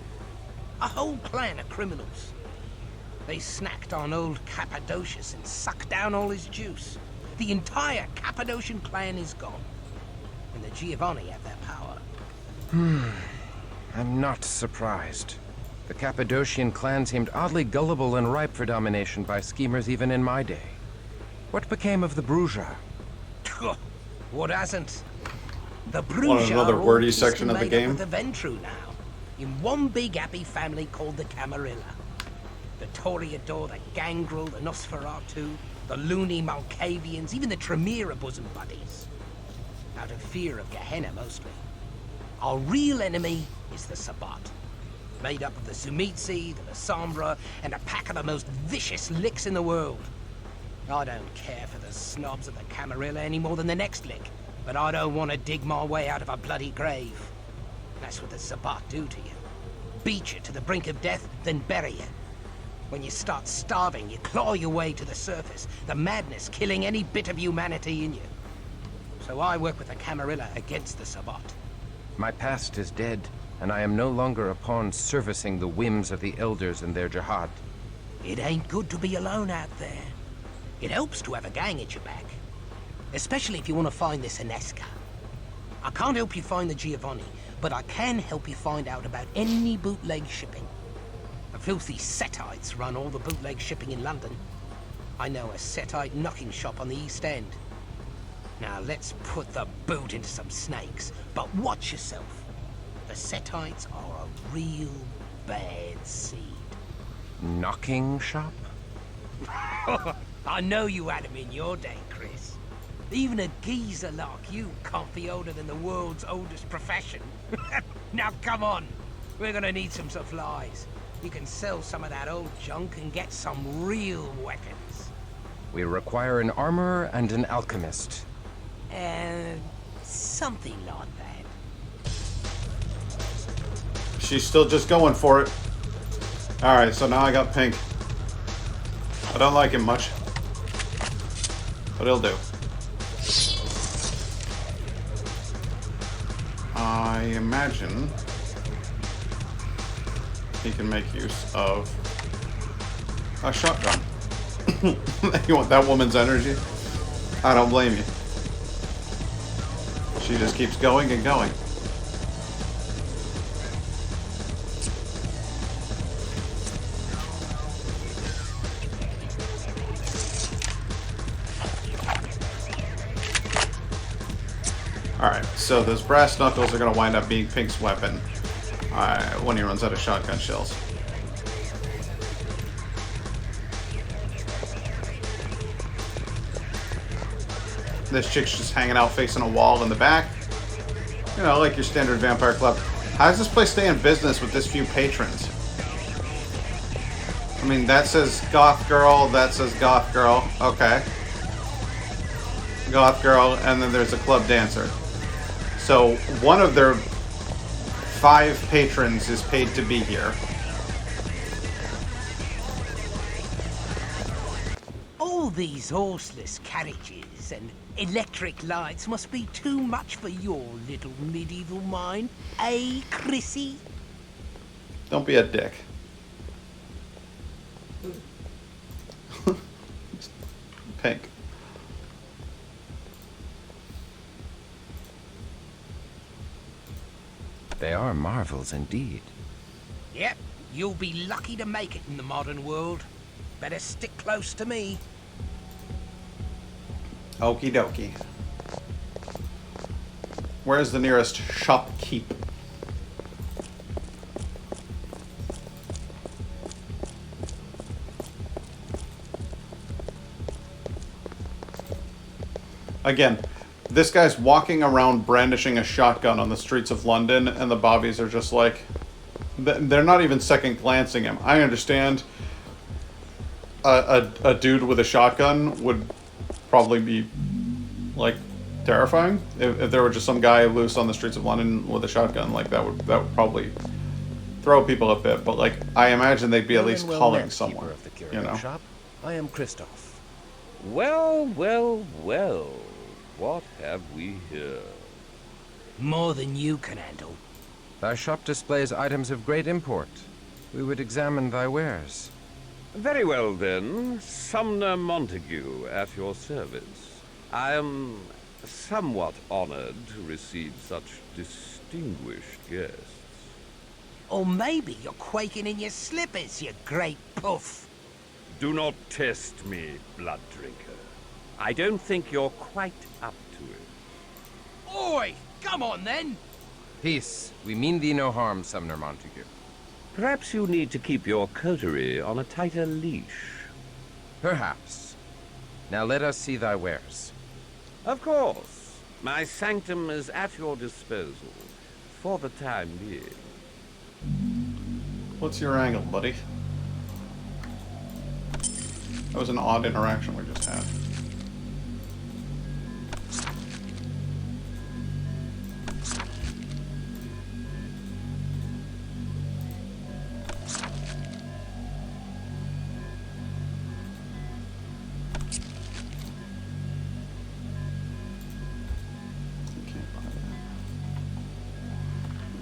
A whole clan of criminals. They snacked on old Cappadocius and sucked down all his juice. The entire Cappadocian clan is gone. And the Giovanni have their power. I'm not surprised. The Cappadocian clan seemed oddly gullible and ripe for domination by schemers even in my day. What became of the Bruja? What hasn't? The Want Bruja another are all wordy just section of the made up game? of the Ventru now, in one big happy family called the Camarilla. The Toreador, the Gangrel, the Nosferatu, the loony Malkavians, even the Tremere are bosom buddies. Out of fear of Gehenna, mostly. Our real enemy is the Sabbat. Made up of the Tzimisce, the Lasombra, and a pack of the most vicious licks in the world. I don't care for the snobs of the Camarilla any more than the next lick, but I don't want to dig my way out of a bloody grave. That's what the Sabbat do to you. Beat you to the brink of death, then bury you. When you start starving, you claw your way to the surface, the madness killing any bit of humanity in you. So I work with the Camarilla against the Sabbat. My past is dead, and I am no longer a pawn servicing the whims of the elders and their jihad. It ain't good to be alone out there. It helps to have a gang at your back. Especially if you want to find this Inesca. I can't help you find the Giovanni, but I can help you find out about any bootleg shipping. The filthy Setites run all the bootleg shipping in London. I know a Setite knocking shop on the East End. Now let's put the boot into some snakes, but watch yourself. The Setites are a real bad seed. Knocking shop? I know you had them in your day, Chris. Even a geezer like you can't be older than the world's oldest profession. Now come on, we're gonna need some supplies. You can sell some of that old junk and get some real weapons. We require an armorer and an alchemist. Something like that. She's still just going for it. Alright, so now I got Pink. I don't like him much. But he'll do. I imagine he can make use of a shotgun. You want that woman's energy? I don't blame you. She just keeps going and going. Alright, so those brass knuckles are going to wind up being Pink's weapon when he runs out of shotgun shells. This chick's just hanging out facing a wall in the back. You know, like your standard vampire club. How does this place stay in business with this few patrons? I mean, that says goth girl, that says goth girl. Okay. Goth girl, and then there's a club dancer. So one of their 5 patrons is paid to be here. All these horseless carriages and electric lights must be too much for your little medieval mind, eh, Chrissy? Don't be a dick. Pink. They are marvels indeed. Yep, you'll be lucky to make it in the modern world. Better stick close to me. Okie dokie. Where's the nearest shopkeep? Again, this guy's walking around brandishing a shotgun on the streets of London, and the bobbies are just like... They're not even second glancing him. I understand a dude with a shotgun would probably be, like, terrifying. If there were just some guy loose on the streets of London with a shotgun, like, that would probably throw people a bit. But, like, I imagine they'd be at least calling someone, of the you know? shop. I am Christoph. Well, well, well. What have we here? More than you can handle. Thy shop displays items of great import. We would examine thy wares. Very well, then. Sumner Montague at your service. I am somewhat honored to receive such distinguished guests. Or maybe you're quaking in your slippers, you great puff. Do not test me, blood drinker. I don't think you're quite up to it. Oi! Come on, then! Peace. We mean thee no harm, Sumner Montague. Perhaps you need to keep your coterie on a tighter leash. Perhaps. Now let us see thy wares. Of course. My sanctum is at your disposal, for the time being. What's your angle, buddy? That was an odd interaction we just had.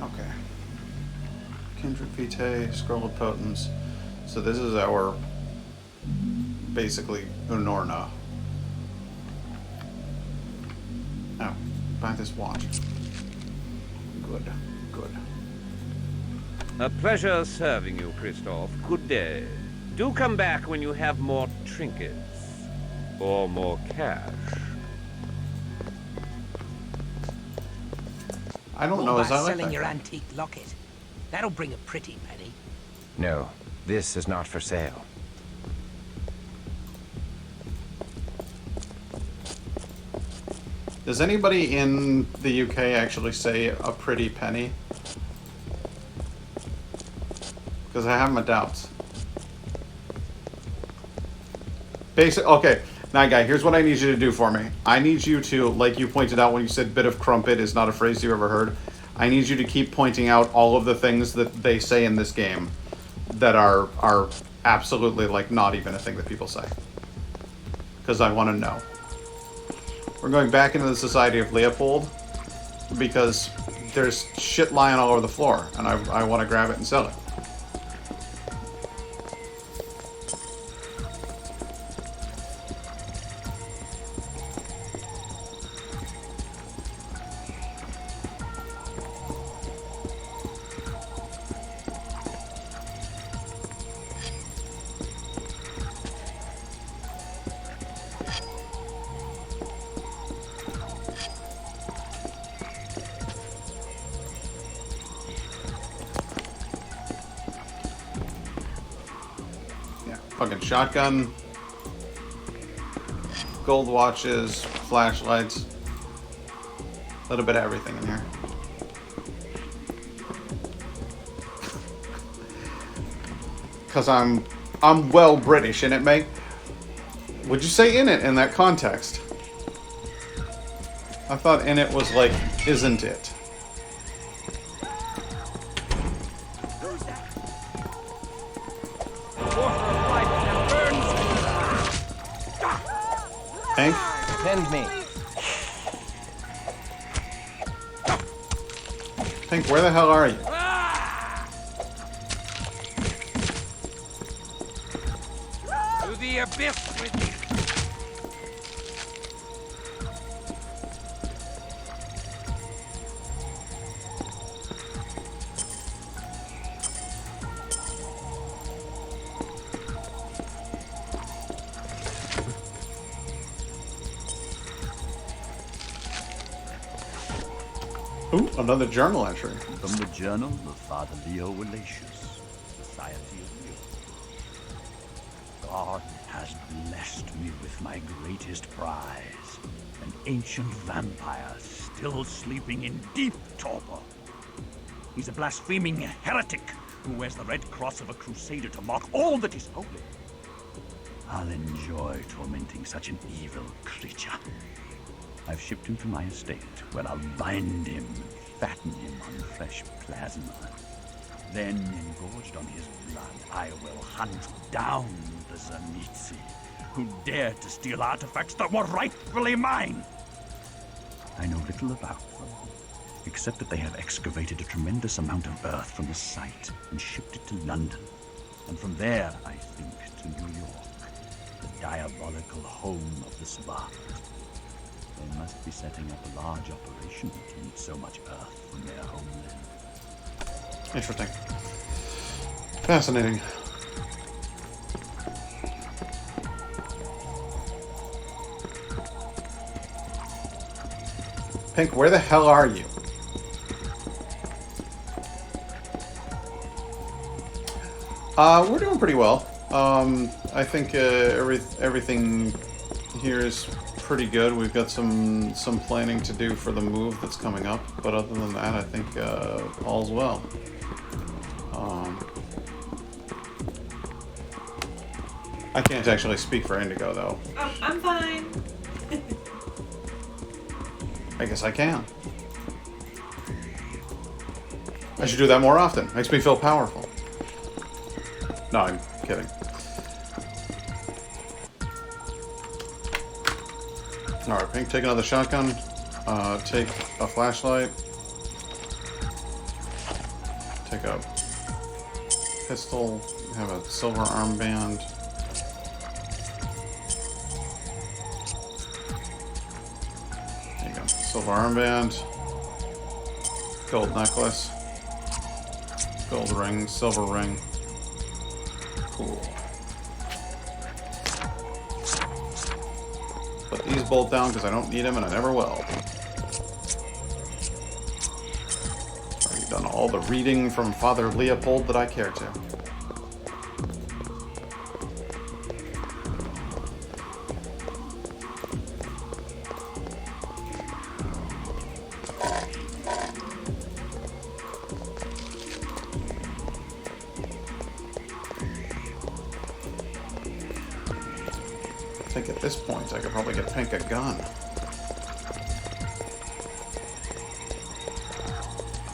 Okay. Kindred Vitae, Scroll of Potence. So this is our basically Unorna. Oh, buy this watch. Good, good. A pleasure serving you, Christoph. Good day. Do come back when you have more trinkets. Or more cash. I don't What know as about I like selling that your guy. antique locket? That'll bring a pretty penny. No, this is not for sale. Does anybody in the UK actually say a pretty penny? Because I have my doubts. Okay, now guy, here's what I need you to do for me. I need you to, like you pointed out when you said bit of crumpet is not a phrase you ever heard. I need you to keep pointing out all of the things that they say in this game that are absolutely like not even a thing that people say. Because I want to know. We're going back into the Society of Leopold because there's shit lying all over the floor and I want to grab it and sell it. Fucking shotgun, gold watches, flashlights, a little bit of everything in here. Cause I'm well British, innit, mate? Would you say in it in that context? I thought in it was like, isn't it? Hank? Tend me. Hank, where the hell are you? To the abyss with me. Ooh, another journal entry. From the Journal of Father Leo Walatius, Society of Europe. God has blessed me with my greatest prize, an ancient vampire still sleeping in deep torpor. He's a blaspheming heretic who wears the red cross of a crusader to mock all that is holy. I'll enjoy tormenting such an evil creature. I've shipped him to my estate, where I'll bind him, fatten him on fresh plasma. Then, engorged on his blood, I will hunt down the Zanitsi, who dared to steal artifacts that were rightfully mine. I know little about them, except that they have excavated a tremendous amount of earth from the site and shipped it to London. And from there, I think, to New York, the diabolical home of the Sabbath. They must be setting up a large operation to meet so much earth from their homeland. Interesting. Fascinating. Pink, where the hell are you? We're doing pretty well. I think everything here is pretty good. We've got some planning to do for the move that's coming up, but other than that, I think all's well. I can't actually speak for Indigo, though. I'm fine. I guess I can. I should do that more often. Makes me feel powerful. No, I'm kidding. Alright, Pink, take another shotgun. Take a flashlight. Take a pistol. Have a silver armband. Silver armband. Gold necklace. Gold ring. Silver ring. Cool. Put these both down because I don't need them and I never will. I've done all the reading from Father Leopold that I care to. I think at this point I could probably get Pink a gun.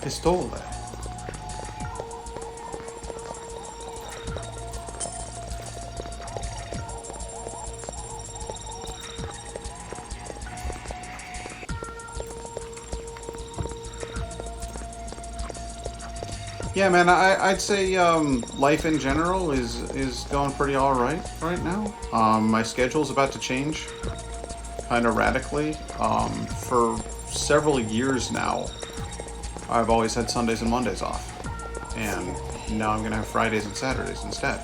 Pistole. Yeah, man, I'd say life in general is going pretty all right now. My schedule's about to change kind of radically. For several years now, I've always had Sundays and Mondays off, and now I'm gonna have Fridays and Saturdays instead,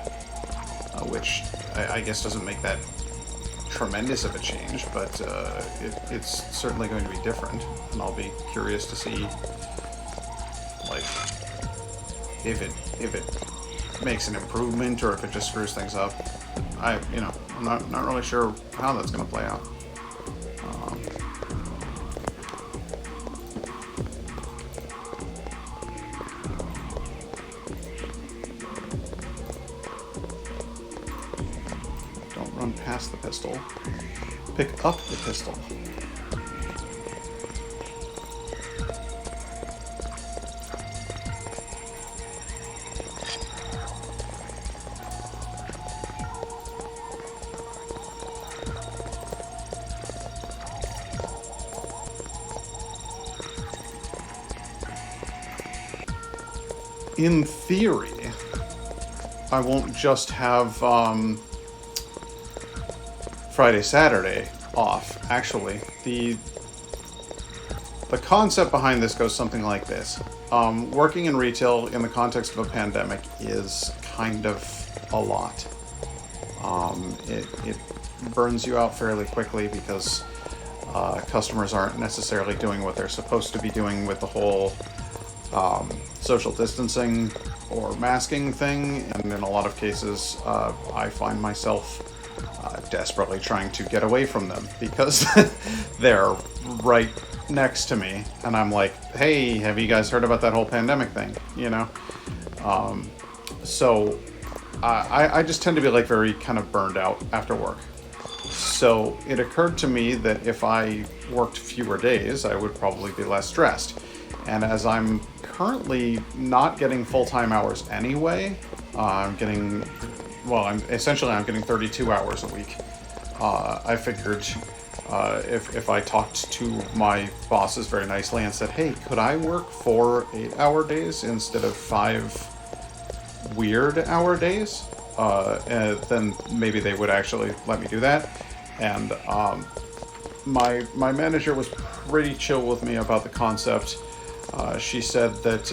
which I guess doesn't make that tremendous of a change, but it's certainly going to be different, and I'll be curious to see, like, if it makes an improvement or if it just screws things up. I'm not really sure how that's going to play out. Don't run past the pistol. Pick up the pistol. In theory, I won't just have Friday, Saturday off. Actually, the concept behind this goes something like this. Working in retail in the context of a pandemic is kind of a lot. It burns you out fairly quickly because customers aren't necessarily doing what they're supposed to be doing with the whole social distancing or masking thing, and in a lot of cases I find myself desperately trying to get away from them because they're right next to me, and I'm like, hey, have you guys heard about that whole pandemic thing, you know? So I just tend to be like very kind of burned out after work. So it occurred to me that if I worked fewer days, I would probably be less stressed. And as I'm currently not getting full-time hours anyway, I'm getting 32 hours a week. I figured if I talked to my bosses very nicely and said, hey, could I work 4 8-hour days instead of 5 weird-hour days? Then maybe they would actually let me do that. And my manager was pretty chill with me about the concept. She said that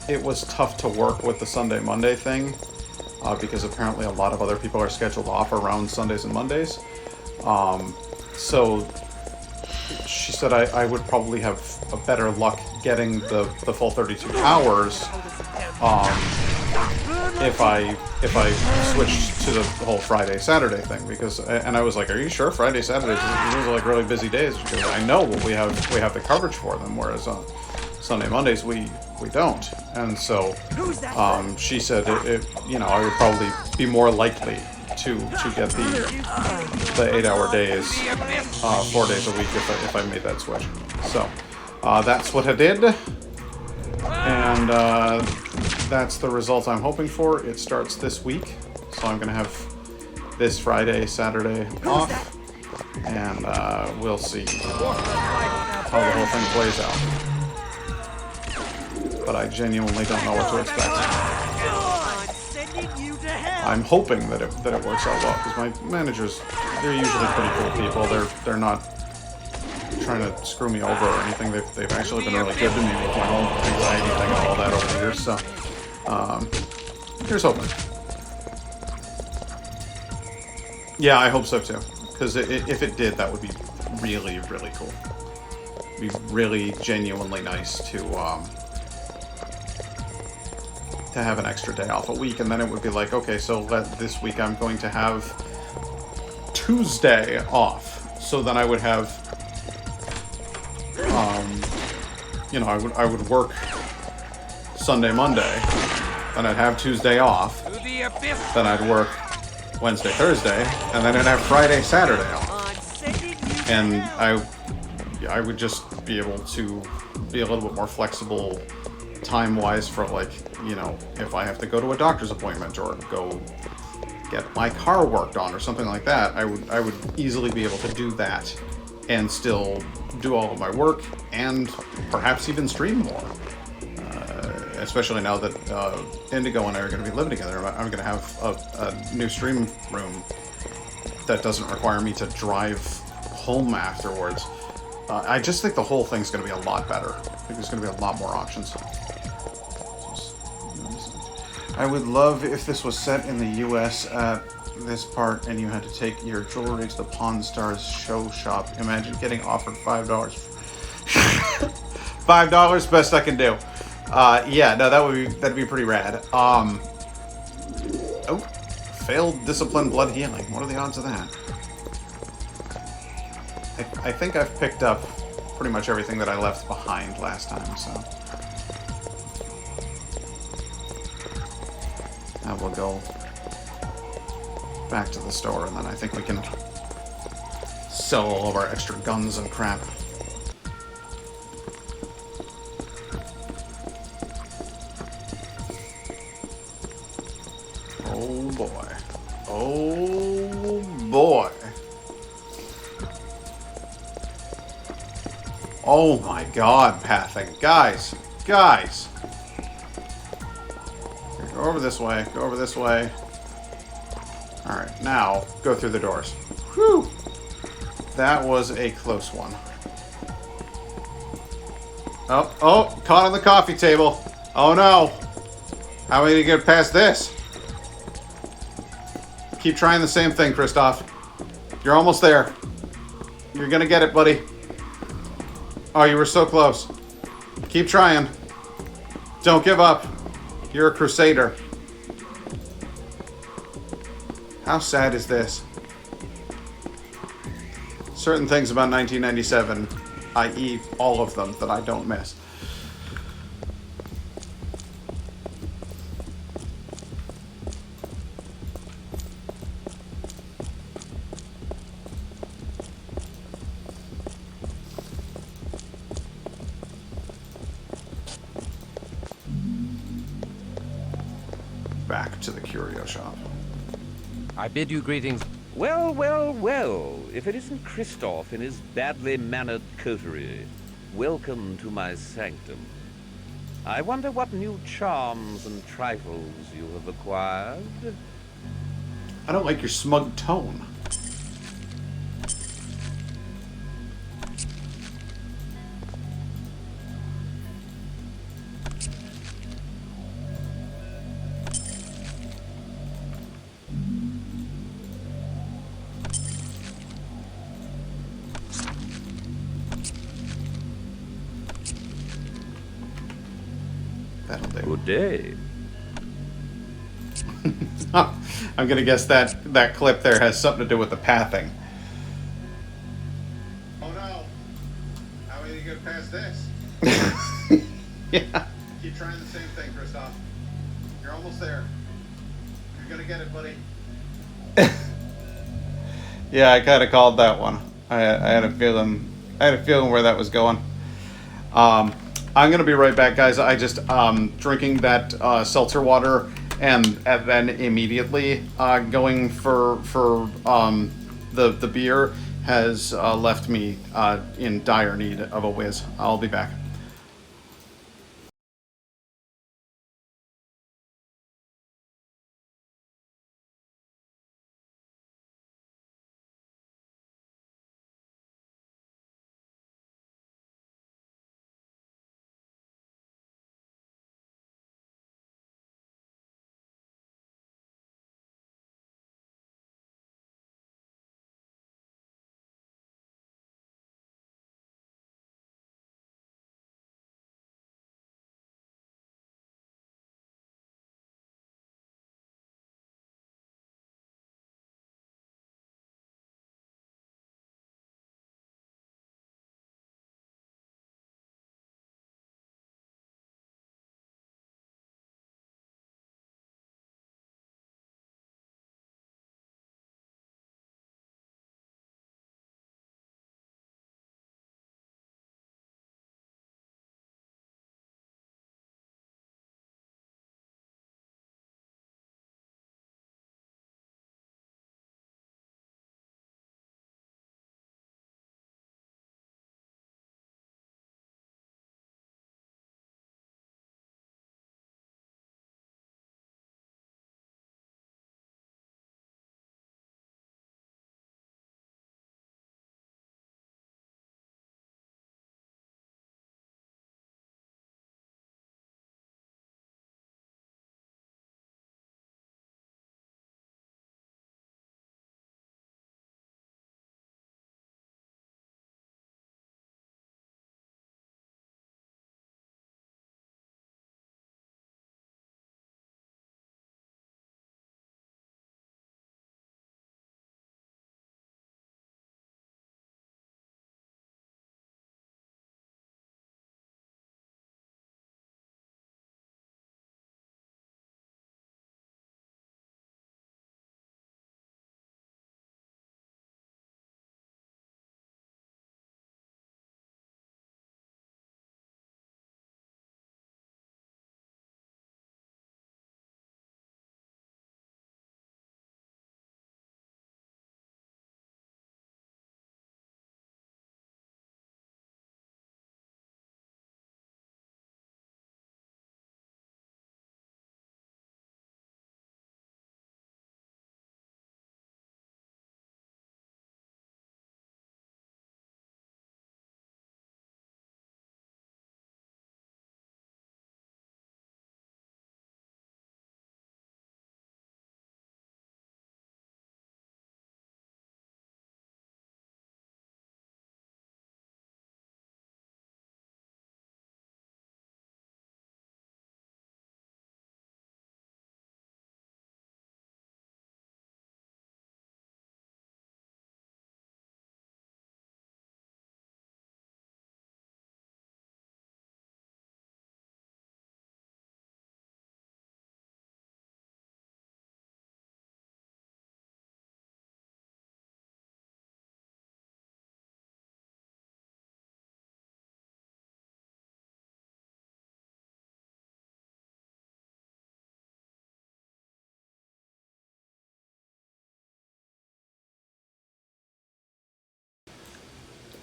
it was tough to work with the Sunday-Monday thing because apparently a lot of other people are scheduled off around Sundays and Mondays. So she said I would probably have a better luck getting the full 32 hours if I switched to the whole Friday Saturday thing, because I was like, are you sure Friday Saturdays these are like really busy days? She goes, I know, but we have the coverage for them, whereas on Sunday Mondays we don't. And so she said I would probably be more likely to get the 8-hour days 4 days a week if I made that switch. So that's what I did, and that's the result I'm hoping for. It starts this week, so I'm gonna have this Friday, Saturday off, and we'll see how the whole thing plays out. But I genuinely don't know what to expect. I'm hoping that it works out well, because my managers, they're usually pretty cool people. They're not trying to screw me over or anything. They've actually been really good to me with my whole anxiety thing and all that over the years. So, here's hoping. Yeah, I hope so too. Because if it did, that would be really, really cool. It'd be really genuinely nice to have an extra day off a week, and then it would be like, okay, so this week I'm going to have Tuesday off. So then I would have, you know, I would work Sunday, Monday, then I'd have Tuesday off, then I'd work Wednesday, Thursday, and then I'd have Friday, Saturday off. And I would just be able to be a little bit more flexible time-wise for, like, you know, if I have to go to a doctor's appointment or go get my car worked on or something like that, I would easily be able to do that and still do all of my work and perhaps even stream more. Especially now that Indigo and I are going to be living together, I'm going to have a new stream room that doesn't require me to drive home afterwards. I just think the whole thing's going to be a lot better. I think there's going to be a lot more options. I would love if this was set in the U.S. at this part and you had to take your jewelry to the Pawn Stars show shop. Imagine getting offered $5. $5, best I can do. Yeah, no, that'd be pretty rad. Oh, failed discipline blood healing. What are the odds of that? I think I've picked up pretty much everything that I left behind last time, so now we'll go back to the store, and then I think we can sell all of our extra guns and crap. Oh boy. Oh boy. Oh my god, pathing. Guys. Guys. Go over this way. Go over this way. Alright, now go through the doors. Whew. That was a close one. Oh, caught on the coffee table. Oh no. How am I gonna get past this? Keep trying the same thing, Kristoff. You're almost there. You're gonna get it, buddy. Oh, you were so close. Keep trying. Don't give up. You're a crusader. How sad is this? Certain things about 1997, i.e. all of them, that I don't miss. Back to the curio shop. I bid you greetings. Well, well, well, if it isn't Kristoff in his badly mannered coterie. Welcome to my sanctum. I wonder what new charms and trifles you have acquired. I don't like your smug tone. That'll do. Good day. I'm gonna guess that clip there has something to do with the pathing. Oh no! How are you gonna get past this? Yeah. Keep trying the same thing, Kristoff. You're almost there. You're gonna get it, buddy. Yeah, I kind of called that one. I had a feeling. I had a feeling where that was going. I'm gonna be right back, guys. I just drinking that seltzer water and then immediately going for the beer has left me in dire need of a whiz. I'll be back.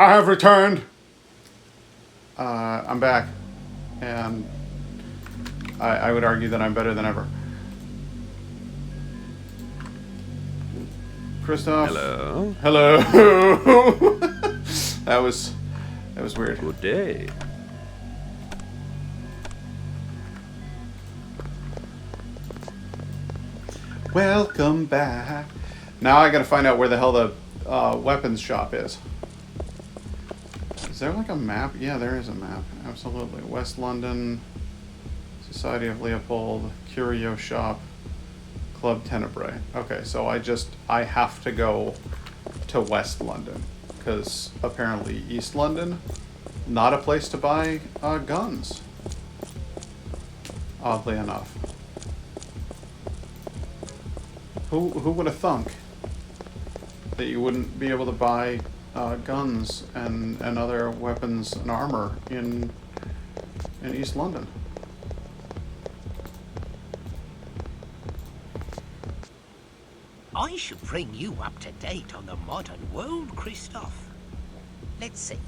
I have returned. I'm back, and I would argue that I'm better than ever. Christoph. Hello. Hello. that was weird. Good day. Welcome back. Now I gotta find out where the hell the weapons shop is. Is there like a map? Yeah, there is a map. Absolutely. West London, Society of Leopold, Curio Shop, Club Tenebrae. Okay, so I have to go to West London, because apparently East London, not a place to buy guns. Oddly enough. Who would have thunk that you wouldn't be able to buy guns and other weapons and armor in East London? I should bring you up to date on the modern world, Christoph. Let's see.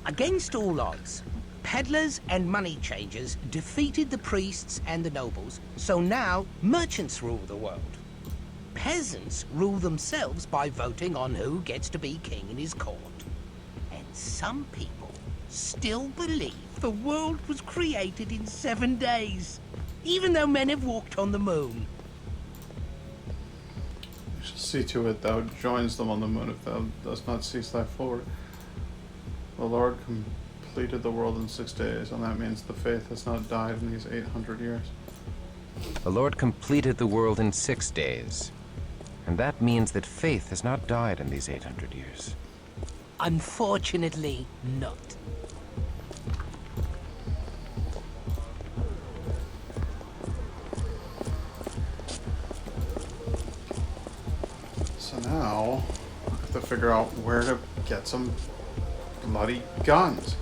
Against all odds, peddlers and money changers defeated the priests and the nobles, so now merchants rule the world. Peasants rule themselves by voting on who gets to be king in his court. And some people still believe the world was created in 7 days, even though men have walked on the moon. You shall see to it thou joins them on the moon if thou dost not cease thy forward. The Lord completed the world in 6 days, and that means the faith has not died in these 800 years. The Lord completed the world in 6 days. And that means that faith has not died in these 800 years. Unfortunately, not. So now, I have to figure out where to get some bloody guns.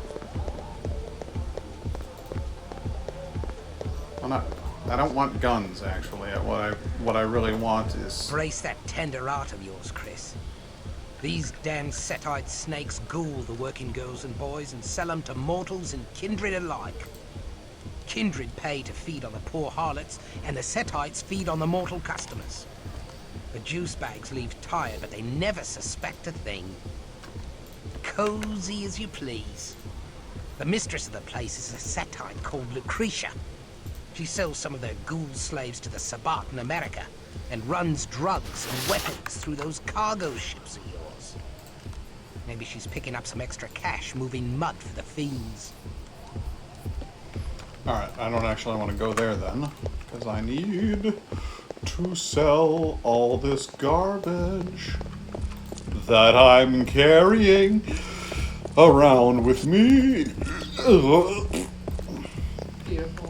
I don't want guns, actually. What I really want is... Brace that tender heart of yours, Chris. These damn Setite snakes ghoul the working girls and boys and sell them to mortals and kindred alike. Kindred pay to feed on the poor harlots, and the Setites feed on the mortal customers. The juice bags leave tired, but they never suspect a thing. Cozy as you please. The mistress of the place is a Setite called Lucretia. She sells some of their ghoul slaves to the Sabbat in America and runs drugs and weapons through those cargo ships of yours. Maybe she's picking up some extra cash moving mud for the fiends. Alright, I don't actually want to go there then, because I need to sell all this garbage that I'm carrying around with me. Beautiful.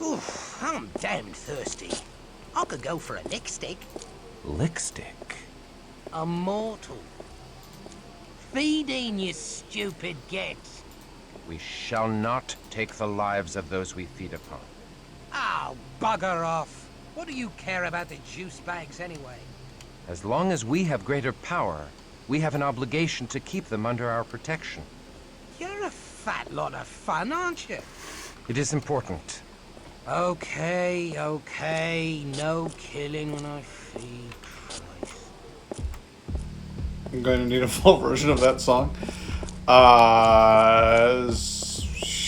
Oof, I'm damn thirsty. I could go for a lick stick. Lick stick? A mortal. Feeding, you stupid git. We shall not take the lives of those we feed upon. Oh, bugger off. What do you care about the juice bags anyway? As long as we have greater power, we have an obligation to keep them under our protection. You're a fat lot of fun, aren't you? It is important. Okay, okay. No killing when I feed. Christ. I'm going to need a full version of that song.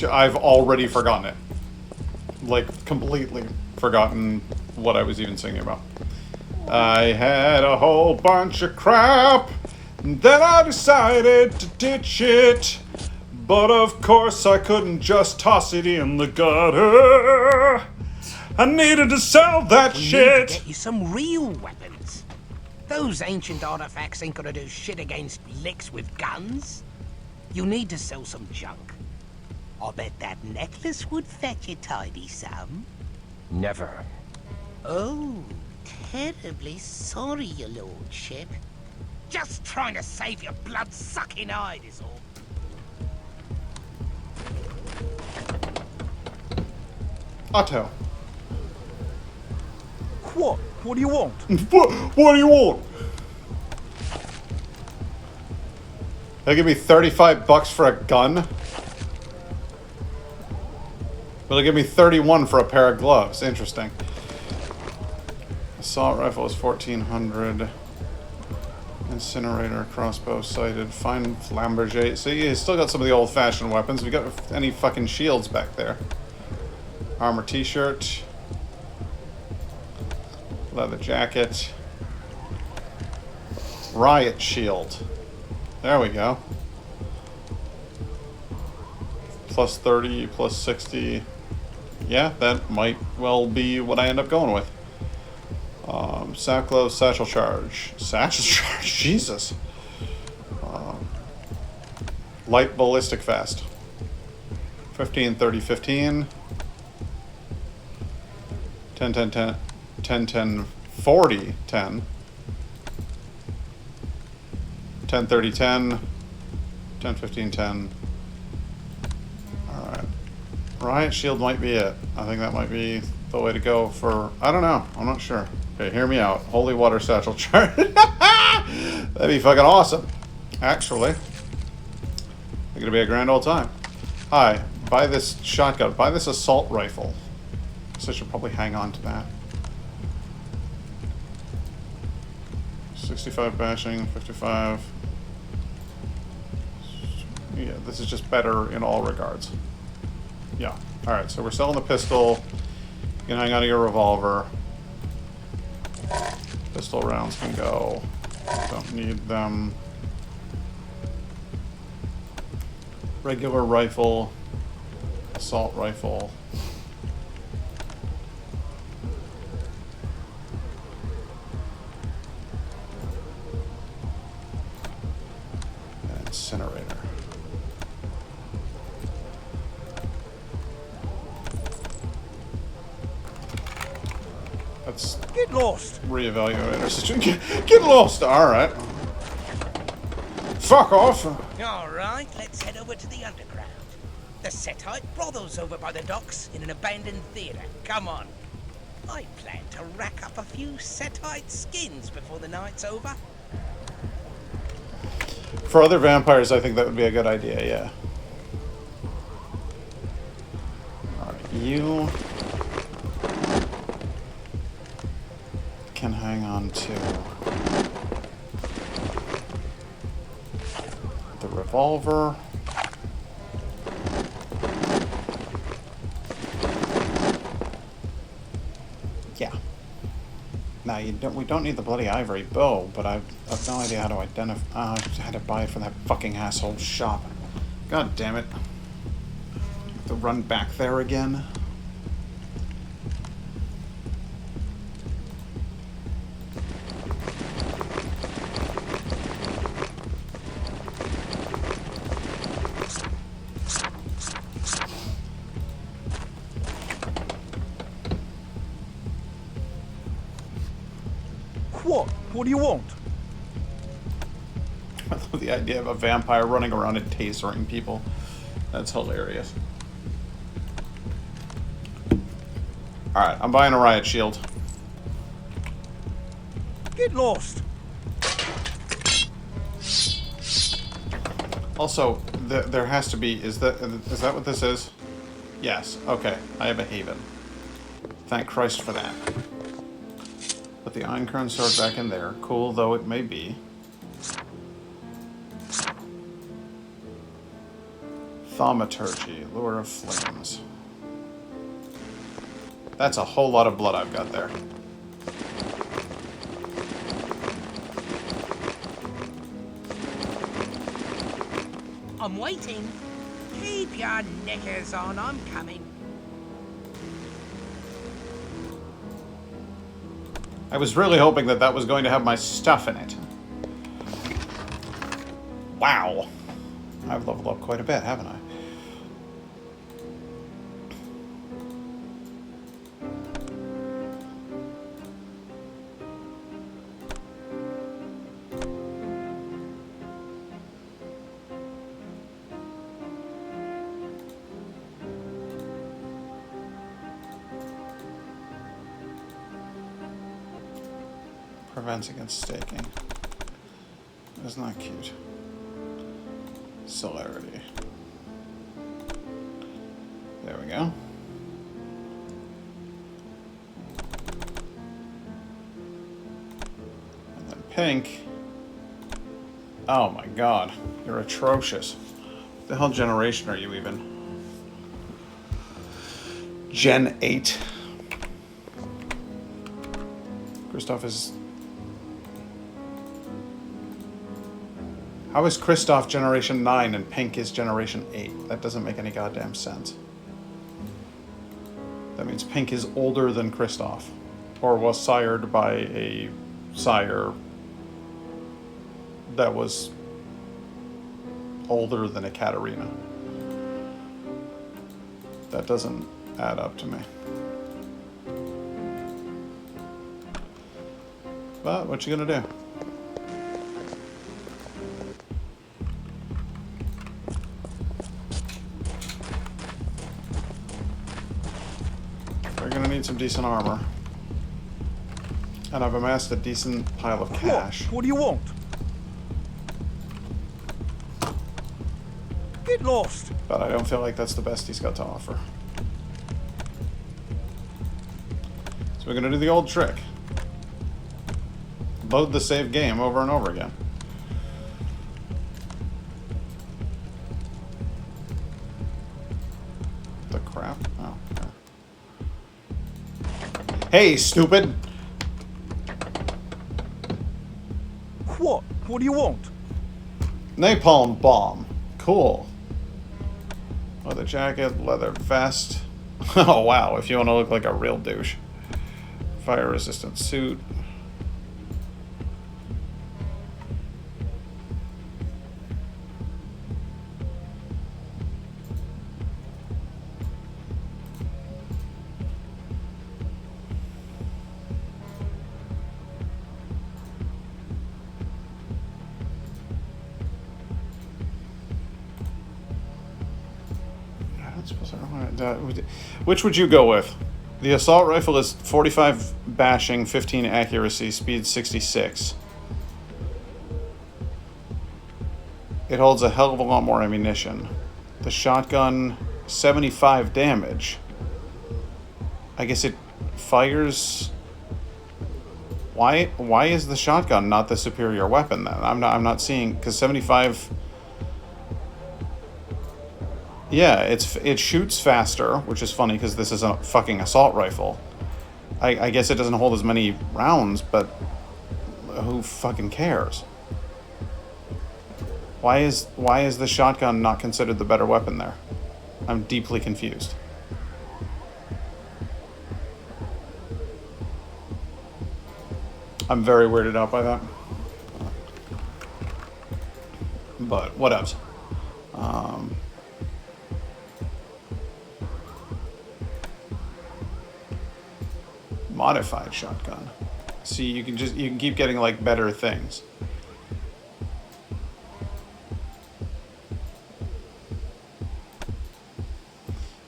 I've already forgotten it. Like, completely forgotten what I was even singing about. I had a whole bunch of crap, and then I decided to ditch it. But of course I couldn't just toss it in the gutter. I needed to sell that shit. Need to get you some real weapons. Those ancient artifacts ain't gonna do shit against licks with guns. You need to sell some junk. I bet that necklace would fetch a tidy sum. Never. Oh, terribly sorry, your lordship. Just trying to save your blood-sucking hide is all. Otto. What? What do you want? What do you want? They'll give me 35 bucks for a gun. But they'll give me 31 for a pair of gloves. Interesting. Assault rifle is 1400. Incinerator, crossbow sighted, fine flamberge. See, he's still got some of the old-fashioned weapons. We got any fucking shields back there? Armor t-shirt. Leather jacket. Riot shield. There we go. Plus 30, plus 60. Yeah, that might well be what I end up going with. Sackcloth, satchel charge. Satchel charge? Jesus. Light ballistic vest. 15, 30, 15. 10, 10, 10. 10, 10, 40, 10. 10, 30, 10. 10, 15, 10. Alright. Riot shield might be it. I think that might be the way to go for... I don't know. I'm not sure. Okay, hear me out. Holy water satchel charge. That'd be fucking awesome. Actually. It's gonna be a grand old time. Hi. Buy this shotgun. Buy this assault rifle. So I should probably hang on to that. 65 bashing, 55. Yeah, this is just better in all regards. Yeah. Alright, so we're selling the pistol. You can hang on to your revolver. Pistol rounds can go. Don't need them. Regular rifle. Assault rifle. And incinerator. Let's get lost. Reevaluate our situation. Get lost. All right. Fuck off. All right, let's head over to the underground. The Setite brothel's over by the docks in an abandoned theater. Come on. I plan to rack up a few Setite skins before the night's over. For other vampires, I think that would be a good idea. Yeah. All right, you can hang on to the revolver. Yeah. Now we don't need the bloody ivory bow, but I've no idea how to identify. I had to buy it from that fucking asshole shop. God damn it! Have to run back there again. What do you want? I love the idea of a vampire running around and tasering people. That's hilarious. Alright, I'm buying a riot shield. Get lost. Also, there has to be... Is that what this is? Yes. Okay. I have a haven. Thank Christ for that. Put the Ironcrown sword back in there. Cool though it may be. Thaumaturgy. Lure of Flames. That's a whole lot of blood I've got there. I'm waiting. Keep your knickers on, I'm coming. I was really hoping that that was going to have my stuff in it. Wow. I've leveled up quite a bit, haven't I? Prevents against staking. Isn't that cute? Celerity. There we go. And then pink. Oh my god, you're atrocious. What the hell generation are you even? Gen 8. Kristoff is... How is Kristoff Generation 9 and Pink is Generation 8? That doesn't make any goddamn sense. That means Pink is older than Kristoff. Or was sired by a sire that was older than a Katarina. That doesn't add up to me. But what you gonna do? We're gonna need some decent armor. And I've amassed a decent pile of cash. What do you want? Get lost. But I don't feel like that's the best he's got to offer. So we're gonna do the old trick. Load the save game over and over again. The crap? Oh, okay. Hey, stupid! What? What do you want? Napalm bomb. Cool. Leather jacket, leather vest. Oh wow, if you want to look like a real douche. Fire resistant suit. Which would you go with? The assault rifle is 45 bashing, 15 accuracy, speed 66. It holds a hell of a lot more ammunition. The shotgun, 75 damage. I guess it fires... Why is the shotgun not the superior weapon then? I'm not seeing, because 75... Yeah, it shoots faster, which is funny because this is a fucking assault rifle. I guess it doesn't hold as many rounds, but who fucking cares? Why is the shotgun not considered the better weapon there? I'm deeply confused. I'm very weirded out by that. But whatevs. Modified shotgun. See, you can keep getting like better things.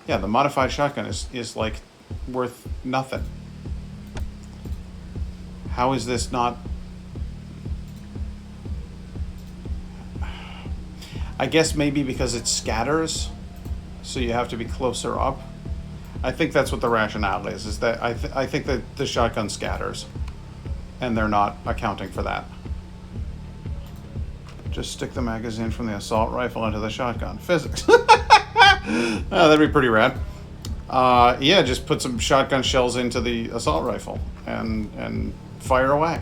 Yeah, the modified shotgun is like worth nothing. How is this not? I guess maybe because it scatters, so you have to be closer up. I think that's what the rationale is that I think that the shotgun scatters, and they're not accounting for that. Just stick the magazine from the assault rifle into the shotgun. Physics. Oh, that'd be pretty rad. Yeah, just put some shotgun shells into the assault rifle and fire away.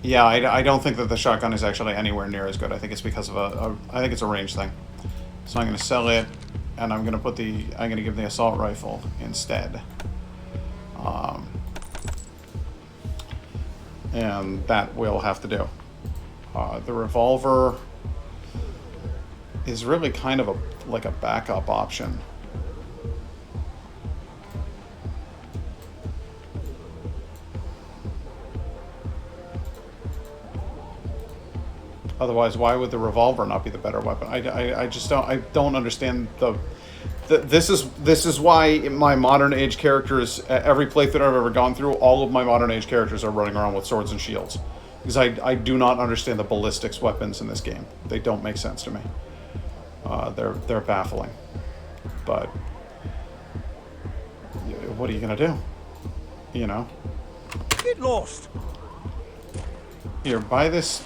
Yeah, I don't think that the shotgun is actually anywhere near as good. I think it's because of I think it's a range thing. So I'm going to sell it, and I'm going to give the assault rifle instead. And that will have to do. The revolver is really kind of like a backup option. Otherwise, why would the revolver not be the better weapon? I just don't understand this is why my modern age characters, every playthrough I've ever gone through, all of my modern age characters are running around with swords and shields. Because I do not understand the ballistics weapons in this game. They don't make sense to me. They're baffling. But what are you gonna do? You know? Get lost! Here, buy this.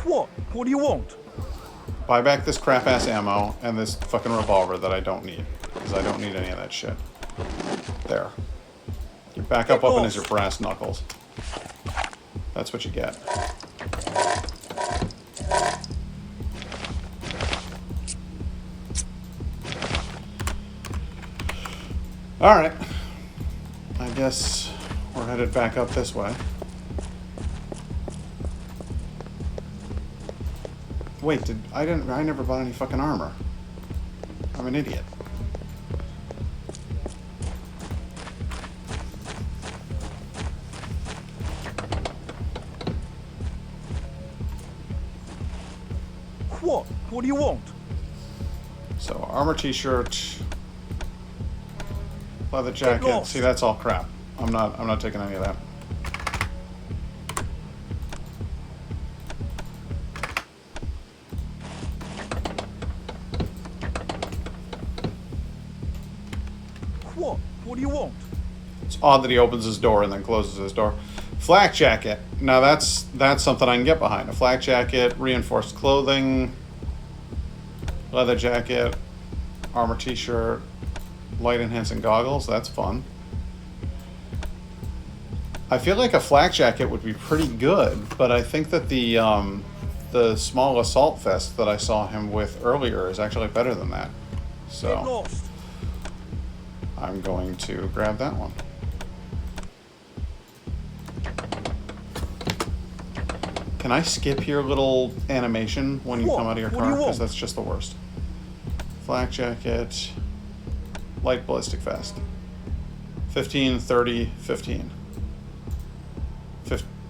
What? What do you want? Buy back this crap-ass ammo and this fucking revolver that I don't need. Because I don't need any of that shit. There. Your backup weapon is your brass knuckles. That's what you get. Alright. I guess we're headed back up this way. Wait, I never bought any fucking armor. I'm an idiot. What? What do you want? So, armor t-shirt, leather jacket. See, that's all crap. I'm not taking any of that. What? What do you want? It's odd that he opens his door and then closes his door. Flak jacket. Now that's something I can get behind. A flak jacket, reinforced clothing, leather jacket, armor t-shirt, light enhancing goggles. That's fun. I feel like a flak jacket would be pretty good, but I think that the small assault vest that I saw him with earlier is actually better than that. So I'm going to grab that one. Can I skip your little animation when you come out of your car? Because that's just the worst. Flak jacket, light ballistic vest. 15, 30, 15.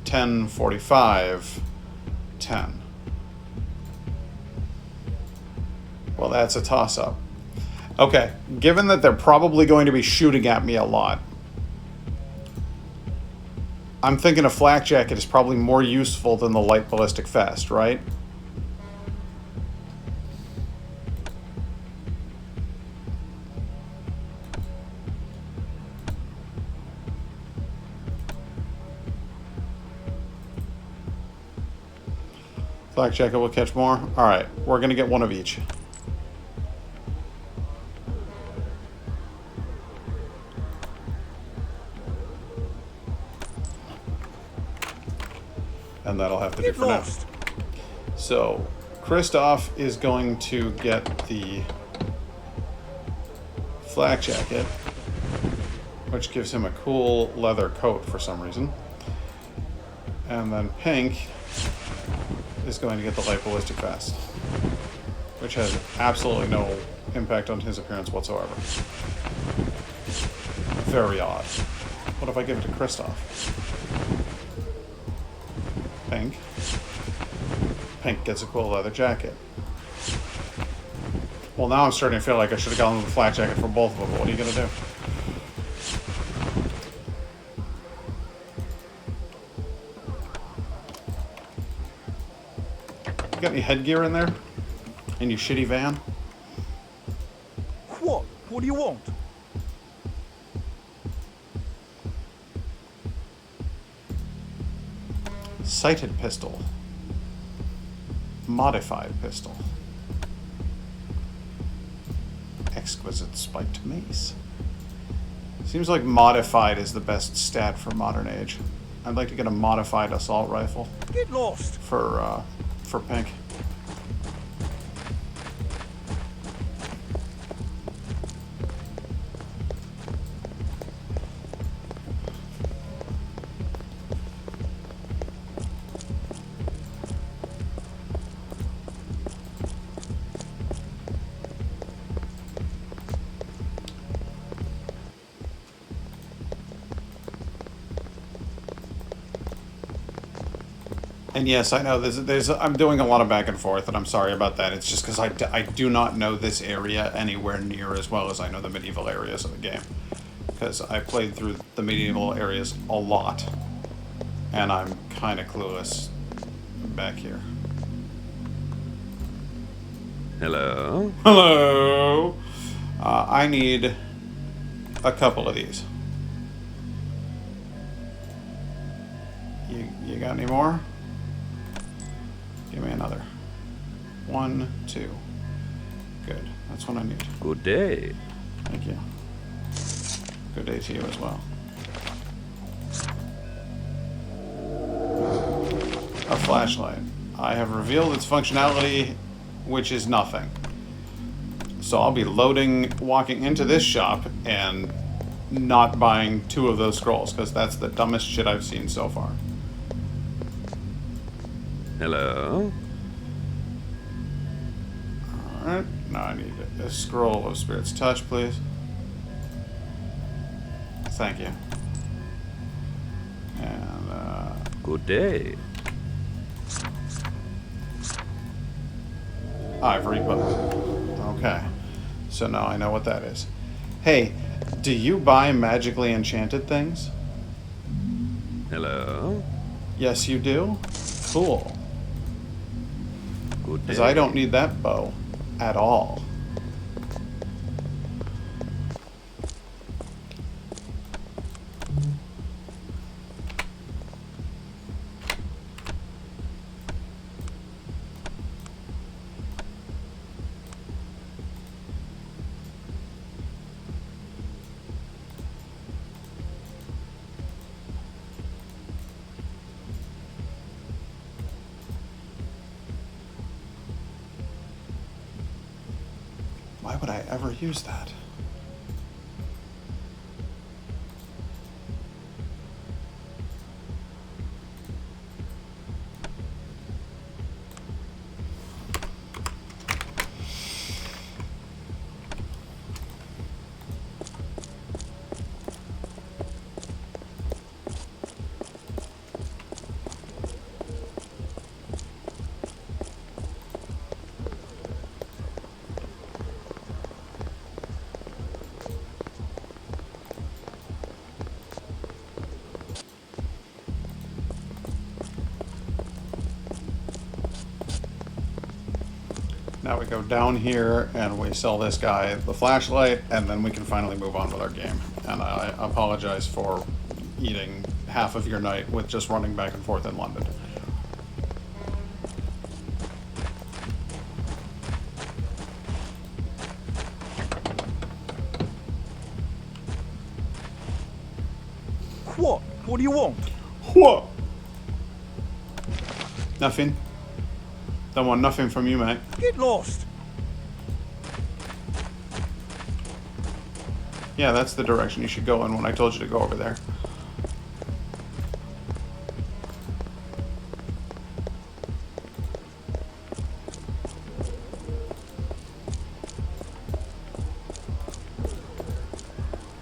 10, 45, 10. Well, that's a toss-up. Okay, given that they're probably going to be shooting at me a lot, I'm thinking a flak jacket is probably more useful than the light ballistic vest, right? Flak jacket will catch more. All right, we're gonna get one of each. And that'll have to do for now. So, Kristoff is going to get the flak jacket, which gives him a cool leather coat for some reason. And then Pink is going to get the light ballistic vest, which has absolutely no impact on his appearance whatsoever. Very odd. What if I give it to Kristoff? Pink. Pink gets a cool leather jacket. Well, now I'm starting to feel like I should have gotten the flak jacket for both of them. What are you going to do? You got any headgear in there? In your shitty van? What? What do you want? Sighted pistol. Modified pistol. Exquisite spiked mace. Seems like modified is the best stat for modern age. I'd like to get a modified assault rifle. Get lost. For Pink. And yes, I know I'm doing a lot of back and forth, and I'm sorry about that. It's just because I do not know this area anywhere near as well as I know the medieval areas of the game. Because I played through the medieval areas a lot, and I'm kind of clueless back here. Hello? Hello? I need a couple of these. You got any more? Give me another. 1, 2. Good. That's what I need. Good day. Thank you. Good day to you as well. A flashlight. I have revealed its functionality, which is nothing. So I'll be walking into this shop and not buying 2 of those scrolls, because that's the dumbest shit I've seen so far. Hello? Alright, now I need a scroll of Spirit's Touch, please. Thank you. And, Good day. Ivory bow. Okay. So now I know what that is. Hey, do you buy magically enchanted things? Hello? Yes, you do? Cool. Good day. Because I don't need that bow at all. Why would I ever use that? Now we go down here and we sell this guy the flashlight, and then we can finally move on with our game. And I apologize for eating half of your night with just running back and forth in London. What? What do you want? What? Nothing. Don't want nothing from you, mate. Get lost. Yeah, that's the direction you should go in when I told you to go over there.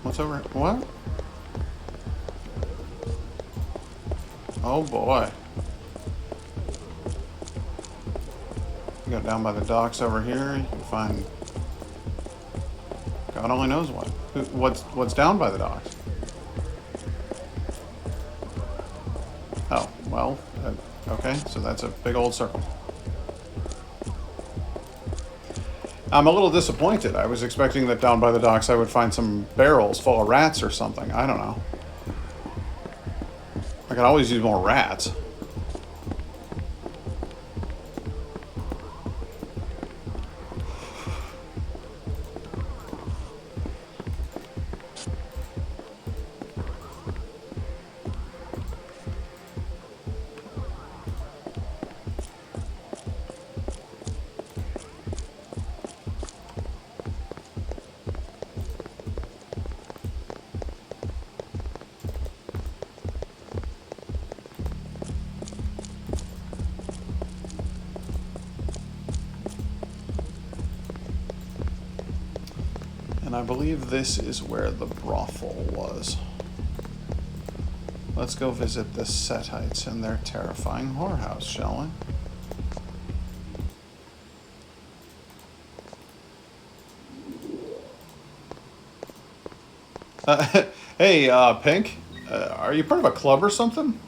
What's over? What? Oh boy. You go down by the docks over here, you can find God only knows what. What's down by the docks? Oh, well, okay, so that's a big old circle. I'm a little disappointed. I was expecting that down by the docks I would find some barrels full of rats or something. I don't know. I could always use more rats. And I believe this is where the brothel was. Let's go visit the Setites in their terrifying whorehouse, shall we? Hey, Pink, are you part of a club or something?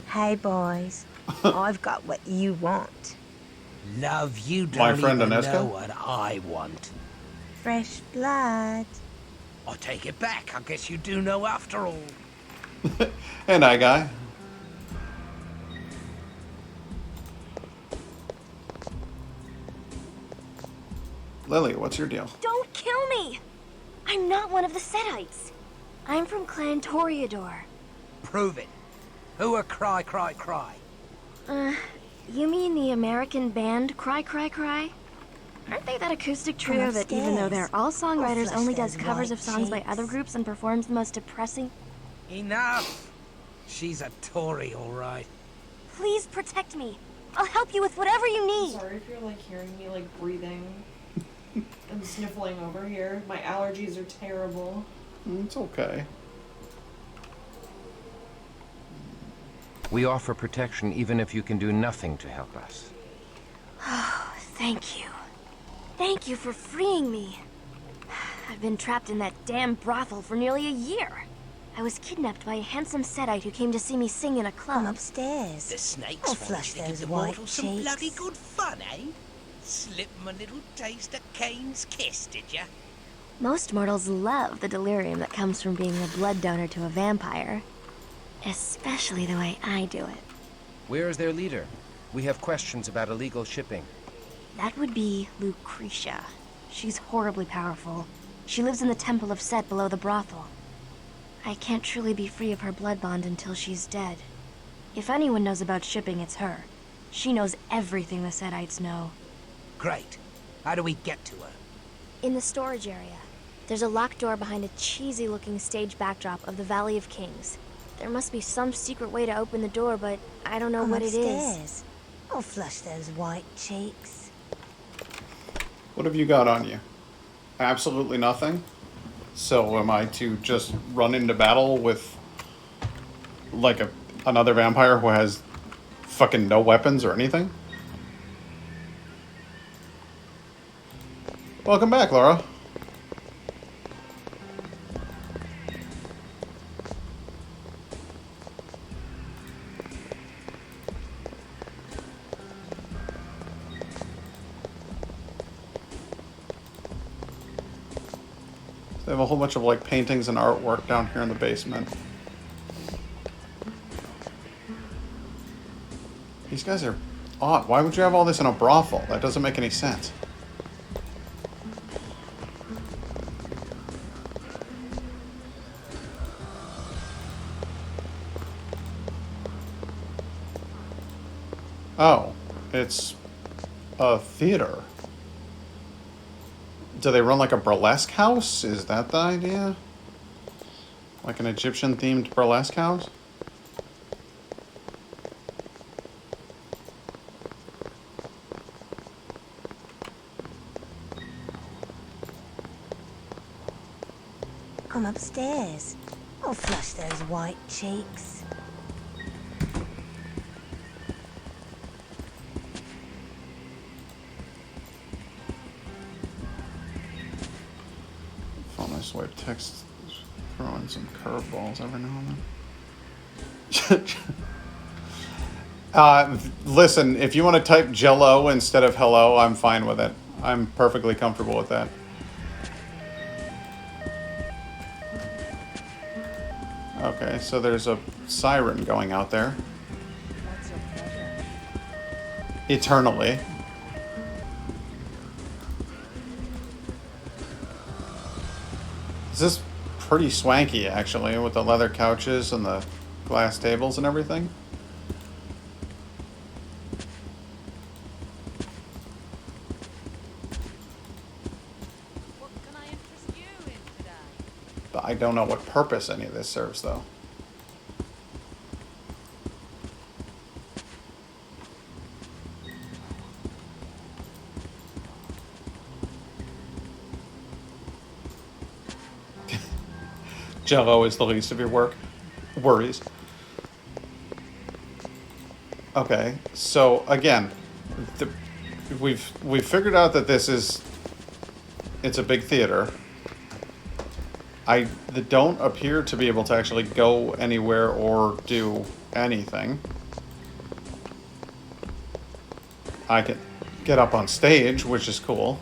Hey, boys. I've got what you want. Love, you My don't friend even Aneska? know what I want. Fresh blood. I take it back. I guess you do know after all. Hey, night guy. Lily, what's your deal? Don't kill me! I'm not one of the Setites. I'm from Clan Toreador. Prove it. Who are Cry Cry Cry? You mean the American band Cry Cry Cry? Aren't they that acoustic trio that, even though they're all songwriters, only does covers of songs by other groups and performs the most depressing? Enough! She's a Tory, all right. Please protect me. I'll help you with whatever you need. Sorry if you're like hearing me like breathing and sniffling over here. My allergies are terrible. It's okay. We offer protection even if you can do nothing to help us. Oh, thank you. Thank you for freeing me. I've been trapped in that damn brothel for nearly a year. I was kidnapped by a handsome Setite who came to see me sing in a club. Come upstairs. The snakes I'll wanted flush to give those the white mortals some cheeks. bloody good fun, eh? Slip 'em a little taste of Cain's kiss, did ya? Most mortals love the delirium that comes from being a blood donor to a vampire. Especially the way I do it. Where is their leader? We have questions about illegal shipping. That would be Lucretia. She's horribly powerful. She lives in the Temple of Set below the brothel. I can't truly be free of her blood bond until she's dead. If anyone knows about shipping, it's her. She knows everything the Setites know. Great. How do we get to her? In the storage area. There's a locked door behind a cheesy-looking stage backdrop of the Valley of Kings. There must be some secret way to open the door, but I don't know Come what it upstairs. is. I'll flush those white cheeks. What have you got on you? Absolutely nothing? So am I to just run into battle with like another vampire who has fucking no weapons or anything? Welcome back, Laura. They have a whole bunch of like paintings and artwork down here in the basement. These guys are odd. Why would you have all this in a brothel? That doesn't make any sense. Oh, it's a theater. Do they run like a burlesque house? Is that the idea? Like an Egyptian-themed burlesque house? Come upstairs. I'll flush those white cheeks. Phone this way, text, throwing some curveballs every now and then. Listen, if you want to type Jello instead of hello, I'm fine with it. I'm perfectly comfortable with that. Okay, so there's a siren going out there. Eternally. This is pretty swanky, actually, with the leather couches and the glass tables and everything. What can I interest you in today? But I don't know what purpose any of this serves, though. Jello is the least of your worries. Okay, so again, we've figured out that it's a big theater. I don't appear to be able to actually go anywhere or do anything. I can get up on stage, which is cool.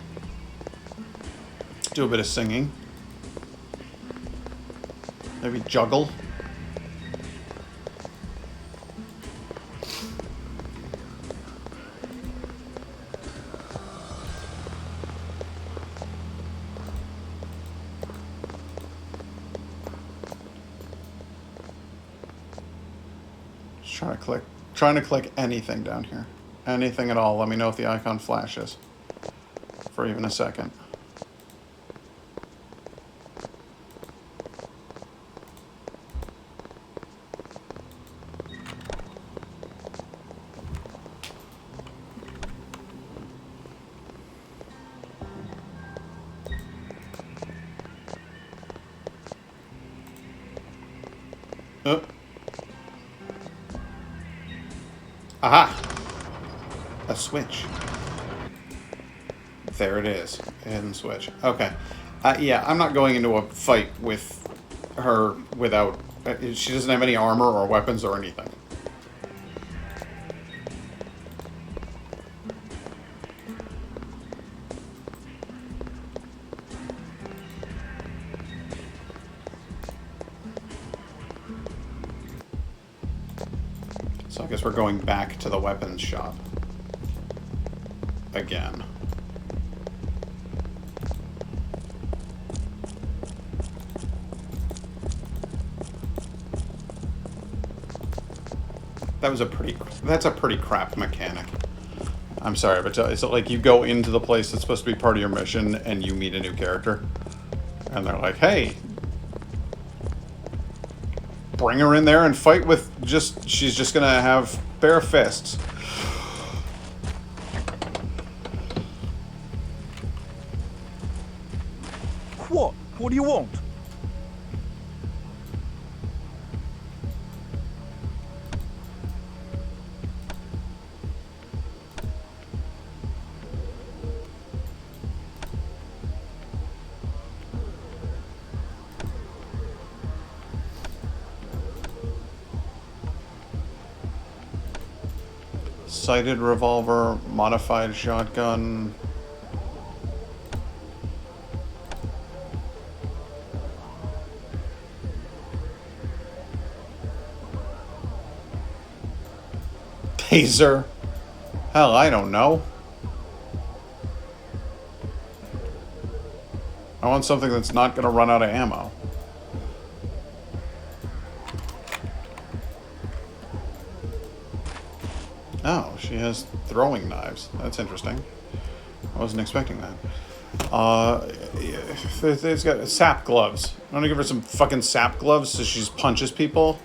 Do a bit of singing. Maybe juggle. Just trying to click anything down here. Anything at all. Let me know if the icon flashes for even a second. Aha! A switch. There it is. Hidden switch. Okay. Yeah, I'm not going into a fight with her without... she doesn't have any armor or weapons or anything. So I guess we're going back to the weapons shop. Again. That's a pretty crap mechanic. I'm sorry, but it's like you go into the place that's supposed to be part of your mission and you meet a new character. And they're like, hey, bring her in there and fight with she's just gonna have bare fists. What? What do you want? Sighted revolver, modified shotgun. Taser. Hell, I don't know. I want something that's not going to run out of ammo. Oh, she has throwing knives. That's interesting. I wasn't expecting that. It's got sap gloves. I'm gonna give her some fucking sap gloves so she just punches people.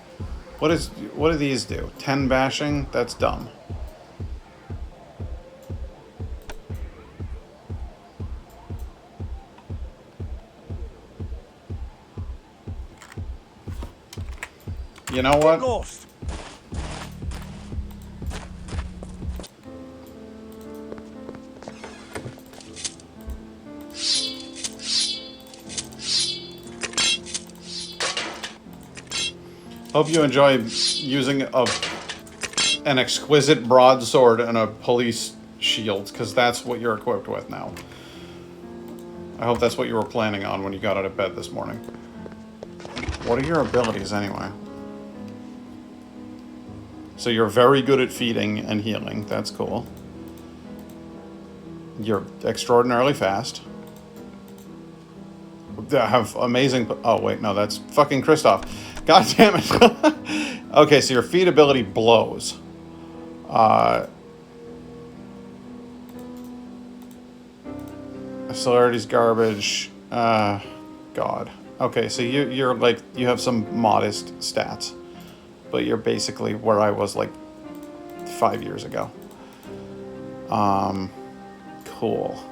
What do these do? 10 bashing? That's dumb. You know what? Lost. Hope you enjoy using an exquisite broadsword and a police shield, because that's what you're equipped with now. I hope that's what you were planning on when you got out of bed this morning. What are your abilities anyway? So you're very good at feeding and healing. That's cool. You're extraordinarily fast. Have amazing... Oh, wait, no, that's fucking Kristoff. God damn it. Okay, so your feed ability blows. Celerity's garbage. God. Okay, so you're like... You have some modest stats. But you're basically where I was like 5 years ago. Cool.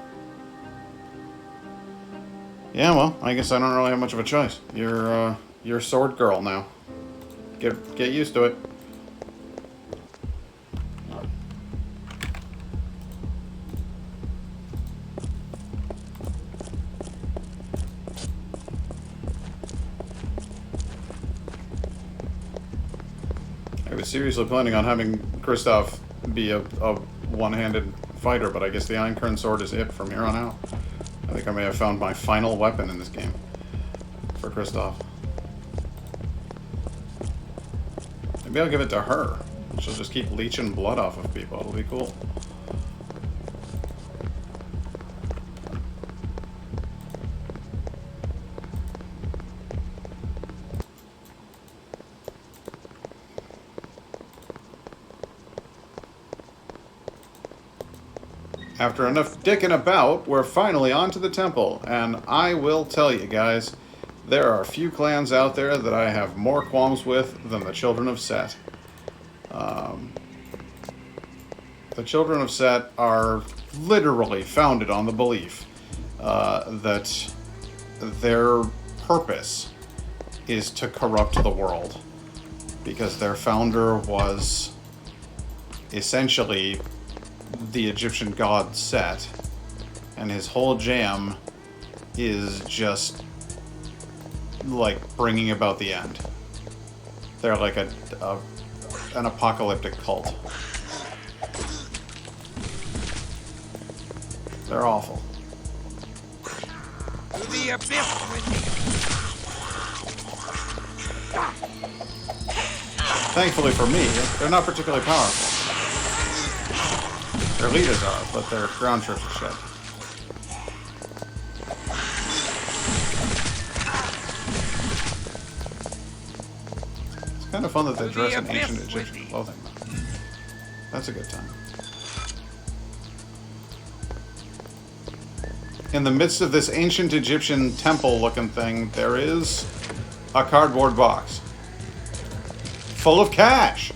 Yeah, well, I guess I don't really have much of a choice. You're You're sword girl now. Get used to it. I was seriously planning on having Kristoff be a one-handed fighter, but I guess the Iron Sword is it from here on out. I think I may have found my final weapon in this game for Kristoff. Maybe I'll give it to her. She'll just keep leeching blood off of people. It'll be cool. After enough dicking about, we're finally onto the temple, and I will tell you guys, there are a few clans out there that I have more qualms with than the Children of Set. The Children of Set are literally founded on the belief that their purpose is to corrupt the world, because their founder was essentially the Egyptian god Set, and his whole jam is just like bringing about the end. They're like an apocalyptic cult. They're awful. The abyss with me. Thankfully for me, they're not particularly powerful. Their leaders are, but their ground troops are shit. It's kind of fun that they dress in ancient Egyptian clothing. That's a good time. In the midst of this ancient Egyptian temple-looking thing, there is a cardboard box full of cash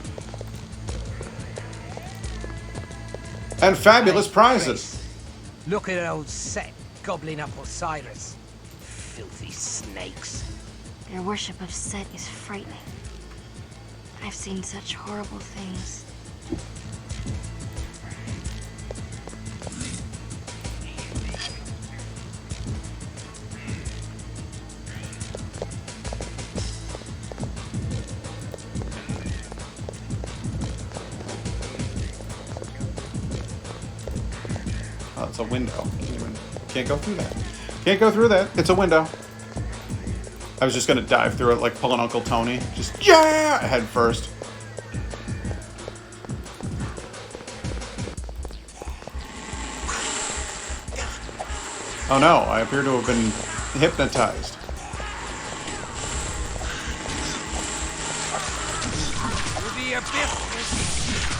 and fabulous prizes. Look at old Set gobbling up Osiris. Filthy snakes. Their worship of Set is frightening. I've seen such horrible things. Oh, it's a window. Can't go through that. Can't go through that. It's a window. I was just gonna dive through it like pulling Uncle Tony. Just, yeah! Head first. Oh no, I appear to have been hypnotized.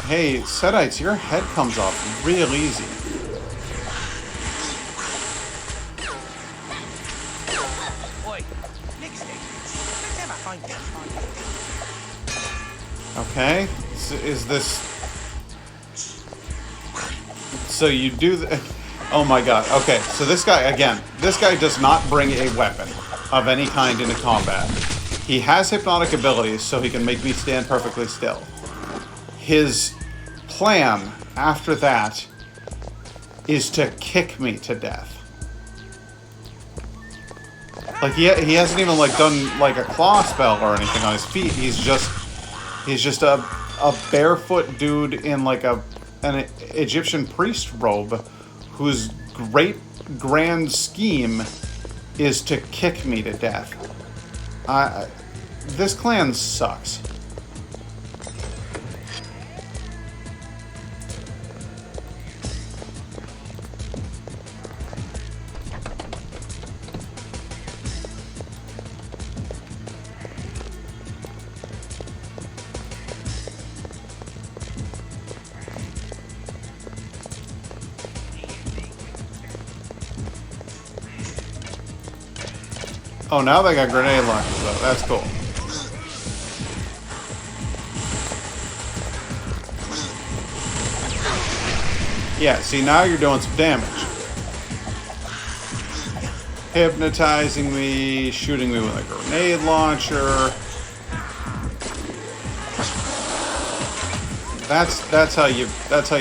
Hey, Setites, your head comes off real easy. Okay, so is this... So you do the... Oh my god, okay, so this guy, again, this guy does not bring a weapon of any kind into combat. He has hypnotic abilities, so he can make me stand perfectly still. His plan after that is to kick me to death. Like, he hasn't even, like, done, like, a claw spell or anything on his feet. He's just a barefoot dude in, like, an Egyptian priest robe whose great grand scheme is to kick me to death. This clan sucks. Oh, now they got grenade launchers though. That's cool. Yeah, see, now you're doing some damage. hypnotizing me, shooting me with a grenade launcher. That's how you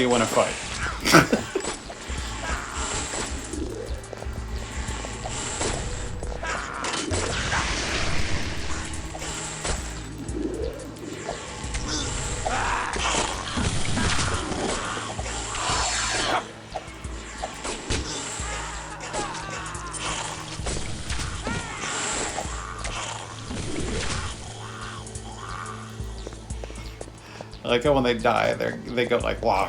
win a fight. I like how when they die, they go like wah.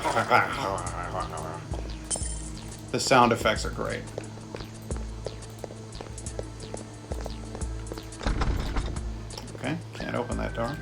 The sound effects are great. Okay, can't open that door.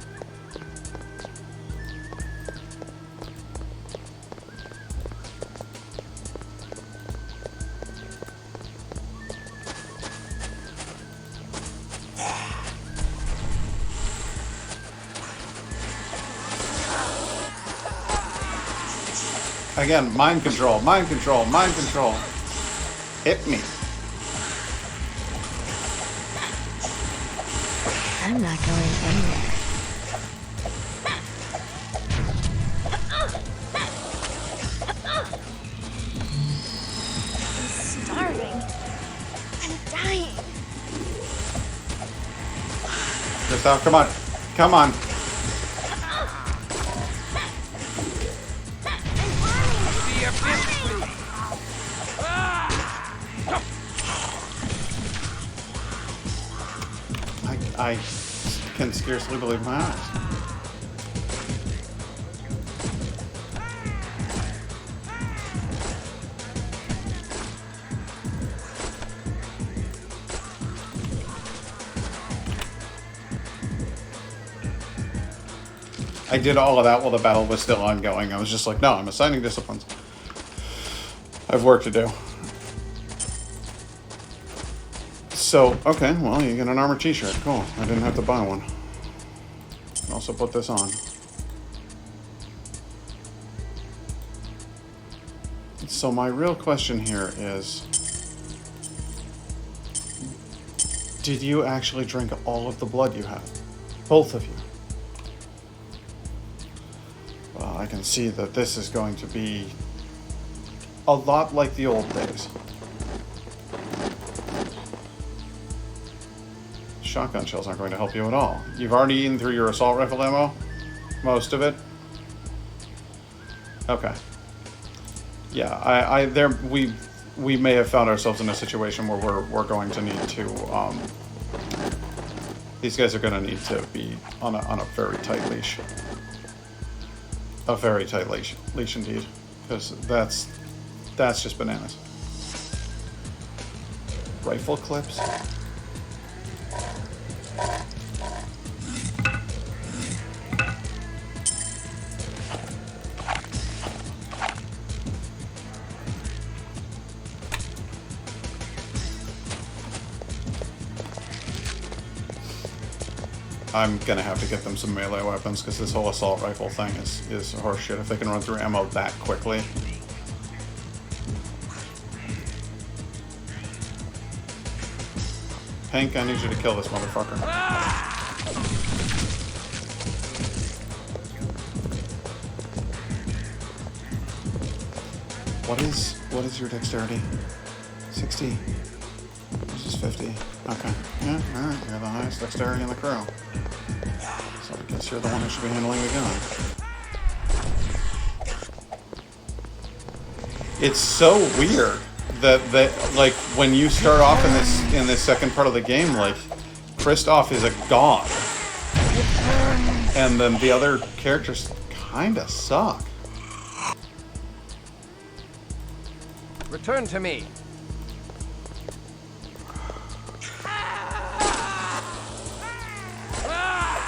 Again, mind control, mind control, mind control. Hit me. I'm not going anywhere. I'm starving. I'm dying. Kristoff, come on. Come on. I can scarcely believe my eyes. I did all of that while the battle was still ongoing. I was just like, no, I'm assigning disciplines. I have work to do. So, okay, well, you get an armor t-shirt. Cool. I didn't have to buy one. Also put this on. So my real question here is, did you actually drink all of the blood you had? Both of you? Well, I can see that this is going to be a lot like the old days. Shotgun shells aren't going to help you at all. You've already eaten through your assault rifle ammo? Most of it? Okay. Yeah, we may have found ourselves in a situation where we're going to need to, these guys are going to need to be on a very tight leash. A very tight leash indeed. Because that's just bananas. Rifle clips? I'm gonna have to get them some melee weapons because this whole assault rifle thing is horseshit. If they can run through ammo that quickly. Pink, I need you to kill this motherfucker. What is your dexterity? 60. This is 50. Okay. Yeah, alright. You're the highest dexterity in the crew. So I guess you're the one who should be handling the gun. It's so weird that like when you start off in this second part of the game, like Kristoff is a god. And then the other characters kinda suck. Return to me.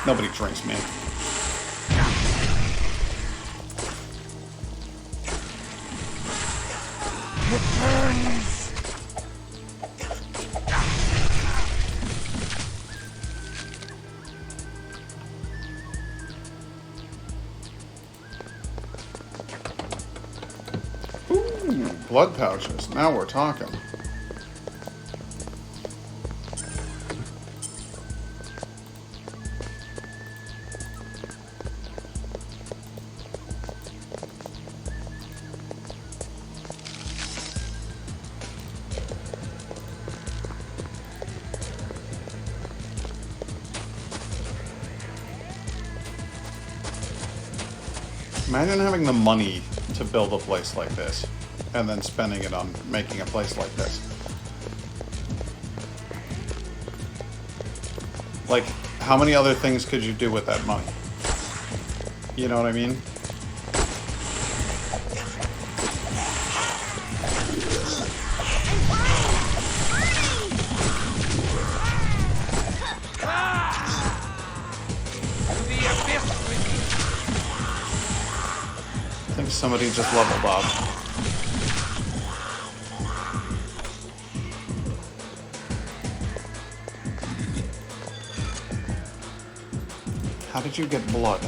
Nobody drinks me. Ooh, blood pouches. Now we're talking. Imagine having the money to build a place like this, and then spending it on making a place like this. Like, how many other things could you do with that money? You know what I mean? I think somebody just leveled up. How did you get blood?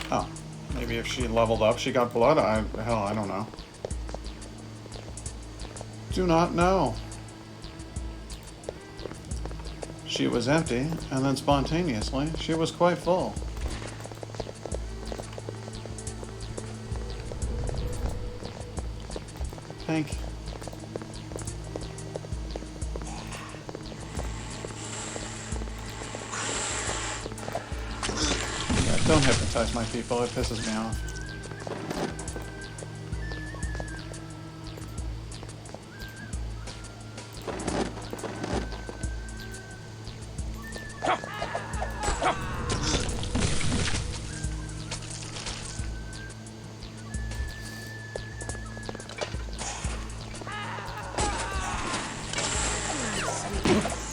Oh, maybe if she leveled up, she got blood? Hell, I don't know. Do not know. She was empty, and then spontaneously, she was quite full. Pink. Yeah, don't hypnotize my people, it pisses me off.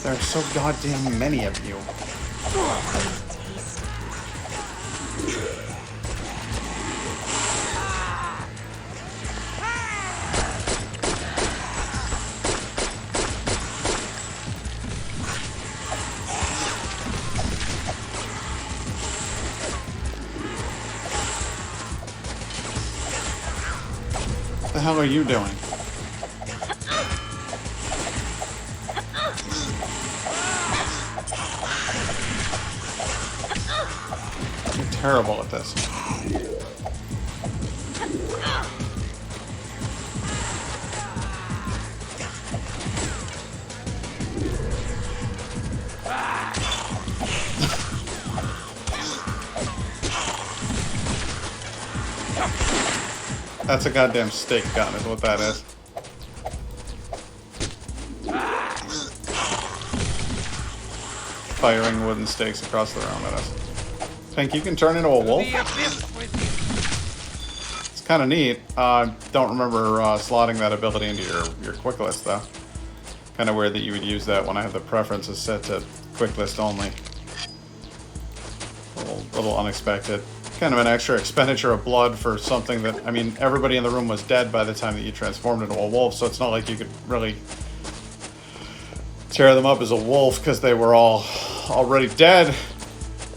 There are so goddamn many of you. What the hell are you doing? Terrible at this. That's a goddamn stake gun is what that is. Firing wooden stakes across the room at us. Pink, you can turn into a wolf? It's kind of neat. Don't remember slotting that ability into your quick list, though. Kind of weird that you would use that when I have the preferences set to quick list only. A little unexpected. Kind of an extra expenditure of blood for something that, I mean, everybody in the room was dead by the time that you transformed into a wolf, so it's not like you could really tear them up as a wolf because they were all already dead.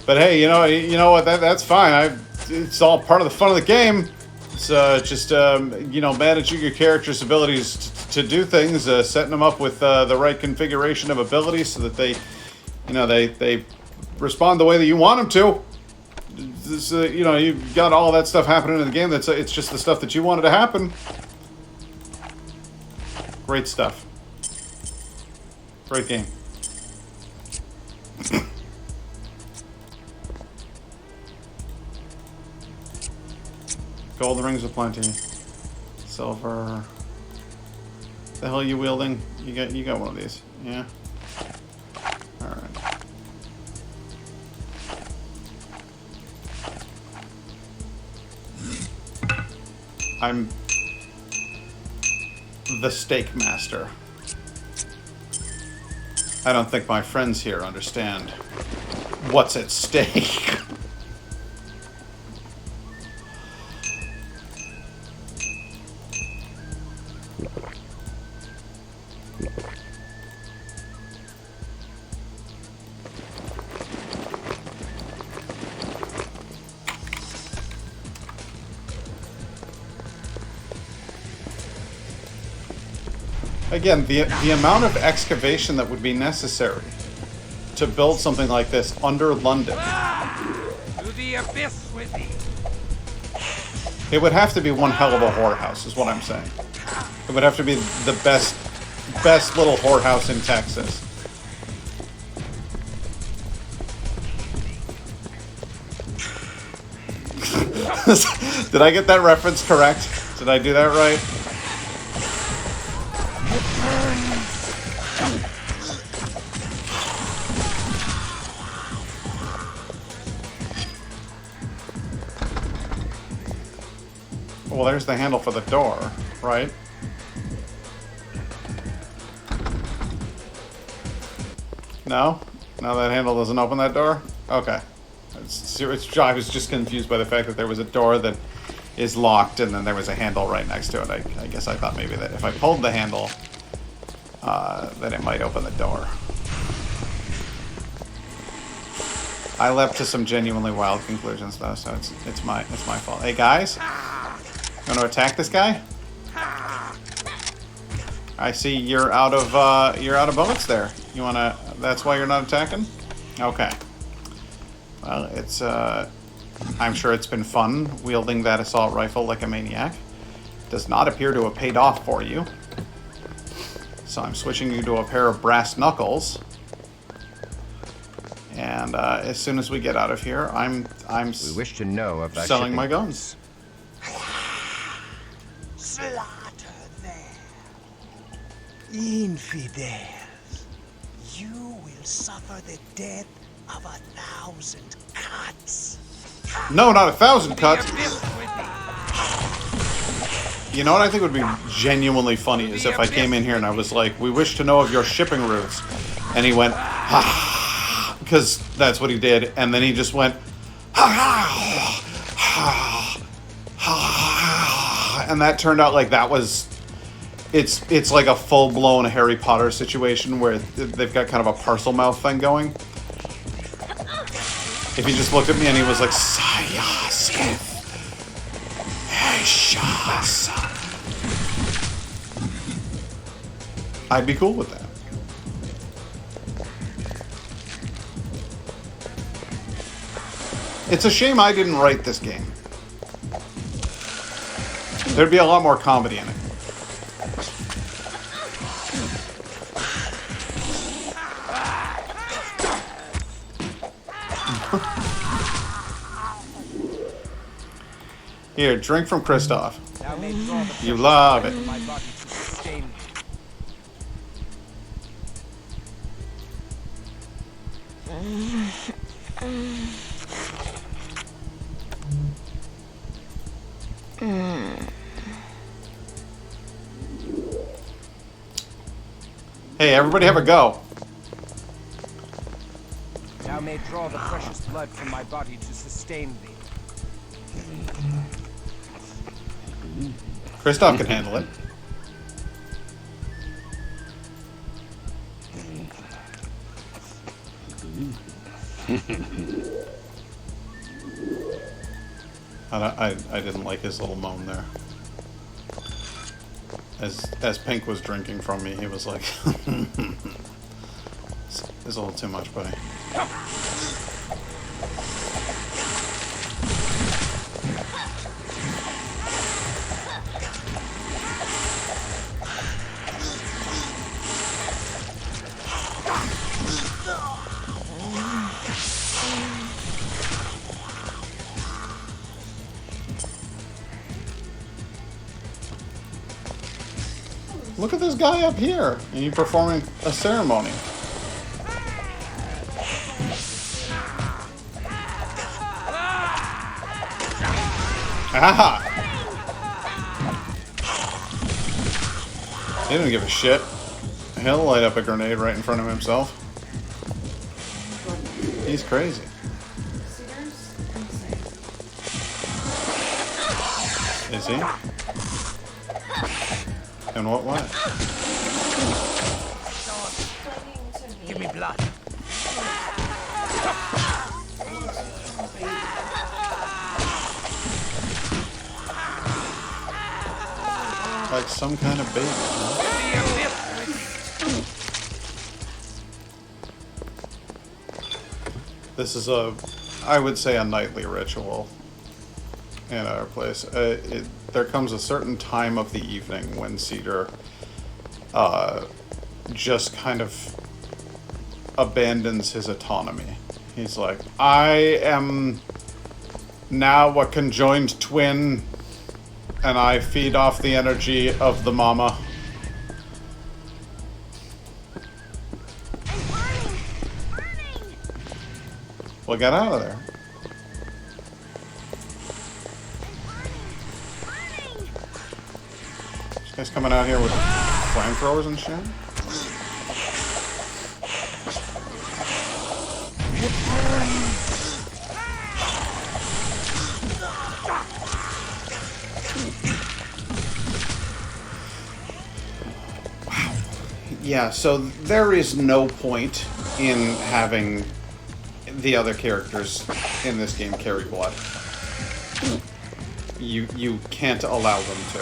But hey, you know what? That's fine. It's all part of the fun of the game. It's just you know, managing your character's abilities to do things, setting them up with the right configuration of abilities so that they, you know, they respond the way that you want them to. This, you know, you've got all that stuff happening in the game. It's just the stuff that you wanted to happen. Great stuff. Great game. Gold rings aplenty. Silver. The hell are you wielding? You got one of these. Yeah. All right. I'm the steak master. I don't think my friends here understand what's at stake. Again, the amount of excavation that would be necessary to build something like this under London. To the abyss with thee. It would have to be one hell of a whorehouse, is what I'm saying. It would have to be the best best little whorehouse in Texas. Did I get that reference correct? Did I do that right? Well, there's the handle for the door, right? No? No, that handle doesn't open that door? Okay. I was just confused by the fact that there was a door that is locked and then there was a handle right next to it. I guess I thought maybe that if I pulled the handle, that it might open the door. I leapt to some genuinely wild conclusions though, so it's my fault. Hey guys, you want to attack this guy? I see you're out of bullets there. You wanna? That's why you're not attacking? Okay. Well, it's I'm sure it's been fun wielding that assault rifle like a maniac. Does not appear to have paid off for you. So I'm switching you to a pair of brass knuckles. And as soon as we get out of here, we wish to know of that selling my guns. Slaughter them. Infidels. You will suffer the death of 1,000 cuts. No, not 1,000 cuts. You know what I think would be genuinely funny is if I came in here and I was like, we wish to know of your shipping routes. And he went, ha, because that's what he did. And then he just went, ha, ha, ha, and that turned out like that was, it's like a full-blown Harry Potter situation where they've got kind of a parcel mouth thing going. If he just looked at me and he was like, Saya, Sith, Heshas, I'd be cool with that. It's a shame I didn't write this game. There'd be a lot more comedy in it. Here, drink from Christoph. You love it. Hey, everybody have a go. Thou may draw the precious blood from my body to sustain thee. Christoph can handle it. I didn't like his little moan there. As Pink was drinking from me, he was like, it's a little too much, buddy. Look at this guy up here, and he's performing a ceremony. Aha! He didn't give a shit. He'll light up a grenade right in front of himself. He's crazy. Is he? In what way? Give me blood. Like some kind of baby, huh? This is I would say a nightly ritual in our place. There comes a certain time of the evening when Cedar just kind of abandons his autonomy. He's like, I am now a conjoined twin, and I feed off the energy of the mama. Well, get out of there. This guy's coming out here with flamethrowers and shit. Wow. Yeah, so there is no point in having the other characters in this game carry blood. You can't allow them to.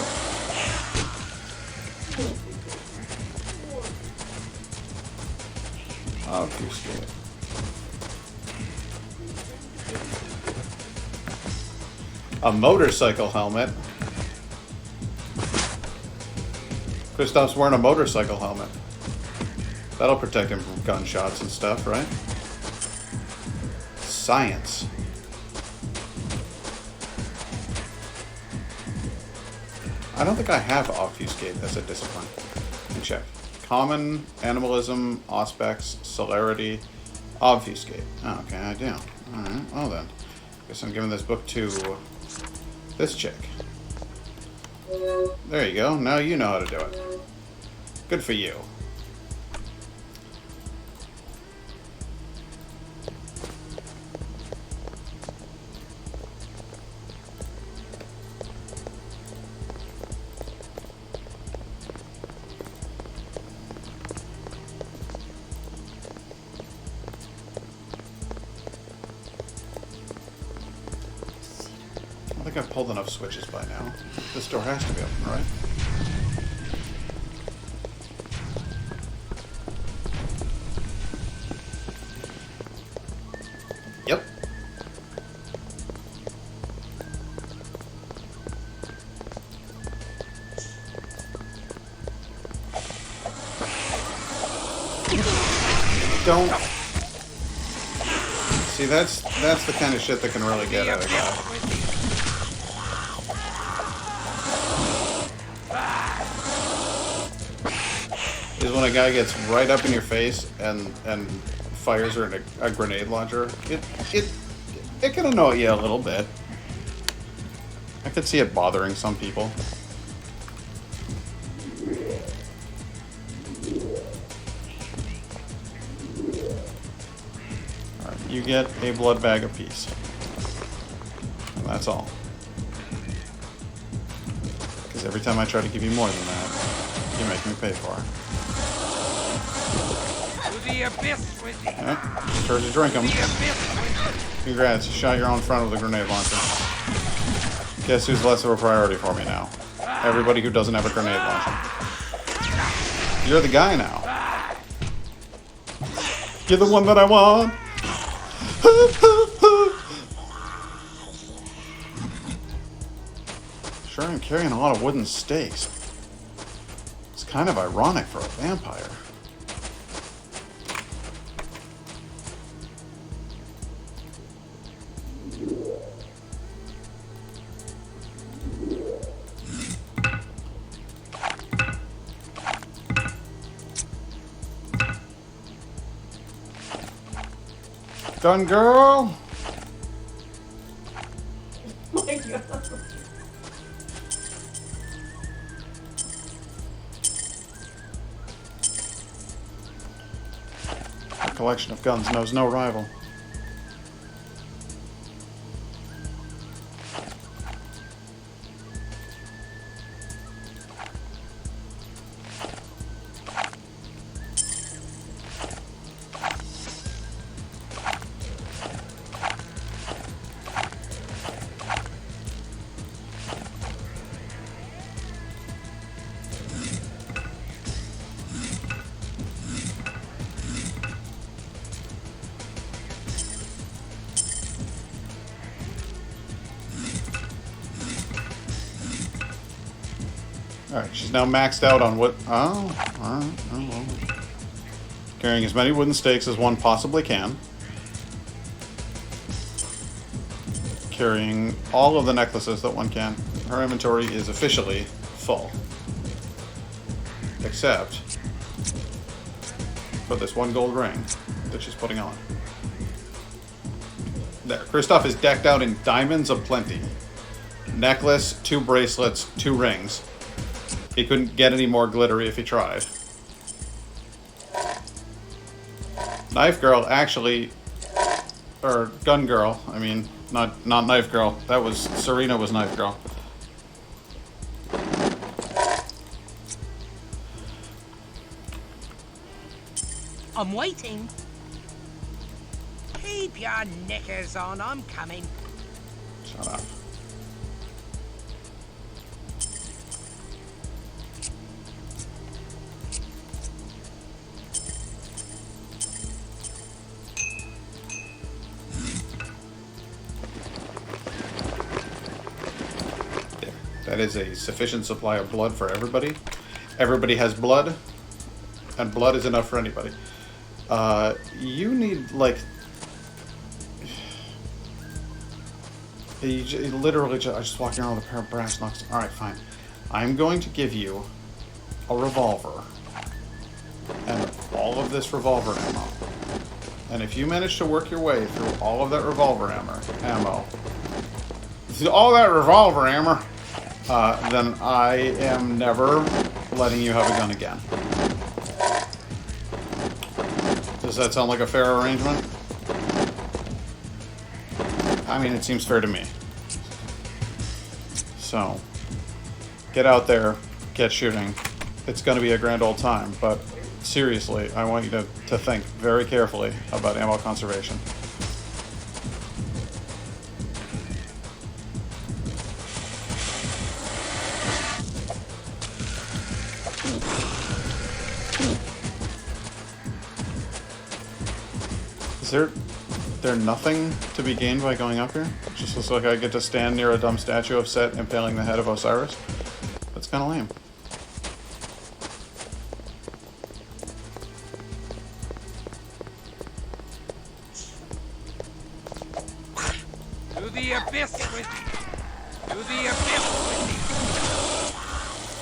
Obfuscate. A motorcycle helmet. Kristoff's wearing a motorcycle helmet. That'll protect him from gunshots and stuff, right? Science. I don't think I have obfuscate as a discipline. Let me check. Common, animalism, auspex, celerity, obfuscate. Oh, okay, I do. Alright, well then. Guess I'm giving this book to this chick. There you go. Now you know how to do it. Good for you. I think I've pulled enough switches by now. This door has to be open, right? Yep. Don't. See, that's the kind of shit that can really get at a guy. Is when a guy gets right up in your face and fires a grenade launcher. It can annoy you a little bit. I could see it bothering some people. Alright, you get a blood bag apiece. And that's all. Because every time I try to give you more than that, you make me pay for it. The abyss with the Yeah, sure to drink them. Congrats, you shot your own friend with a grenade launcher. Guess who's less of a priority for me now? Everybody who doesn't have a grenade launcher. You're the guy now. You're the one that I want. Sure, I'm carrying a lot of wooden stakes. It's kind of ironic for a vampire. Gun girl! My God. A collection of guns knows no rival. Alright, she's now maxed out on what? Oh, alright. Oh, well. carrying as many wooden stakes as one possibly can, carrying all of the necklaces that one can. Her inventory is officially full. Except for this one gold ring that she's putting on. There, Kristoff is decked out in diamonds aplenty. Necklace, 2 bracelets, 2 rings. He couldn't get any more glittery if he tried. Knife Girl actually, or Gun Girl, I mean, not Knife Girl. That was, Serena was Knife Girl. I'm waiting. Keep your knickers on, I'm coming. Shut up. There. That is a sufficient supply of blood for everybody. Everybody has blood, and blood is enough for anybody. You need, like... You literally just walking around with a pair of brass knucks. Alright, fine. I'm going to give you a revolver. And all of this revolver ammo. And if you manage to work your way through all of that revolver ammo, then I am never letting you have a gun again. Does that sound like a fair arrangement? I mean, it seems fair to me. So, get out there, get shooting. It's going to be a grand old time, but seriously, I want you to think very carefully about ammo conservation. Is there nothing to be gained by going up here? It just looks like I get to stand near a dumb statue of Set impaling the head of Osiris. That's kind of lame. To the abyss with you. To the abyss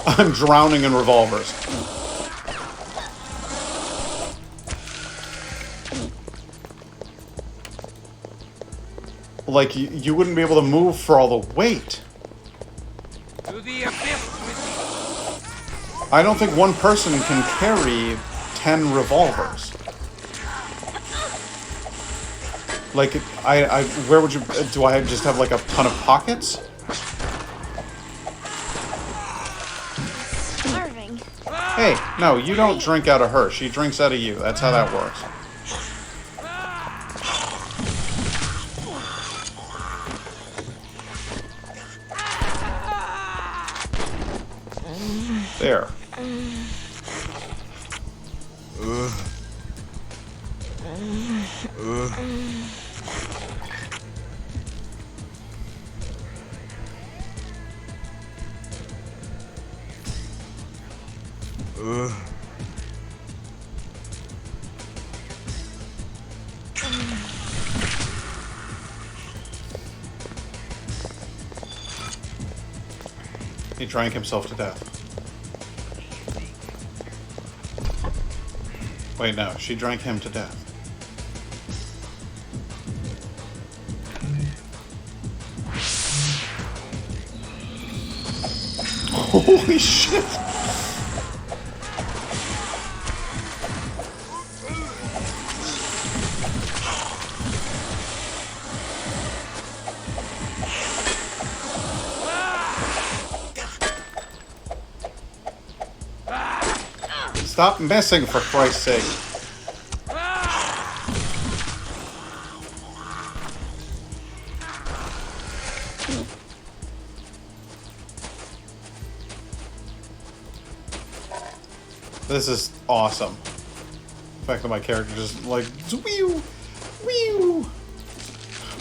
with I'm drowning in revolvers. Like, you wouldn't be able to move for all the weight. you. To the abyss with I don't think one person can carry 10 revolvers. Like, where would you, do I just have like a ton of pockets? Starving. Hey, no, you don't drink out of her. She drinks out of you. That's how that works. There. He drank himself to death. Wait, no, she drank him to death. Holy shit! Stop messing, for Christ's sake. This is awesome. The fact that my character just like wee-oo, wee-oo,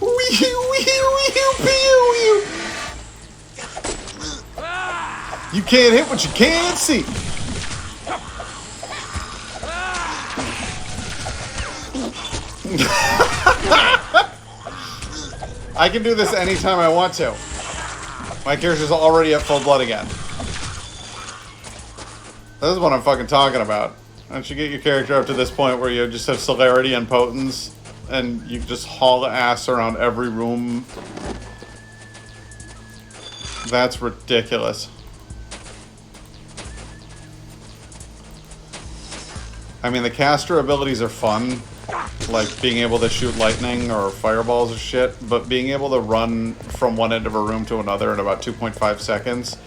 wee-oo, wee-oo, wee-oo. You can't hit what you can't see. I can do this anytime I want to. My character's already at full blood again. This is what I'm fucking talking about. Once you get your character up to this point where you just have celerity and potence, and you just haul ass around every room. That's ridiculous. I mean, the caster abilities are fun, like being able to shoot lightning or fireballs or shit, but being able to run from one end of a room to another in about 2.5 seconds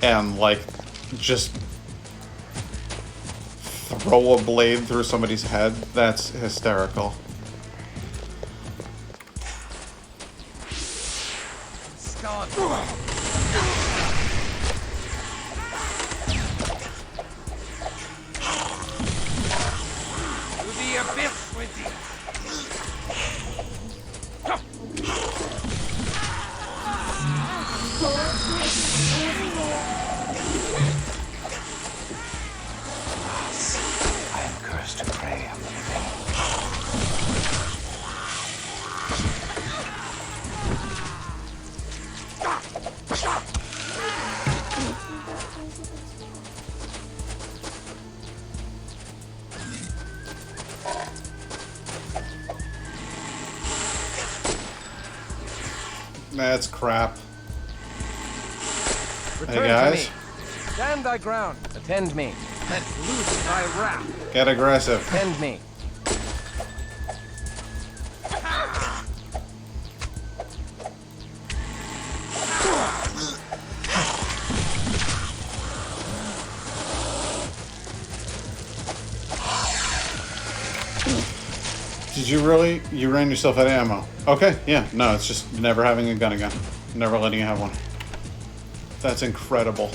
and, like, just throw a blade through somebody's head, that's hysterical. Start. To the abyss with you. I am cursed to prey on the living. That's crap. Return Hey guys, to me. Stand thy ground. Attend me. Let's loose thy wrath. get aggressive. Attend me. Did you really? You ran yourself out of ammo. Okay, yeah. No, it's just never having a gun again. Never letting you have one. That's incredible.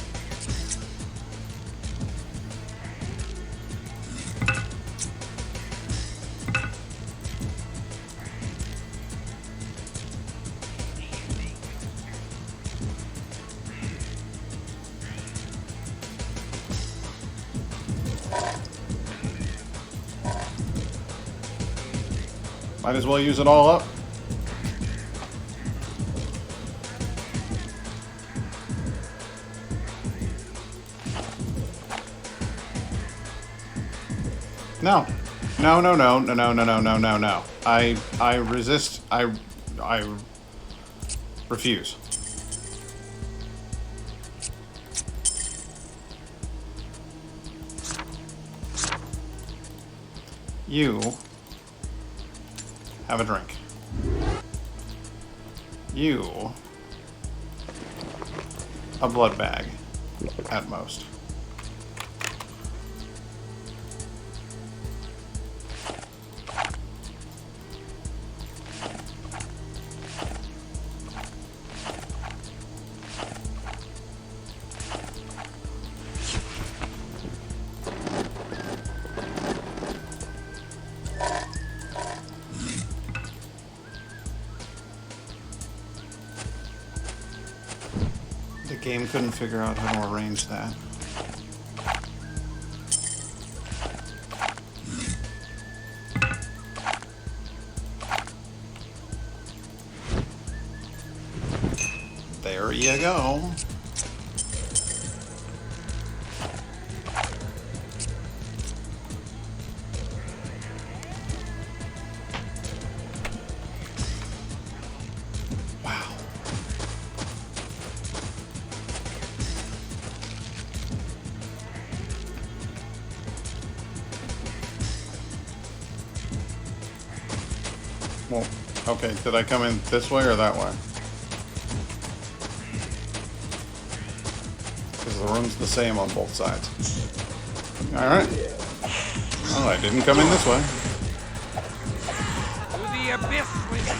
Might as well use it all up. No. No, no, no, no, no, no, no, no, no, no. I resist. I refuse. You have a drink. You a blood bag at most. The game couldn't figure out how to arrange that. There you go. Well, okay, did I come in this way or that way? Because the room's the same on both sides. Alright. Oh, I didn't come in this way. To the abyss with you.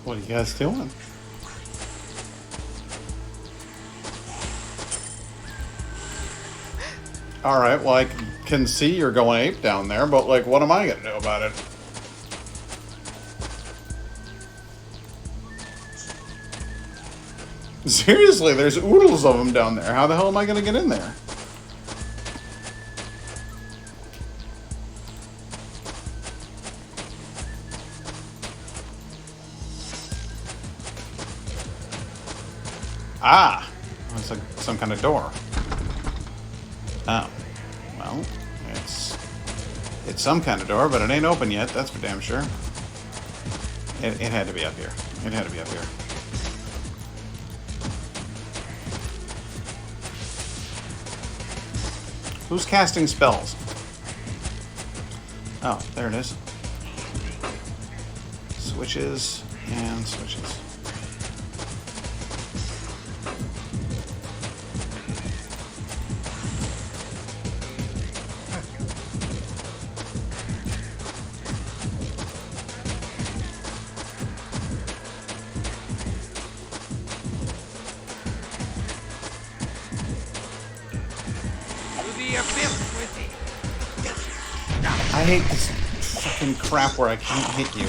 What are you guys doing? Alright, well, I can see you're going ape down there, but, like, what am I gonna do about it? Seriously, there's oodles of them down there. How the hell am I gonna get in there? Ah! It's like some kind of door. Oh. Well, it's some kind of door, but it ain't open yet, that's for damn sure. It had to be up here. It had to be up here. Who's casting spells? Oh, there it is. Switches and switches. I hate this fucking crap where I can't hit you.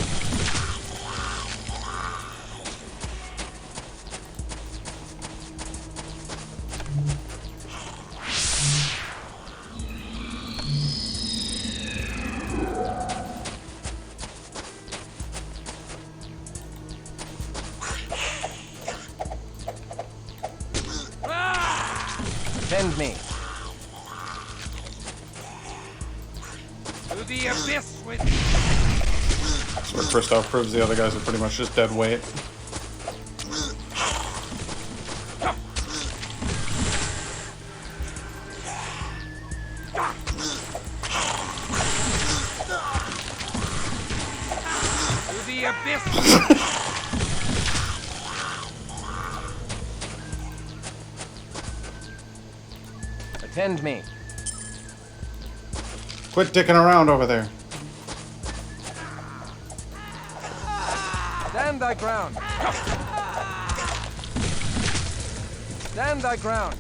Send me. To the abyss with That's where Kristoff proves the other guys are pretty much just dead weight. to the abyss. Attend me. Quit dicking around over there. Stand thy ground. Stand thy ground.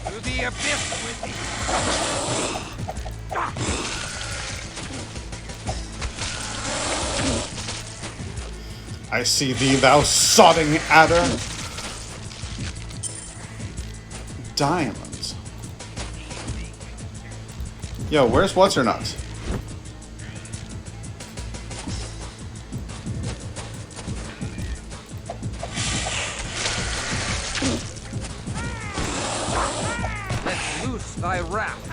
To the abyss with thee. I see thee, thou sodding adder. Diamonds. Yo, where's what's-her-nuts? Let loose thy wrath.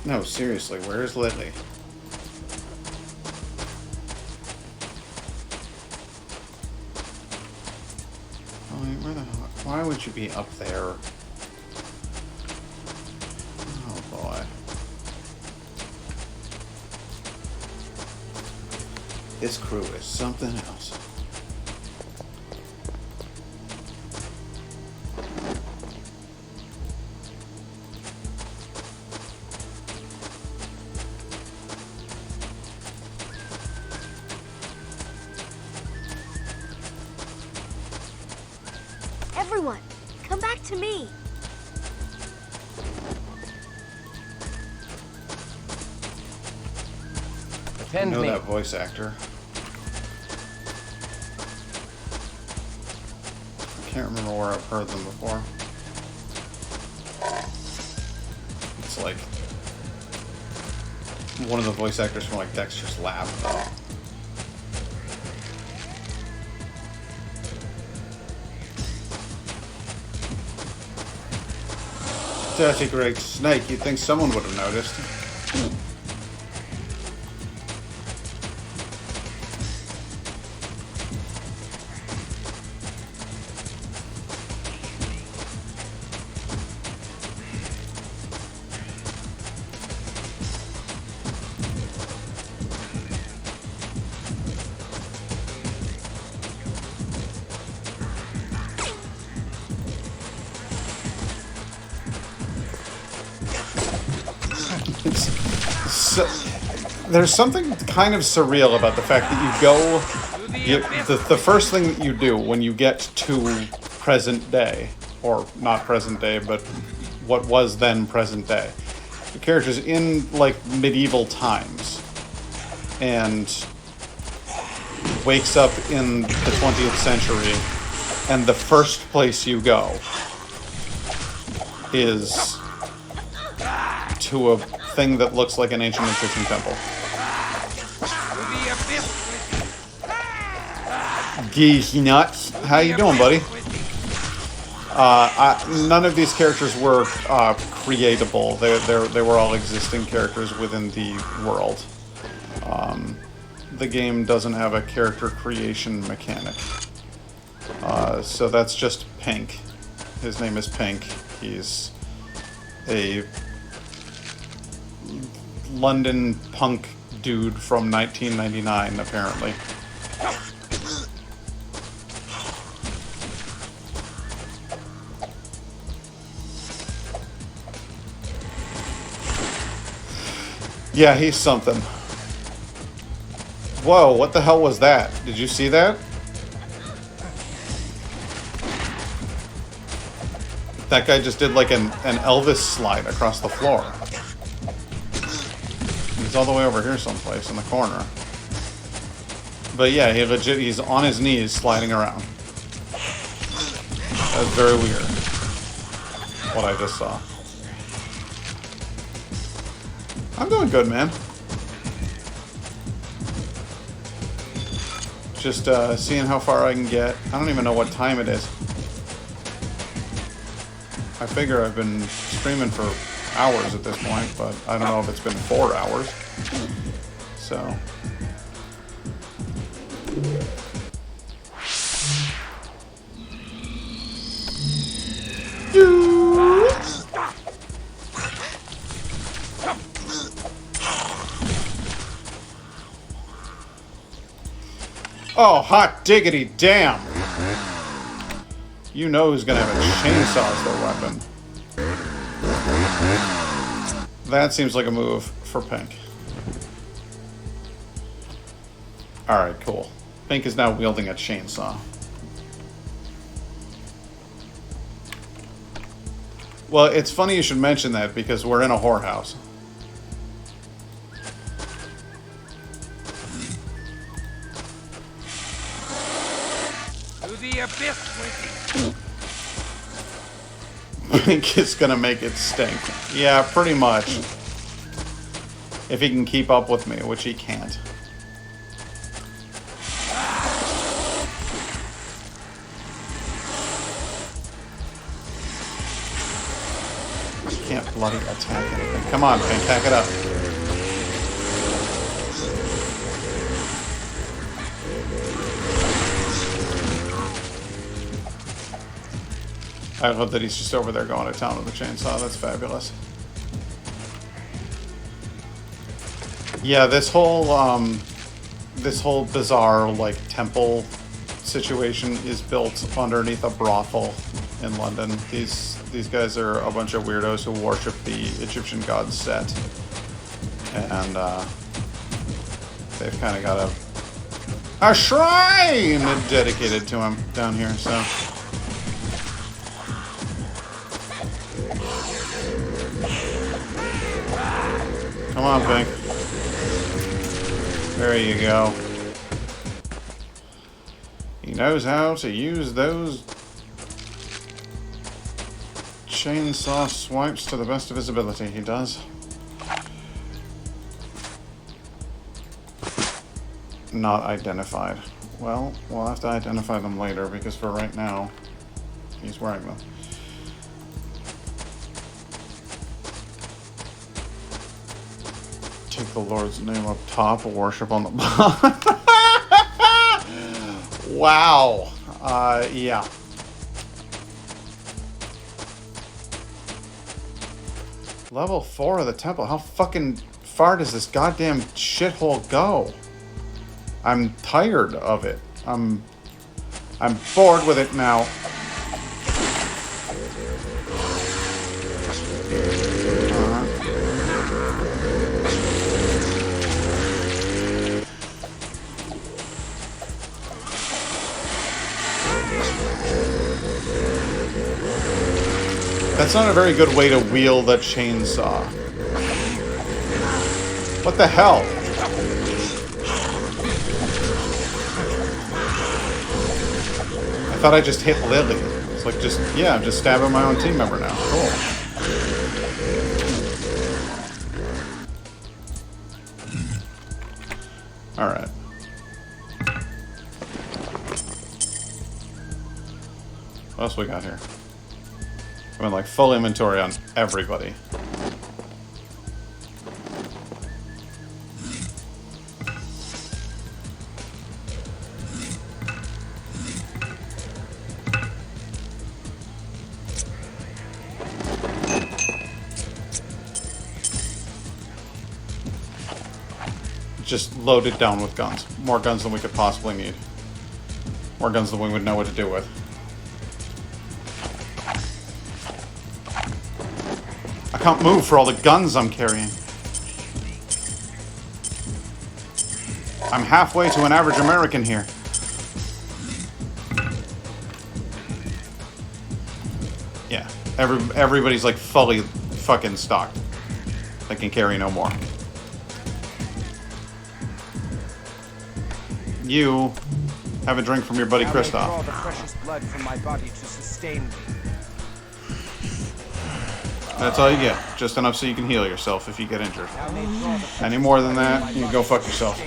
No, seriously, where's Lily? I mean, where the hell? Why would you be up there? Oh boy. This crew is something else. Everyone, come back to me. I Attend know me. that voice actor. I can't remember where I've heard them before. It's like one of the voice actors from like Dexter's Lab. Dirty great snake, you'd think someone would have noticed. So, there's something kind of surreal about the fact that the first thing that you do when you get to present day, or not present day, but what was then present day, the character's in like medieval times and wakes up in the 20th century, and the first place you go is to a thing that looks like an ancient Egyptian temple. Geeky nuts. How you doing, buddy? None of these characters were creatable. They were all existing characters within the world. The game doesn't have a character creation mechanic. So that's just Pink. His name is Pink. He's a London punk dude from 1999, apparently. Yeah, he's something. Whoa, what the hell was that? Did you see that? That guy just did like an Elvis slide across the floor. He's all the way over here someplace in the corner. But yeah, he's on his knees sliding around. That's very weird. What I just saw. I'm doing good, man. Just seeing how far I can get. I don't even know what time it is. I figure I've been streaming for hours at this point, but I don't know if it's been 4 hours. So. Oh, hot diggity damn! You know who's gonna have a chainsaw as their weapon. That seems like a move for Pink. Alright, cool. Pink is now wielding a chainsaw. Well, it's funny you should mention that because we're in a whorehouse. Pink is gonna make it stink. Yeah, pretty much. If he can keep up with me, which he can't. I can't bloody attack anything. Come on, Pink, hack it up. I love that he's just over there going to town with a chainsaw. That's fabulous. Yeah, this whole bizarre like temple situation is built underneath a brothel in London. These guys are a bunch of weirdos who worship the Egyptian god Set, and they've kind of got a shrine dedicated to him down here. So. Come on, Pink. There you go. He knows how to use those chainsaw swipes to the best of his ability. He does. Not identified. Well, we'll have to identify them later because for right now, he's wearing them. Take the Lord's name up top, worship on the bottom. Wow. Yeah. Level 4 of the temple. How fucking far does this goddamn shithole go? I'm tired of it. I'm bored with it now. That's not a very good way to wield that chainsaw. What the hell? I thought I just hit Lily. It's like just, yeah, I'm just stabbing my own team member now. Cool. Alright. What else we got here? I mean, like, full inventory on everybody. Just load it down with guns. More guns than we could possibly need. More guns than we would know what to do with. I can't move for all the guns I'm carrying. I'm halfway to an average American here. Yeah, everybody's like fully fucking stocked. They can carry no more. You have a drink from your buddy Kristoff. Draw the precious blood from my body to sustain me. That's all you get. Just enough so you can heal yourself if you get injured. Any more than that, you can go fuck yourself.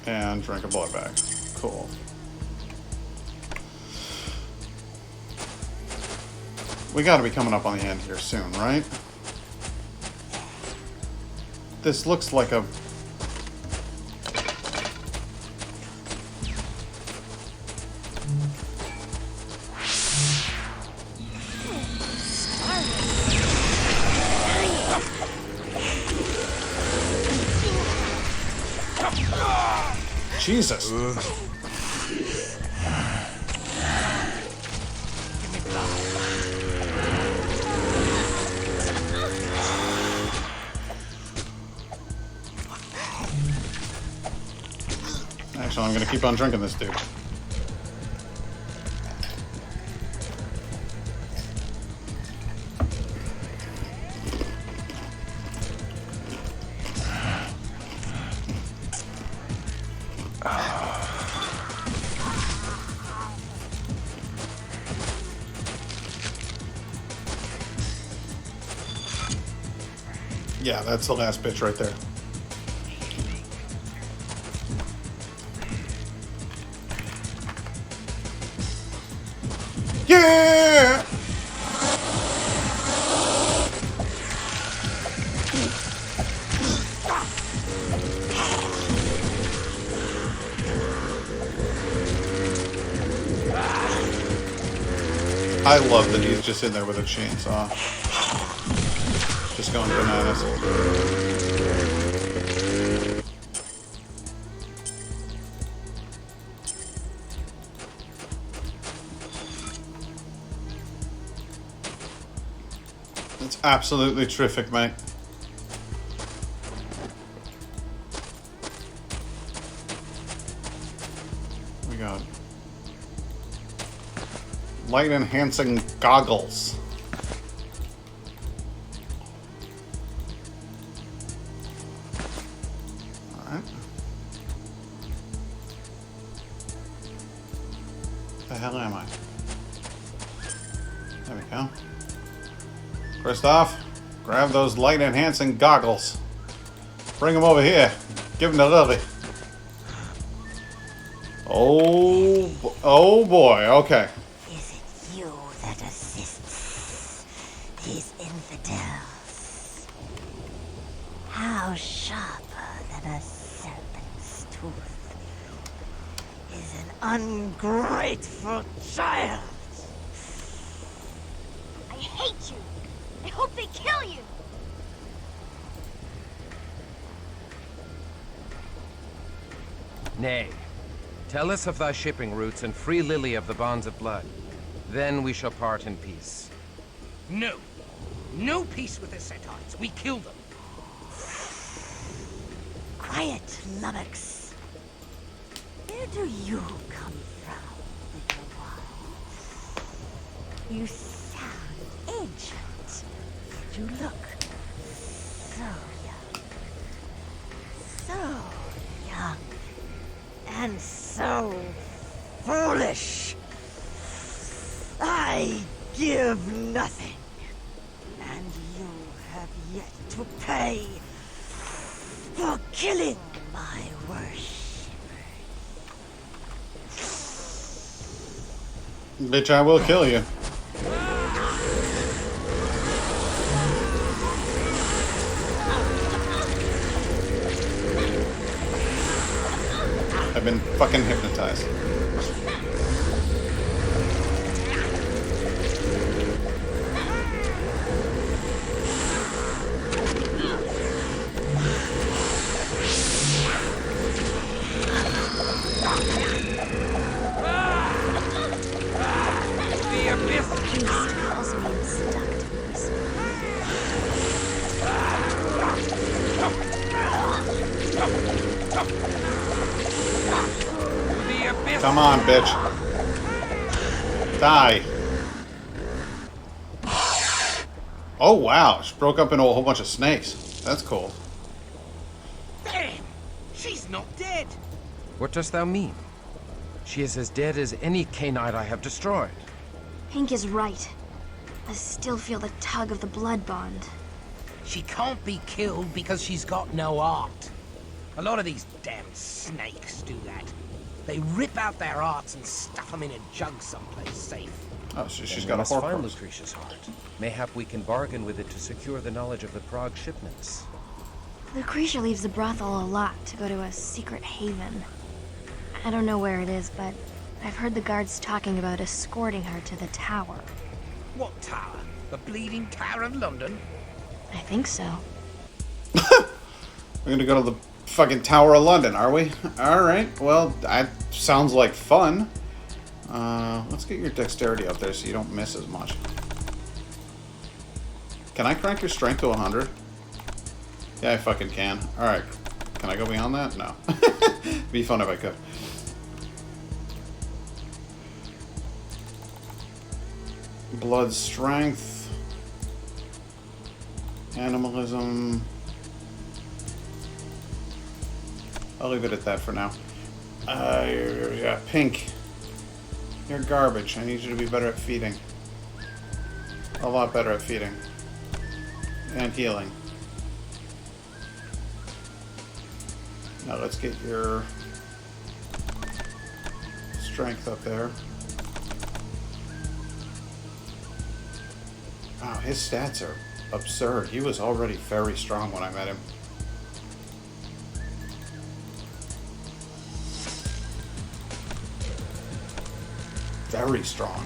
And drink a blood bag. Cool. We gotta be coming up on the end here soon, right? This looks like a... Jesus. Actually, I'm gonna keep on drinking this dude. Yeah, that's the last bitch right there. Yeah! I love that he's just in there with a chainsaw. Just going bananas. It's absolutely terrific, mate. We got light enhancing goggles. Alright. The hell am I? There we go. Kristoff, grab those light enhancing goggles. Bring them over here. Give them to Lily. Oh boy, okay. Is it you that assists these infidels? How sharper than a serpent's tooth is an ungrateful child. I hate you. I hope they kill you. Nay. Tell us of thy shipping routes and free Lily of the bonds of blood. Then we shall part in peace. No. No peace with the Setites. We kill them. Quiet, lummox. Where do you come from, little one? You sound ancient. You look so young, and so foolish. I give nothing, and you have yet to pay for killing my worship. Bitch, I will kill you. I've been fucking hypnotized. Come on, bitch. Die. Oh, wow. She broke up into a whole bunch of snakes. That's cool. Damn! She's not dead. What dost thou mean? She is as dead as any canine I have destroyed. Pink is right. I still feel the tug of the blood bond. She can't be killed because she's got no heart. A lot of these damn snakes do that. They rip out their hearts and stuff them in a jug someplace safe. Oh, so she's Then got we a must find horcrux. Lucretia's heart. Mayhap we can bargain with it to secure the knowledge of the Prague shipments. Lucretia leaves the brothel a lot to go to a secret haven. I don't know where it is, but I've heard the guards talking about escorting her to the tower. What tower? The Bleeding Tower of London? I think so. We're gonna go to the fucking Tower of London, are we? Alright, well, that sounds like fun. Let's get your dexterity up there so you don't miss as much. Can I crank your strength to 100? Yeah, I fucking can. Alright. Can I go beyond that? No. Be fun if I could. Blood strength. Animalism. I'll leave it at that for now. Yeah, Pink. You're garbage. I need you to be better at feeding. A lot better at feeding. And healing. Now let's get your strength up there. Wow, his stats are absurd. He was already very strong when I met him. Very strong.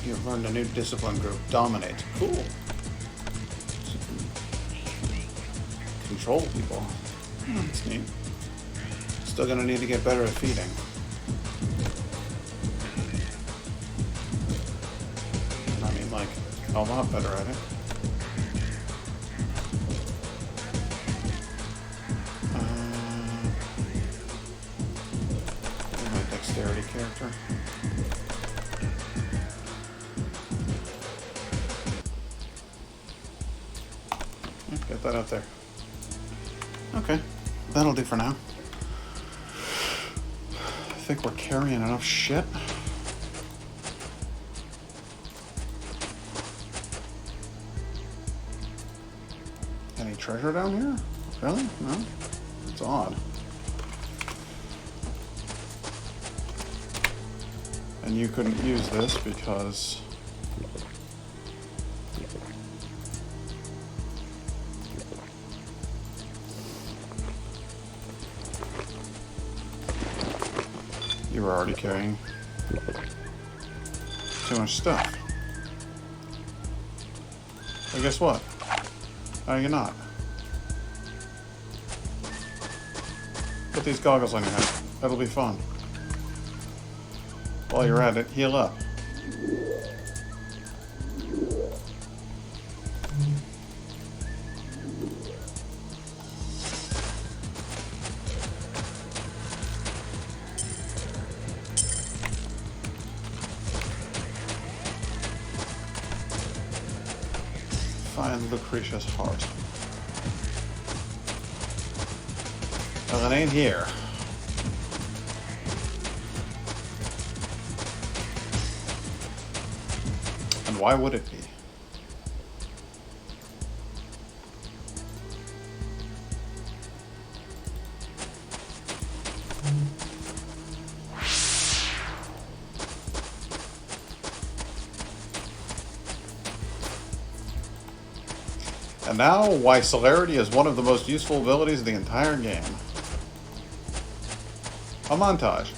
You've learned a new discipline group. Dominate. Cool. So you can control people. Oh, that's neat. Still gonna need to get better at feeding. I mean, like, a lot better at it. My dexterity character. Yeah, get that out there. Okay, that'll do for now. I think we're carrying enough shit. Any treasure down here? Really? No? It's odd. And you couldn't use this because you were already carrying too much stuff. Well, guess what? How are you not? Put these goggles on your head. That'll be fun. While you're at it, heal up. Find Lucretia's heart. Well, it ain't here. And why would it be? And now, why celerity is one of the most useful abilities of the entire game. A montage.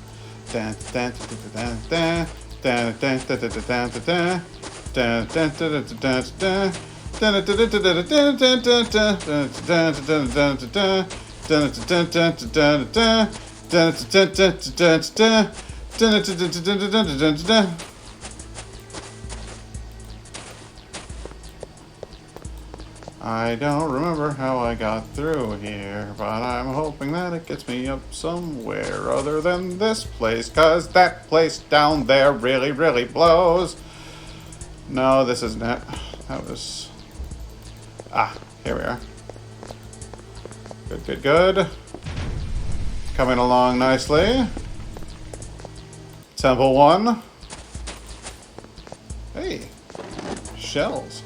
I don't remember how I got through here, but I'm hoping that it gets me up somewhere other than this place, 'cause that place down there really, really blows. No, this isn't it. That was... Ah, here we are. Good, good, good. Coming along nicely. Temple 1. Hey, shells.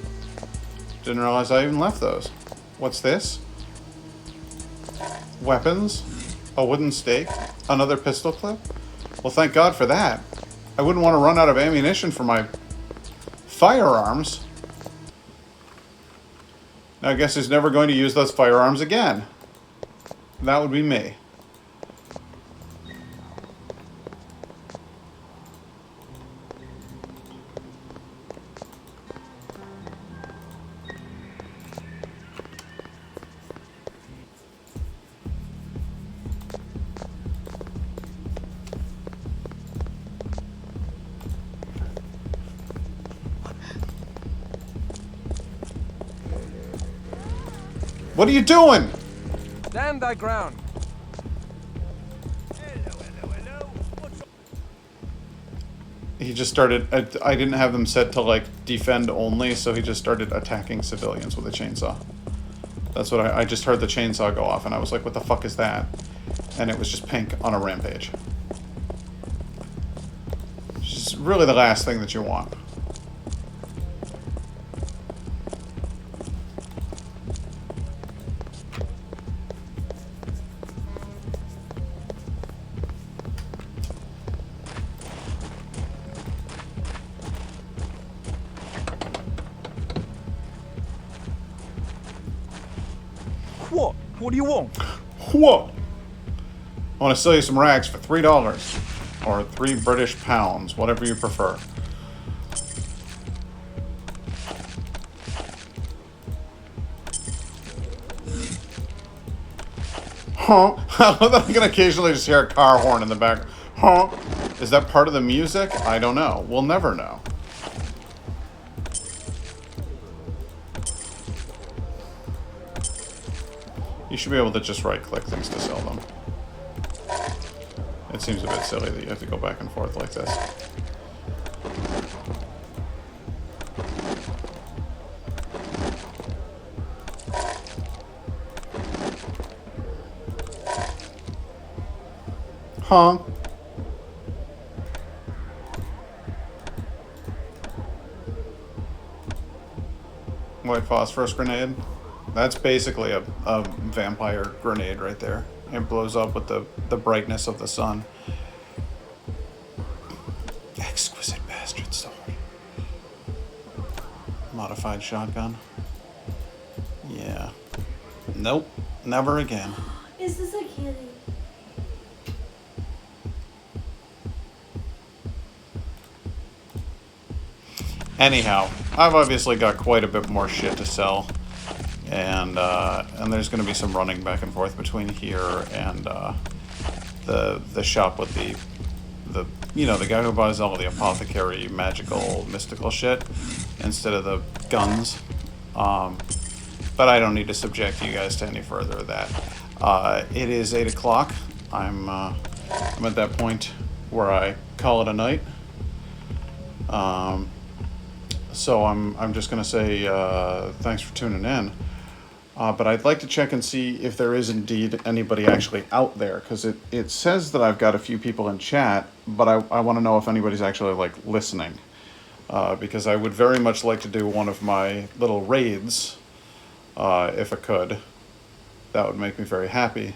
Didn't realize I even left those. What's this? Weapons? A wooden stake? Another pistol clip? Well, thank God for that. I wouldn't want to run out of ammunition for my firearms. Now, I guess he's never going to use those firearms again. That would be me. What are you doing? Stand thy ground. He just started... I didn't have them set to, like, defend only, so he just started attacking civilians with a chainsaw. That's what I just heard the chainsaw go off, and I was like, what the fuck is that? And it was just Pink on a rampage. Which is really the last thing that you want. What? What do you want? What? I want to sell you some rags for $3. Or 3 British pounds, whatever you prefer. Huh? I can occasionally just hear a car horn in the back. Huh? Is that part of the music? I don't know. We'll never know. You should be able to just right-click things to sell them. It seems a bit silly that you have to go back and forth like this. Huh? White phosphorus grenade. That's basically a vampire grenade right there. It blows up with the brightness of the sun. Exquisite bastard sword. Modified shotgun. Yeah. Nope. Never again. Is this a kitty? Anyhow, I've obviously got quite a bit more shit to sell, and there's going to be some running back and forth between here and the shop with the the guy who buys all the apothecary magical mystical shit instead of the guns. But I don't need to subject you guys to any further of that. It is 8 o'clock. I'm at that point where I call it a night. So I'm just gonna say thanks for tuning in. But I'd like to check and see if there is indeed anybody actually out there, because it says that I've got a few people in chat, but I want to know if anybody's actually like listening, because I would very much like to do one of my little raids, if I could. That would make me very happy.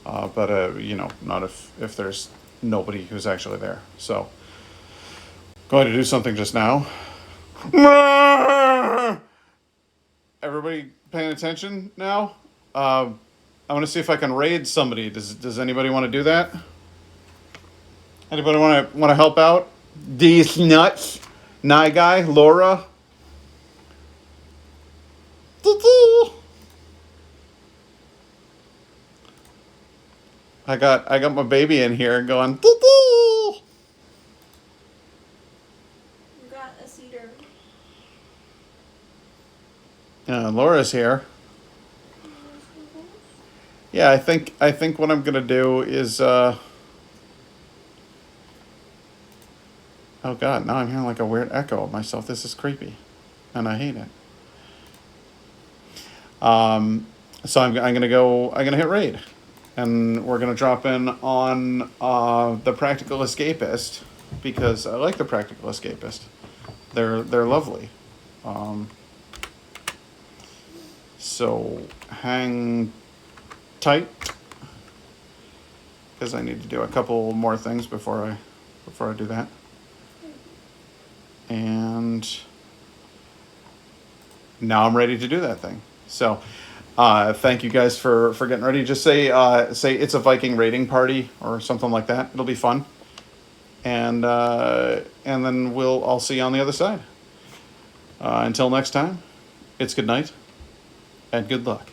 But not if there's nobody who's actually there. So, going to do something just now. Everybody paying attention now? I want to see if I can raid somebody. Does anybody want to do that? Anybody want to help out? These nuts, Nye Guy, Laura. I got my baby in here going. You got a cedar. Laura's here. Yeah, I think what I'm gonna do is oh god, now I'm hearing like a weird echo of myself. This is creepy, and I hate it. So I'm gonna hit raid, and we're gonna drop in on the Practical Escapist, because I like the Practical Escapist. They're lovely. So hang tight, because I need to do a couple more things before I do that. And now I'm ready to do that thing. So thank you guys for getting ready. Just say it's a Viking raiding party or something like that. It'll be fun. And then I'll see you on the other side. Until next time, it's good night and good luck.